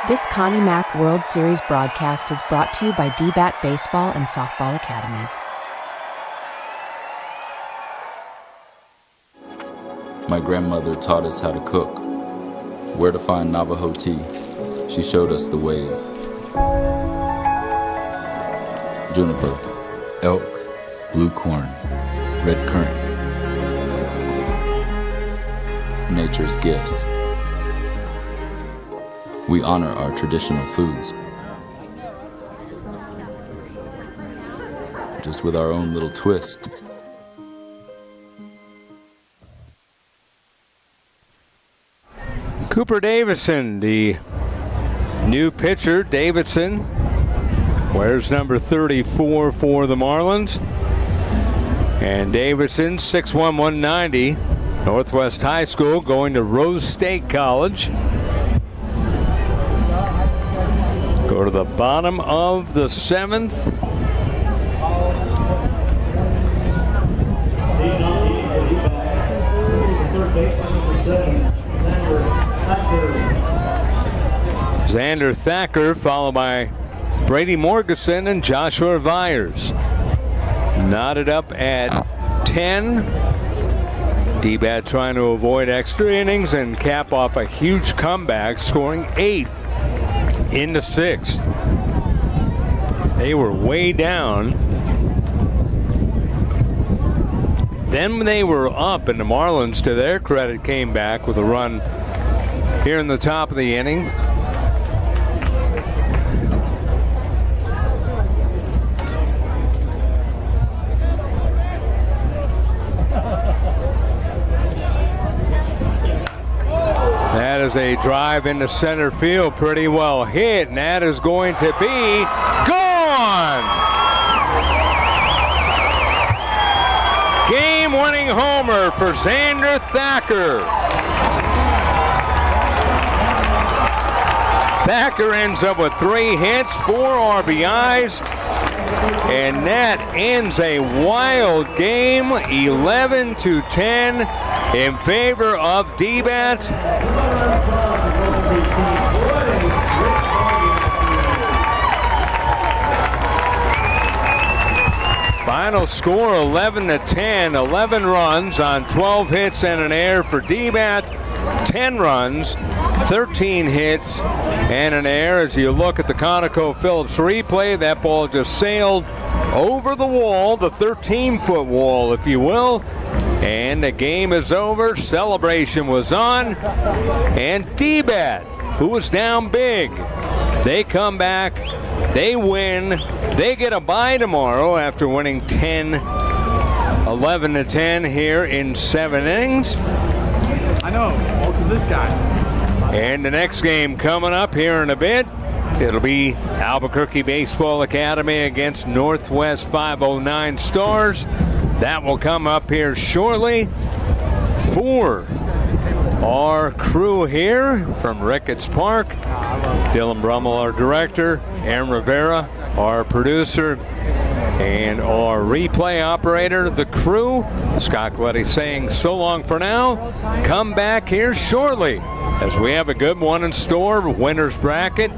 This Connie Mack World Series broadcast is brought to you by DBAT Baseball and Softball Academies. My grandmother taught us how to cook, where to find Navajo tea. She showed us the ways. Juniper, elk, blue corn, red currant. Nature's gifts. We honor our traditional foods, just with our own little twist. Cooper Davidson, the new pitcher. Davidson wears number 34 for the Marlins. And Davidson, 6'1", 190, Northwest High School, going to Rose State College. Go to the bottom of the 7th. Xander Thacker, followed by Brady Morgeson and Joshua Vyers. Knotted up at 10. DBAT trying to avoid extra innings and cap off a huge comeback, scoring 8 in the 6th. They were way down. Then they were up, and the Marlins, to their credit, came back with a run here in the top of the inning. That is a drive into center field, pretty well hit, and that is going to be gone! Game-winning homer for Xander Thacker. Thacker ends up with 3 hits, 4 RBIs, and that ends a wild game, 11-10 in favor of DBAT. Final score 11-10, 11 runs on 12 hits and an error for DBAT, 10 runs, 13 hits and an error. As you look at the ConocoPhillips replay, that ball just sailed over the wall, the 13-foot wall, if you will. And the game is over. Celebration was on. And DBAT, who was down big, they come back, they win. They get a bye tomorrow after winning 11-10 here in 7 innings. I know, all because this guy. And the next game coming up here in a bit, it'll be Albuquerque Baseball Academy against Northwest 509 Stars. That will come up here shortly. For our crew here from Ricketts Park, Dylan Brummel, our director, Aaron Rivera, our producer, and our replay operator, the crew, Scott Gleddy saying so long for now. Come back here shortly as we have a good one in store, winner's bracket.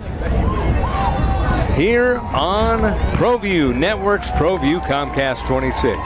here on ProView Networks, ProView Comcast 26.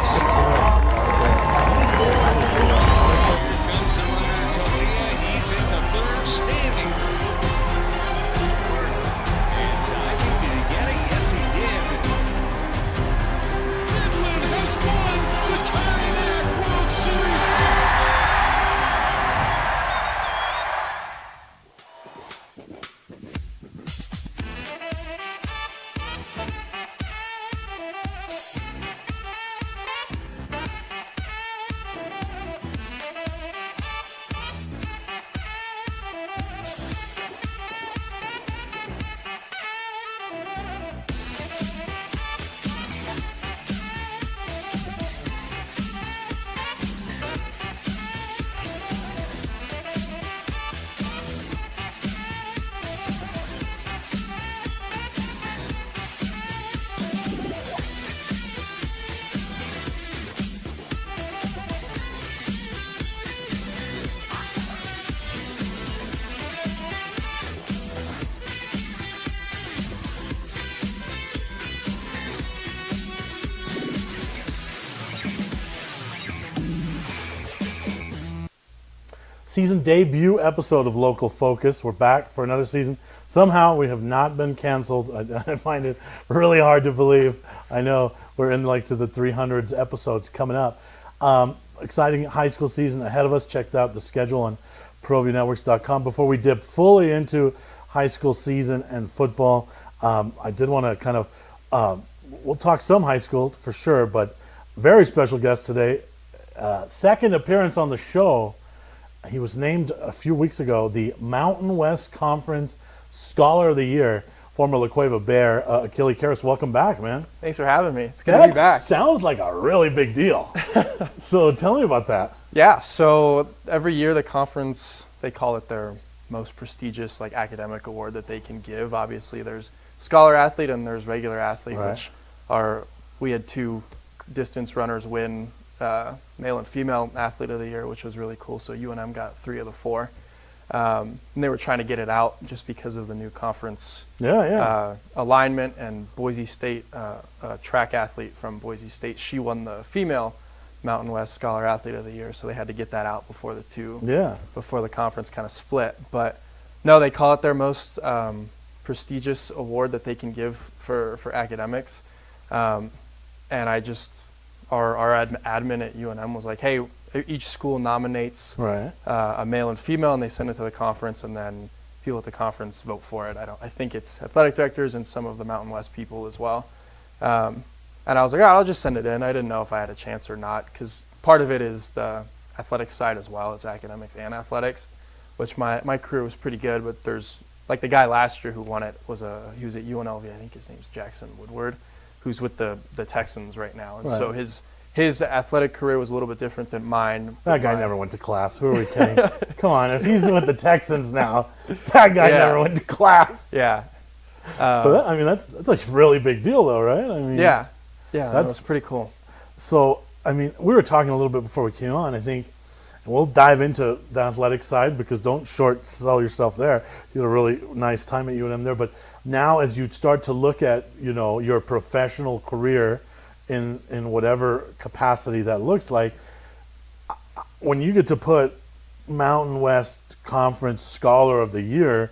Season debut episode of Local Focus. We're back for another season. Somehow we have not been canceled. I find it really hard to believe. I know we're in to the 300s episodes coming up. Exciting high school season ahead of us. Checked out the schedule on ProViewNetworks.com. Before we dip fully into high school season and football, I did want to kind of, we'll talk some high school for sure, but very special guest today. Second appearance on the show. He was named a few weeks ago the Mountain West Conference Scholar of the Year, former La Cueva Bear. Achille Karras, welcome back, man. Thanks for having me. It's good to be back. Sounds like a really big deal. So tell me about that. Yeah, so every year the conference, they call it their most prestigious academic award that they can give. Obviously there's scholar athlete and there's regular athlete, right. we had 2 distance runners win male and female athlete of the year, which was really cool. So UNM got 3 of the 4. And they were trying to get it out just because of the new conference alignment. And Boise State, a track athlete from Boise State, she won the female Mountain West Scholar Athlete of the Year. So they had to get that out before before the conference kind of split. But no, they call it their most prestigious award that they can give for academics. And I just... Our admin at UNM was like, hey, each school nominates a male and female, and they send it to the conference, and then people at the conference vote for it. I think it's athletic directors and some of the Mountain West people as well. And I was like, I'll just send it in. I didn't know if I had a chance or not, because part of it is the athletic side as well. It's academics and athletics, which my career was pretty good, but there's, the guy last year who won it he was at UNLV, I think his name's Jackson Woodward, who's with the Texans right now. And so his athletic career was a little bit different than mine. That guy never went to class. Who are we kidding? Come on, if he's with the Texans now, that guy never went to class. Yeah. But that's a really big deal though, right? Yeah, that was pretty cool. So, we were talking a little bit before we came on, I think, and we'll dive into the athletic side because don't short sell yourself there. You had a really nice time at UNM there, but now as you start to look at, your professional career in whatever capacity that looks like, when you get to put Mountain West Conference Scholar of the Year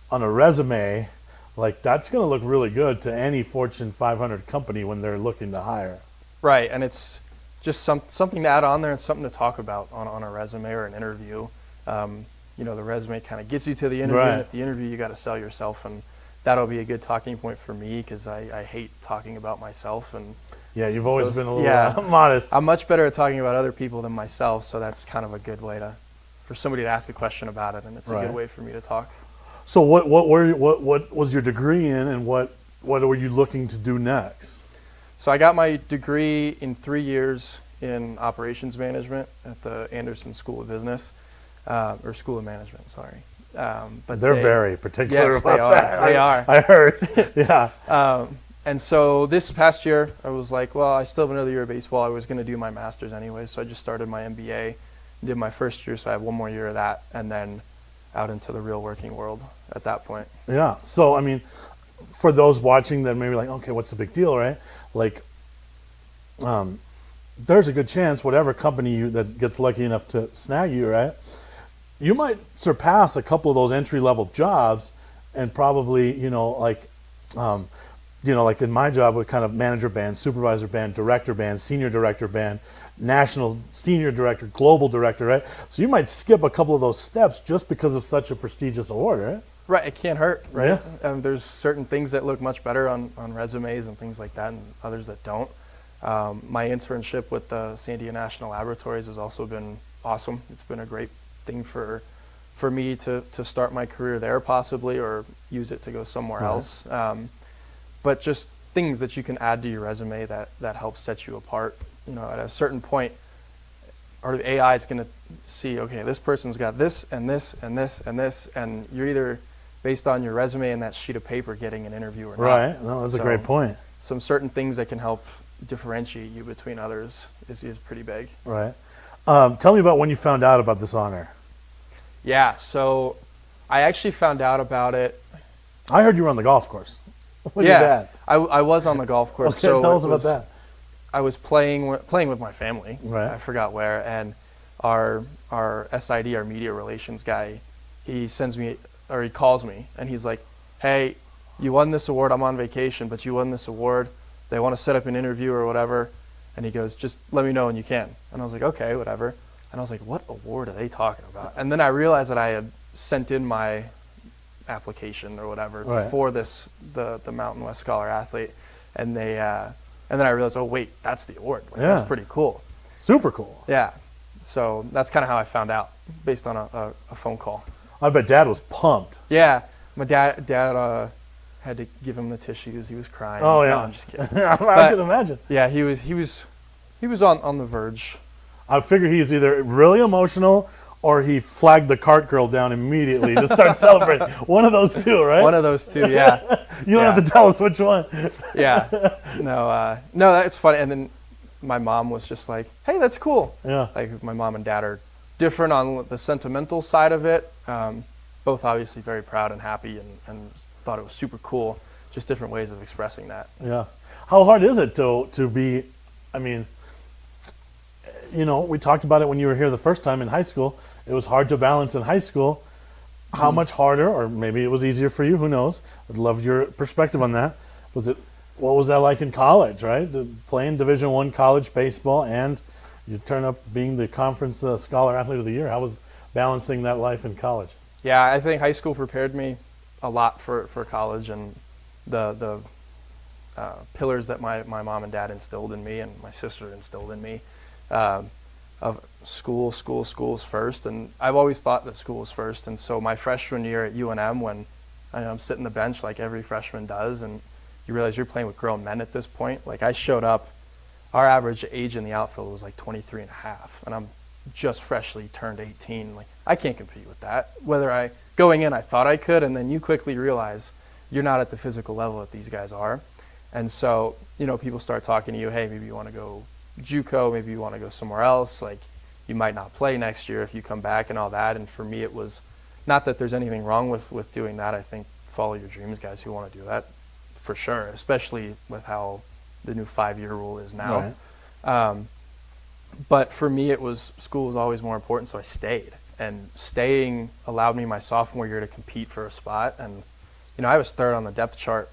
on a resume, that's going to look really good to any Fortune 500 company when they're looking to hire. Right, and it's just something to add on there and something to talk about on a resume or an interview. The resume kind of gets you to the interview, and at the interview you got to sell yourself, and that'll be a good talking point for me because I hate talking about myself. And yeah, you've always been a little modest. I'm much better at talking about other people than myself, so that's kind of a good way for somebody to ask a question about it, and it's a good way for me to talk. So what was your degree in, and what were you looking to do next? So I got my degree in 3 years in operations management at the Anderson School of Business, or School of Management, sorry. But they're very particular about that. They are. I heard. Yeah. And so this past year, I was like, well, I still have another year of baseball. I was going to do my master's anyway, so I just started my MBA, did my first year, so I have 1 more year of that, and then out into the real working world at that point. Yeah. So, for those watching that maybe like, okay, what's the big deal, right? Like, there's a good chance whatever company that gets lucky enough to snag you, right? You might surpass a couple of those entry-level jobs, and probably, like in my job with kind of manager band, supervisor band, director band, senior director band, national senior director, global director, right? So you might skip a couple of those steps just because of such a prestigious award, right? Right, it can't hurt, right? Yeah. There's certain things that look much better on resumes and things like that, and others that don't. My internship with the Sandia National Laboratories has also been awesome. It's been a great thing for me to start my career there possibly, or use it to go somewhere else. But just things that you can add to your resume that help set you apart. At a certain point, our AI is going to see, okay, this person's got this and this and this and this, and you're either, based on your resume and that sheet of paper, getting an interview or not. Right. No, that's a great point. Some certain things that can help differentiate you between others is pretty big. Right. Tell me about when you found out about this honor. Yeah, so I actually found out about it. I heard you were on the golf course with your dad. I was on the golf course. Okay, so tell us about that. I was playing with my family. Right. I forgot where, and our SID, our media relations guy, he calls me, and he's like, "Hey, you won this award. I'm on vacation, but you won this award. They want to set up an interview or whatever." And he goes, "Just let me know when you can." And I was like, "Okay, whatever." And I was like, "What award are they talking about?" And then I realized that I had sent in my application or whatever for the Mountain West Scholar Athlete, and they and then I realized, oh wait, that's the award. That's pretty cool. Super cool. Yeah. So that's kind of how I found out, based on a phone call. I bet Dad was pumped. Yeah, my dad had to give him the tissues. He was crying. Oh yeah, no, I'm just kidding. I can imagine. Yeah, he was on the verge. I figure he's either really emotional or he flagged the cart girl down immediately to start celebrating. One of those two, right? One of those two, yeah. You don't have to tell us which one. Yeah. No, that's funny. And then my mom was just like, "Hey, that's cool." Yeah. Like, my mom and dad are different on the sentimental side of it. Both obviously very proud and happy, and thought it was super cool. Just different ways of expressing that. Yeah. How hard is it to be, I mean, we talked about it when you were here the first time in high school. It was hard to balance in high school. How much harder, or maybe it was easier for you, who knows? I'd love your perspective on that. What was that like in college, right? Playing Division I college baseball, and you turn up being the conference Scholar Athlete of the Year. How was balancing that life in college? Yeah, I think high school prepared me a lot for college, and the pillars that my mom and dad instilled in me, and my sister instilled in me, of school's first. And I've always thought that school is first. And so my freshman year at UNM, when I'm sitting the bench like every freshman does, and you realize you're playing with grown men at this point. Like, I showed up, our average age in the outfield was like 23 and a half, and I'm just freshly turned 18. Like, I can't compete with that. Going in, I thought I could, and then you quickly realize you're not at the physical level that these guys are. And so, people start talking to you, "Hey, maybe you want to go JUCO, maybe you want to go somewhere else, like, you might not play next year if you come back," and all that. And for me, it was not that there's anything wrong with doing that. I think follow your dreams, guys who want to do that, for sure, especially with how the new 5-year rule is now. Right. But for me, school was always more important, so I stayed. And staying allowed me my sophomore year to compete for a spot. And, I was third on the depth chart,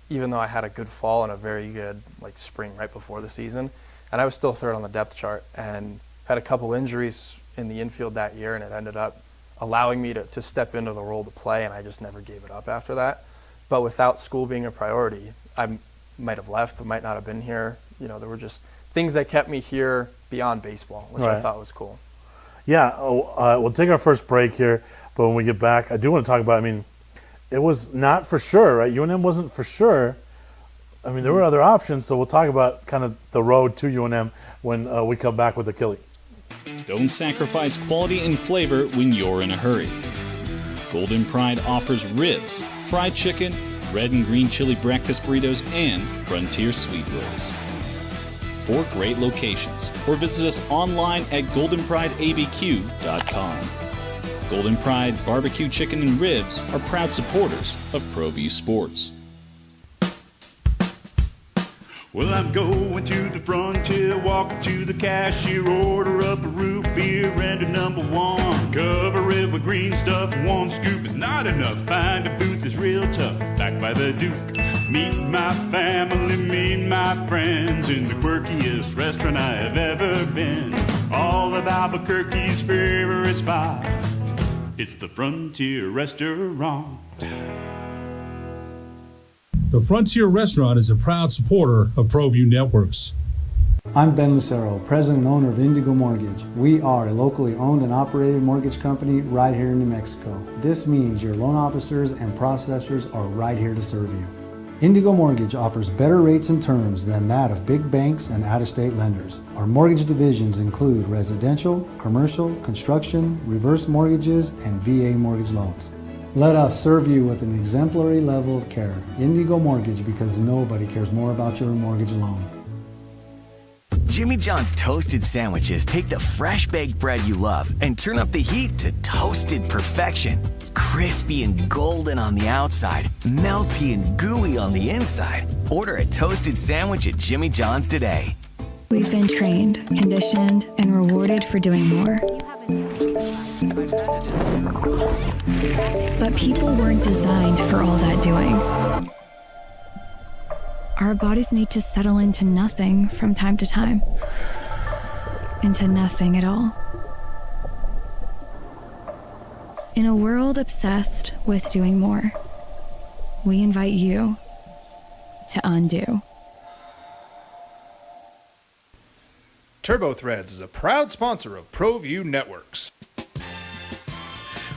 even though I had a good fall and a very good spring right before the season. And I was still third on the depth chart, and had a couple injuries in the infield that year, and it ended up allowing me to step into the role to play, and I just never gave it up after that. But without school being a priority, I might have left, I might not have been here. There were just things that kept me here beyond baseball, which I thought was cool. Yeah, we'll take our first break here, but when we get back, I do want to talk about, it was not for sure, right? UNM wasn't for sure. There were other options, so we'll talk about kind of the road to UNM when we come back with Achille. Don't sacrifice quality and flavor when you're in a hurry. Golden Pride offers ribs, fried chicken, red and green chili breakfast burritos, and frontier sweet rolls. 4 great locations, or visit us online at goldenprideabq.com. Golden Pride Barbecue Chicken and Ribs are proud supporters of ProView Sports. Well, I'm going to the frontier, walking to the cashier, order up a root beer and a number one. Cover it with green stuff, one scoop is not enough. Find a booth is real tough, back by the Duke. Meet my family, meet my friends in the quirkiest restaurant I have ever been. All of Albuquerque's favorite spot, it's the Frontier Restaurant. The Frontier Restaurant is a proud supporter of ProView Networks. I'm Ben Lucero, president and owner of Indigo Mortgage. We are a locally owned and operated mortgage company right here in New Mexico. This means your loan officers and processors are right here to serve you. Indigo Mortgage offers better rates and terms than that of big banks and out-of-state lenders. Our mortgage divisions include residential, commercial, construction, reverse mortgages, and VA mortgage loans. Let us serve you with an exemplary level of care. Indigo Mortgage, because nobody cares more about your mortgage loan. Jimmy John's toasted sandwiches take the fresh baked bread you love and turn up the heat to toasted perfection. Crispy and golden on the outside, melty and gooey on the inside. Order a toasted sandwich at Jimmy John's today. We've been trained, conditioned, and rewarded for doing more. But people weren't designed for all that doing. Our bodies need to settle into nothing from time to time. Into nothing at all. In a world obsessed with doing more, we invite you to undo. TurboThreads is a proud sponsor of ProView Networks.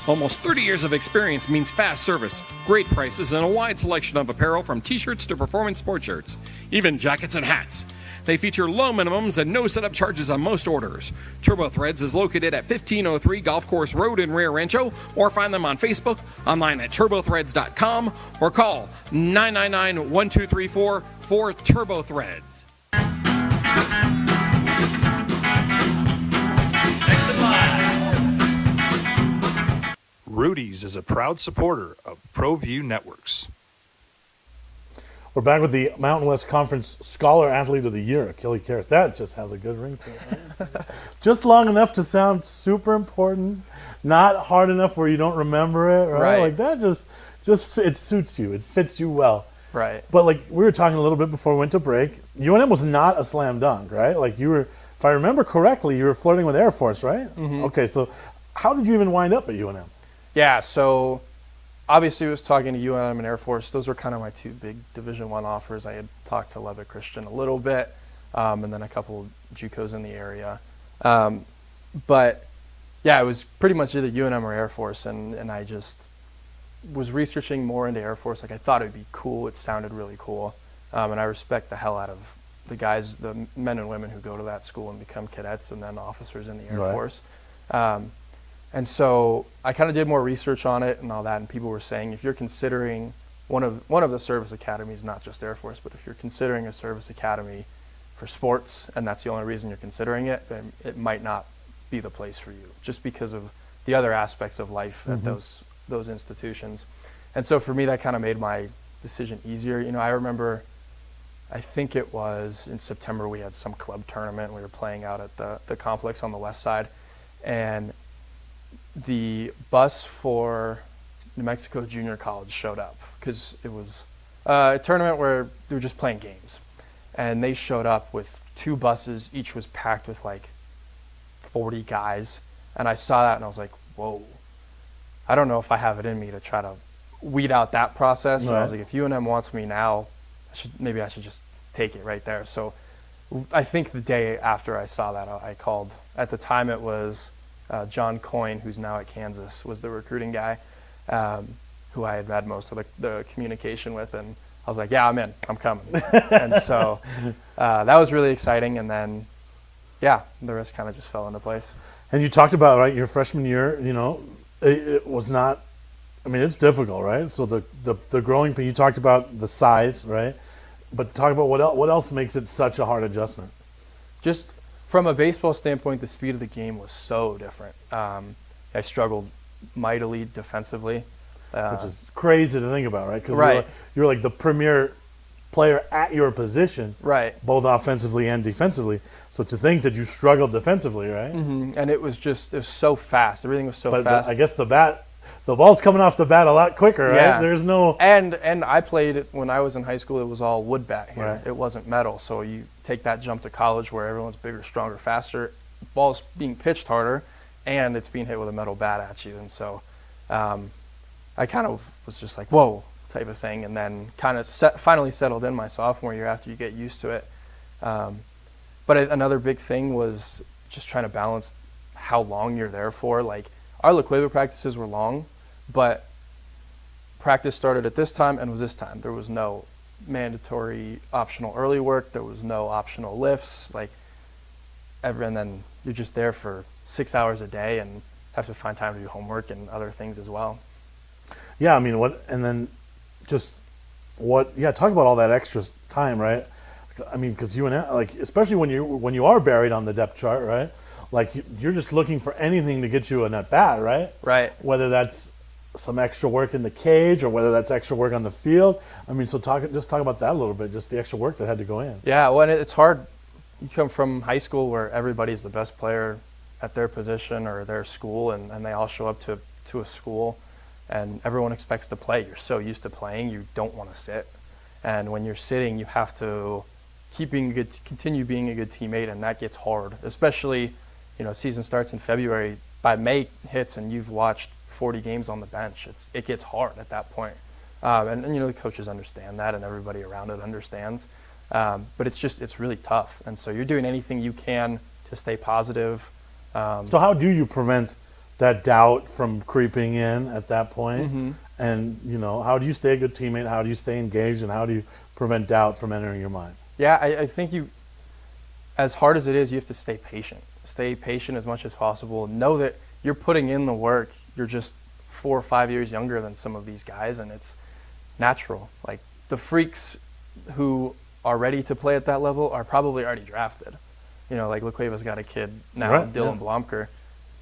Almost 30 years of experience means fast service, great prices, and a wide selection of apparel from t-shirts to performance sports shirts, even jackets and hats. They feature low minimums and no setup charges on most orders. TurboThreads is located at 1503 Golf Course Road in Rio Rancho, or find them on Facebook, online at turbothreads.com, or call 999-1234 for TurboThreads. Next in line. Rudy's is a proud supporter of ProView Networks. We're back with the Mountain West Conference Scholar Athlete of the Year, Achille Karras. That just has a good ring to it. Right? Just long enough to sound super important, not hard enough where you don't remember it, right? Like that just it suits you. It fits you well. Right. But like we were talking a little bit before we went to break, UNM was not a slam dunk, right? Like you were, if I remember correctly, you were flirting with Air Force, right? Mm-hmm. Okay, so how did you even wind up at UNM? Yeah, so obviously I was talking to UNM and Air Force. Those were kind of my two big Division I offers. I had talked to Levitt Christian a little bit, and then a couple of JUCOs in the area. But yeah, it was pretty much either UNM or Air Force, and I just was researching more into Air Force. Like I thought it would be cool. It sounded really cool, and I respect the hell out of the guys, the men and women who go to that school and become cadets and then officers in the Air Force. And so I kind of did more research on it and all that, and people were saying if you're considering one of the service academies, not just Air Force, but if you're considering a service academy for sports and that's the only reason you're considering it, then it might not be the place for you, just because of the other aspects of life at those institutions. And so for me, that kind of made my decision easier. You know, I remember, I think it was in September, we had some club tournament. We were playing out at the complex on the west side, and the bus for New Mexico Junior College showed up because it was a tournament where they were just playing games, and they showed up with two buses. Each was packed with like 40 guys, and I saw that and I was like, whoa, I don't know if I have it in me to try to weed out that process. And I was like, if UNM wants me now, maybe I should just take it right there. So I think the day after I saw that, I called. At the time it was John Coyne, who's now at Kansas, was the recruiting guy, who I had had most of the communication with, and I was like, yeah, I'm in, I'm coming. And so that was really exciting, and then, yeah, the rest kind of just fell into place. And you talked about, right, your freshman year, you know, it was not, I mean, it's difficult, right? So the growing, you talked about the size, right? But talk about what else makes it such a hard adjustment? Just from a baseball standpoint, the speed of the game was so different. I struggled mightily defensively. Which is crazy to think about, right? Because you're like the premier player at your position, right? Both offensively and defensively. So to think that you struggled defensively, right? And it was so fast. Everything was so but fast. I guess the ball's coming off the bat a lot quicker, right? Yeah. There's no. And I played it when I was in high school. It was all wood bat here. Right. It wasn't metal. So you take that jump to college where everyone's bigger, stronger, faster. Ball's being pitched harder, and it's being hit with a metal bat at you. And so, I kind of was just like, whoa, type of thing. And then kind of finally settled in my sophomore year after you get used to it. But another big thing was just trying to balance how long you're there for. Like, our La Cueva practices were long, but practice started at this time and was this time. There was no mandatory optional early work. There was no optional lifts. And then you're just there for 6 hours a day and have to find time to do homework and other things as well. Yeah, I mean, talk about all that extra time, right? I mean, because especially when you are buried on the depth chart, right? Like, you're just looking for anything to get you an at bat, right? Right. Whether that's some extra work in the cage or whether that's extra work on the field. I mean, so talk about that a little bit, just the extra work that had to go in. Yeah, well, it's hard. You come from high school where everybody's the best player at their position or their school, and they all show up to a school, and everyone expects to play. You're so used to playing, you don't want to sit. And when you're sitting, you have to continue being a good teammate, and that gets hard. Especially, season starts in February. By May hits, and you've watched 40 games on the bench. It gets hard at that point. And the coaches understand that, and everybody around it understands. But it's really tough. And so you're doing anything you can to stay positive. So how do you prevent that doubt from creeping in at that point? Mm-hmm. And, how do you stay a good teammate? How do you stay engaged? And how do you prevent doubt from entering your mind? Yeah, I think as hard as it is, you have to stay patient. Stay patient as much as possible. Know that you're putting in the work. You're just 4 or 5 years younger than some of these guys, and it's natural. Like, the freaks who are ready to play at that level are probably already drafted. Like La Cueva's got a kid now, right, Dylan Blomker.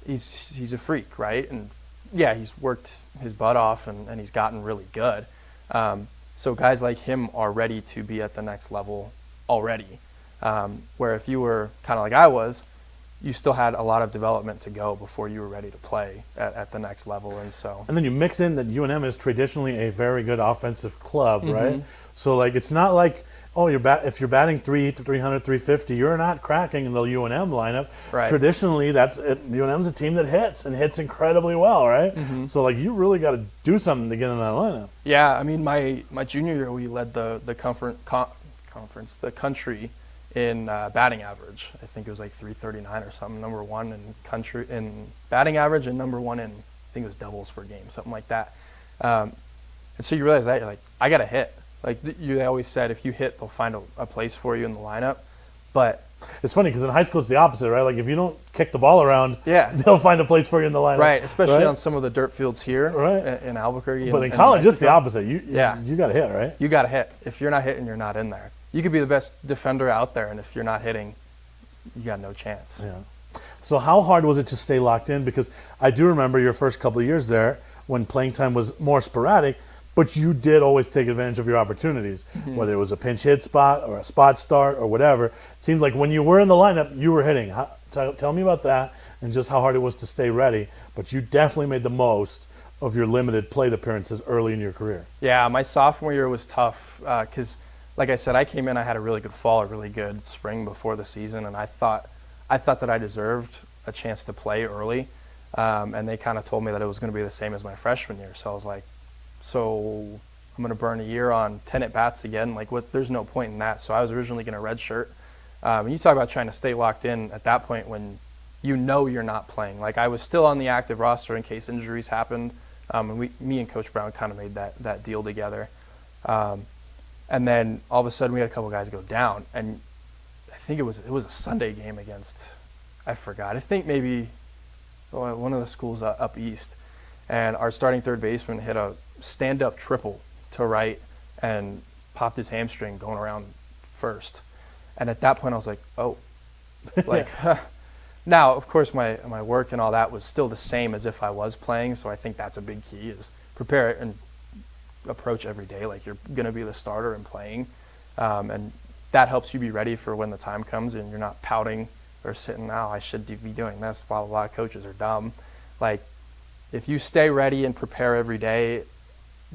He's a freak, right? And yeah, he's worked his butt off and he's gotten really good. So guys like him are ready to be at the next level already. Where if you were kind of like I was, you still had a lot of development to go before you were ready to play at the next level. And then you mix in that UNM is traditionally a very good offensive club, Mm-hmm. right? So it's not like, if you're batting 300, 350, you're not cracking in the UNM lineup. Right. Traditionally, UNM's a team that hits incredibly well, right? Mm-hmm. So you really got to do something to get in that lineup. Yeah, I mean, my junior year we led the country in batting average. I think it was 339 or something. Number one in batting average and number one in, I think it was doubles per game, something like that. And so you realize that you're like, I got to hit. Like you always said, if you hit, they'll find a place for you in the lineup. But it's funny because in high school it's the opposite, right? Like if you don't kick the ball around, they'll find a place for you in the lineup. Right, especially on some of the dirt fields here in Albuquerque. But in college, it's the opposite. You got to hit, right? You got to hit. If you're not hitting, you're not in there. You could be the best defender out there, and if you're not hitting, you got no chance. Yeah. So how hard was it to stay locked in? Because I do remember your first couple of years there when playing time was more sporadic, but you did always take advantage of your opportunities, whether it was a pinch hit spot or a spot start or whatever. It seemed like when you were in the lineup, you were hitting. Tell me about that and just how hard it was to stay ready. But you definitely made the most of your limited plate appearances early in your career. Yeah, my sophomore year was tough because, like I said, I came in, I had a really good fall, a really good spring before the season, and I thought that I deserved a chance to play early. And they kind of told me that it was going to be the same as my freshman year. So I was like, so I'm going to burn a year on 10 at-bats again. There's no point in that. So I was originally going to redshirt. And you talk about trying to stay locked in at that point when you know you're not playing. I was still on the active roster in case injuries happened. And me and Coach Brown kind of made that deal together. And then all of a sudden we had a couple guys go down. And I think it was a Sunday game against, I forgot. I think maybe one of the schools up east. And our starting third baseman hit a stand-up triple to right and popped his hamstring going around first. And at that point I was like, oh. Now, of course, my work and all that was still the same as if I was playing, so I think that's a big key is prepare and approach every day like you're going to be the starter and playing. And that helps you be ready for when the time comes and you're not pouting or sitting, "Oh, I should be doing this," while a lot of coaches are dumb. Like, if you stay ready and prepare every day,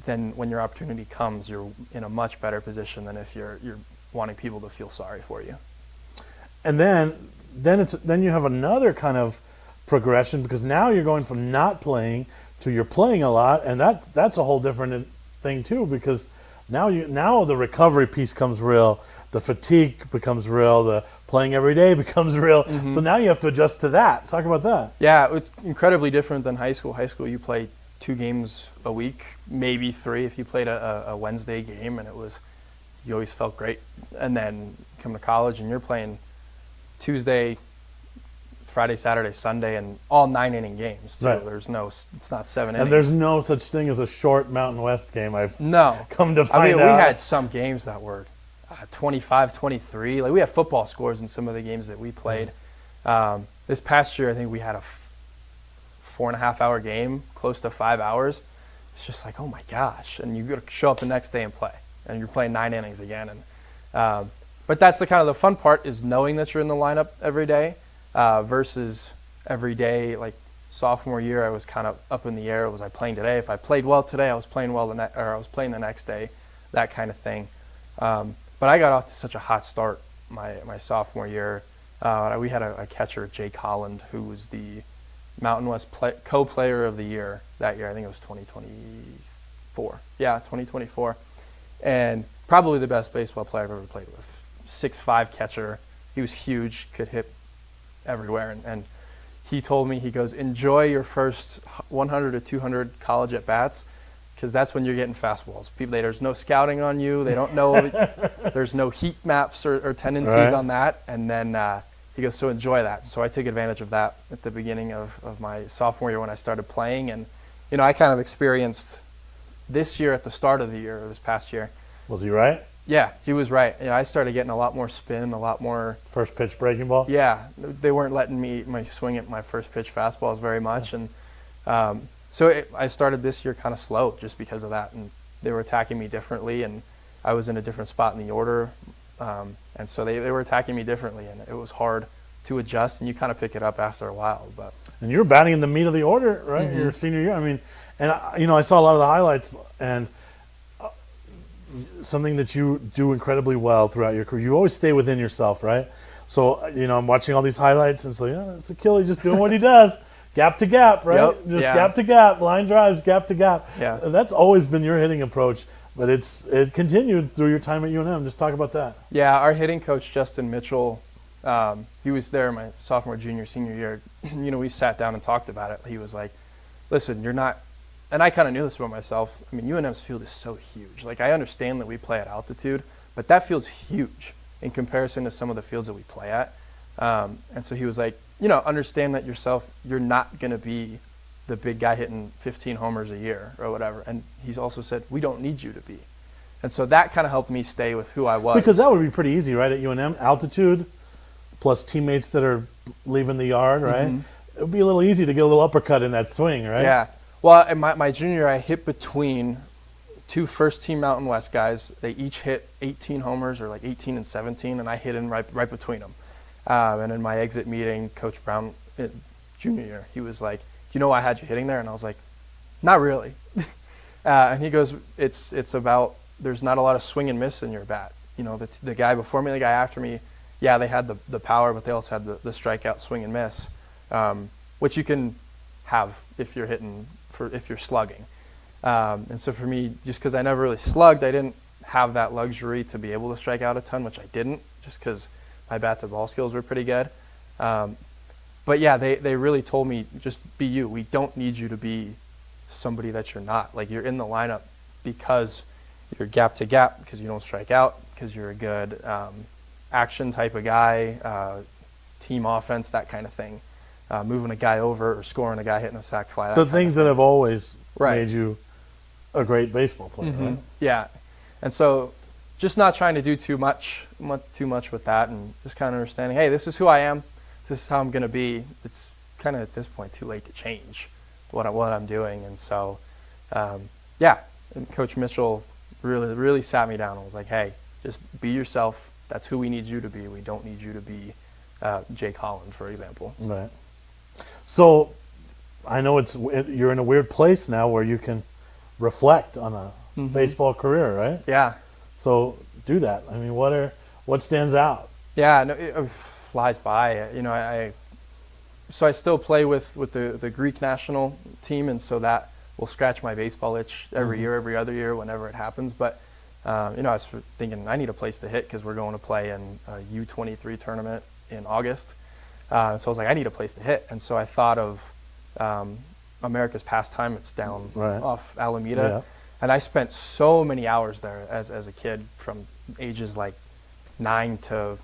then when your opportunity comes, you're in a much better position than if you're wanting people to feel sorry for you. And then you have another kind of progression, because now you're going from not playing to you're playing a lot, and that's a whole different thing too, because now the recovery piece comes real, the fatigue becomes real, the playing every day becomes real. Mm-hmm. So now you have to adjust to that. Talk about that. Yeah, it's incredibly different than high school. High school, you play 2 games a week, maybe 3 if you played a Wednesday game, and you always felt great. And then come to college and you're playing Tuesday, Friday, Saturday, Sunday, and all 9-inning games too. Right. It's not 7 innings. And there's no such thing as a short Mountain West game. I've come to find I mean, out. we had some games that were 25, 23. Like, we had football scores in some of the games that we played. This past year, I think we had a 4.5-hour game, close to 5 hours. It's just like, oh my gosh! And you got to show up the next day and play, and you're playing 9 innings again. And but that's the kind of the fun part, is knowing that you're in the lineup every day, versus every day. Like sophomore year, I was kind of up in the air. Was I playing today? If I played well today, I was playing well I was playing the next day, that kind of thing. But I got off to such a hot start my sophomore year. We had a catcher, Jake Holland, who was the Mountain West co-player of the year that year. I think it was 2024. Yeah, 2024. And probably the best baseball player I've ever played with. 6'5" catcher. He was huge, could hit everywhere. And he told me, he goes, enjoy your first 100 to 200 college at-bats, because that's when you're getting fastballs. There's no scouting on you. They don't know. There's no heat maps or tendencies on that. And then he goes, so enjoy that. So I took advantage of that at the beginning of my sophomore year when I started playing. And, I kind of experienced this year at the start of the year, this past year. Was he right? Yeah, he was right. I started getting a lot more spin, a lot more. First pitch breaking ball? Yeah. They weren't letting me swing at my first pitch fastballs very much. And so I started this year kind of slow just because of that. And they were attacking me differently, and I was in a different spot in the order. And so they were attacking me differently, and it was hard to adjust, and you kind of pick it up after a while. And you were batting in the meat of the order, right? Mm-hmm. Your senior year. I mean, and I saw a lot of the highlights, and something that you do incredibly well throughout your career. You always stay within yourself, right? So, I'm watching all these highlights, and so, it's Achille just doing what he does. Gap to gap, right? Yep, Just gap to gap, line drives, gap to gap. Yeah. And that's always been your hitting approach, but it continued through your time at UNM. Just talk about that. Yeah, our hitting coach, Justin Mitchell, he was there my sophomore, junior, senior year. We sat down and talked about it. He was like, listen, you're not, and I kind of knew this about myself. I mean, UNM's field is so huge. Like, I understand that we play at altitude, but that field's huge in comparison to some of the fields that we play at. And so he was like, understand that yourself, you're not going to be the big guy hitting 15 homers a year or whatever. And he's also said, we don't need you to be. And so that kind of helped me stay with who I was. Because that would be pretty easy, right, at UNM? Altitude plus teammates that are leaving the yard, right? Mm-hmm. It would be a little easy to get a little uppercut in that swing, right? Yeah. Well, in my junior year, I hit between 2 first-team Mountain West guys. They each hit 18 homers, or like 18 and 17, and I hit in right between them. And in my exit meeting, Coach Brown, junior year, he was like, do you know why I had you hitting there? And I was like, not really. And he goes, it's about, there's not a lot of swing and miss in your bat. The guy before me, the guy after me, yeah, they had the power, but they also had the strikeout, swing and miss, which you can have if you're if you're slugging. And so for me, just because I never really slugged, I didn't have that luxury to be able to strike out a ton, which I didn't, just because my bat to ball skills were pretty good. But yeah, they really told me, just be you. We don't need you to be somebody that you're not. Like, you're in the lineup because you're gap to gap, because you don't strike out, because you're a good action type of guy, team offense, that kind of thing. Moving a guy over or scoring a guy hitting a sac fly. The things that have always made you a great baseball player, Mm-hmm. right? Yeah. And so just not trying to do too much with that, and just kind of understanding, hey, this is who I am. This is how I'm going to be. It's kind of at this point too late to change what I'm doing. And so, and Coach Mitchell really sat me down and was like, hey, Just be yourself. That's who we need you to be. We don't need you to be Jake Holland, for example. Right. So I know you're in a weird place now where you can reflect on a baseball career, right? Yeah. So do that. I mean, what stands out? Yeah, no, it flies by. You know, so I still play with the Greek national team, and so that will scratch my baseball itch every year, every other year, whenever it happens. But you know, I was thinking I need a place to hit because we're going to play in a U23 tournament in August. So I was like, I need a place to hit, and so I thought of America's Pastime. It's down off Alameda. Yeah. And I spent so many hours there as a kid, from ages like 9 to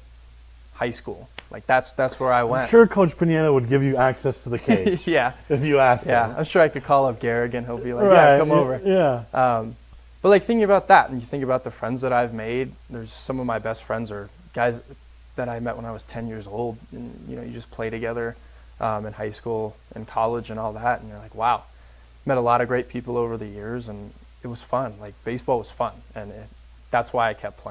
high school. Like that's where I went. I'm sure Coach Pineda would give you access to the cage. Yeah. If you asked him. Yeah, I'm sure I could call up Garrigan. He'll be like, yeah, come over. Yeah. But like thinking about that, and you think about the friends that I've made, there's some of my best friends are guys that I met when I was 10 years old. And, you know, you just play together in high school and college and all that. And you're like, wow, met a lot of great people over the years, and it was fun. Like baseball was fun. And that's why I kept playing.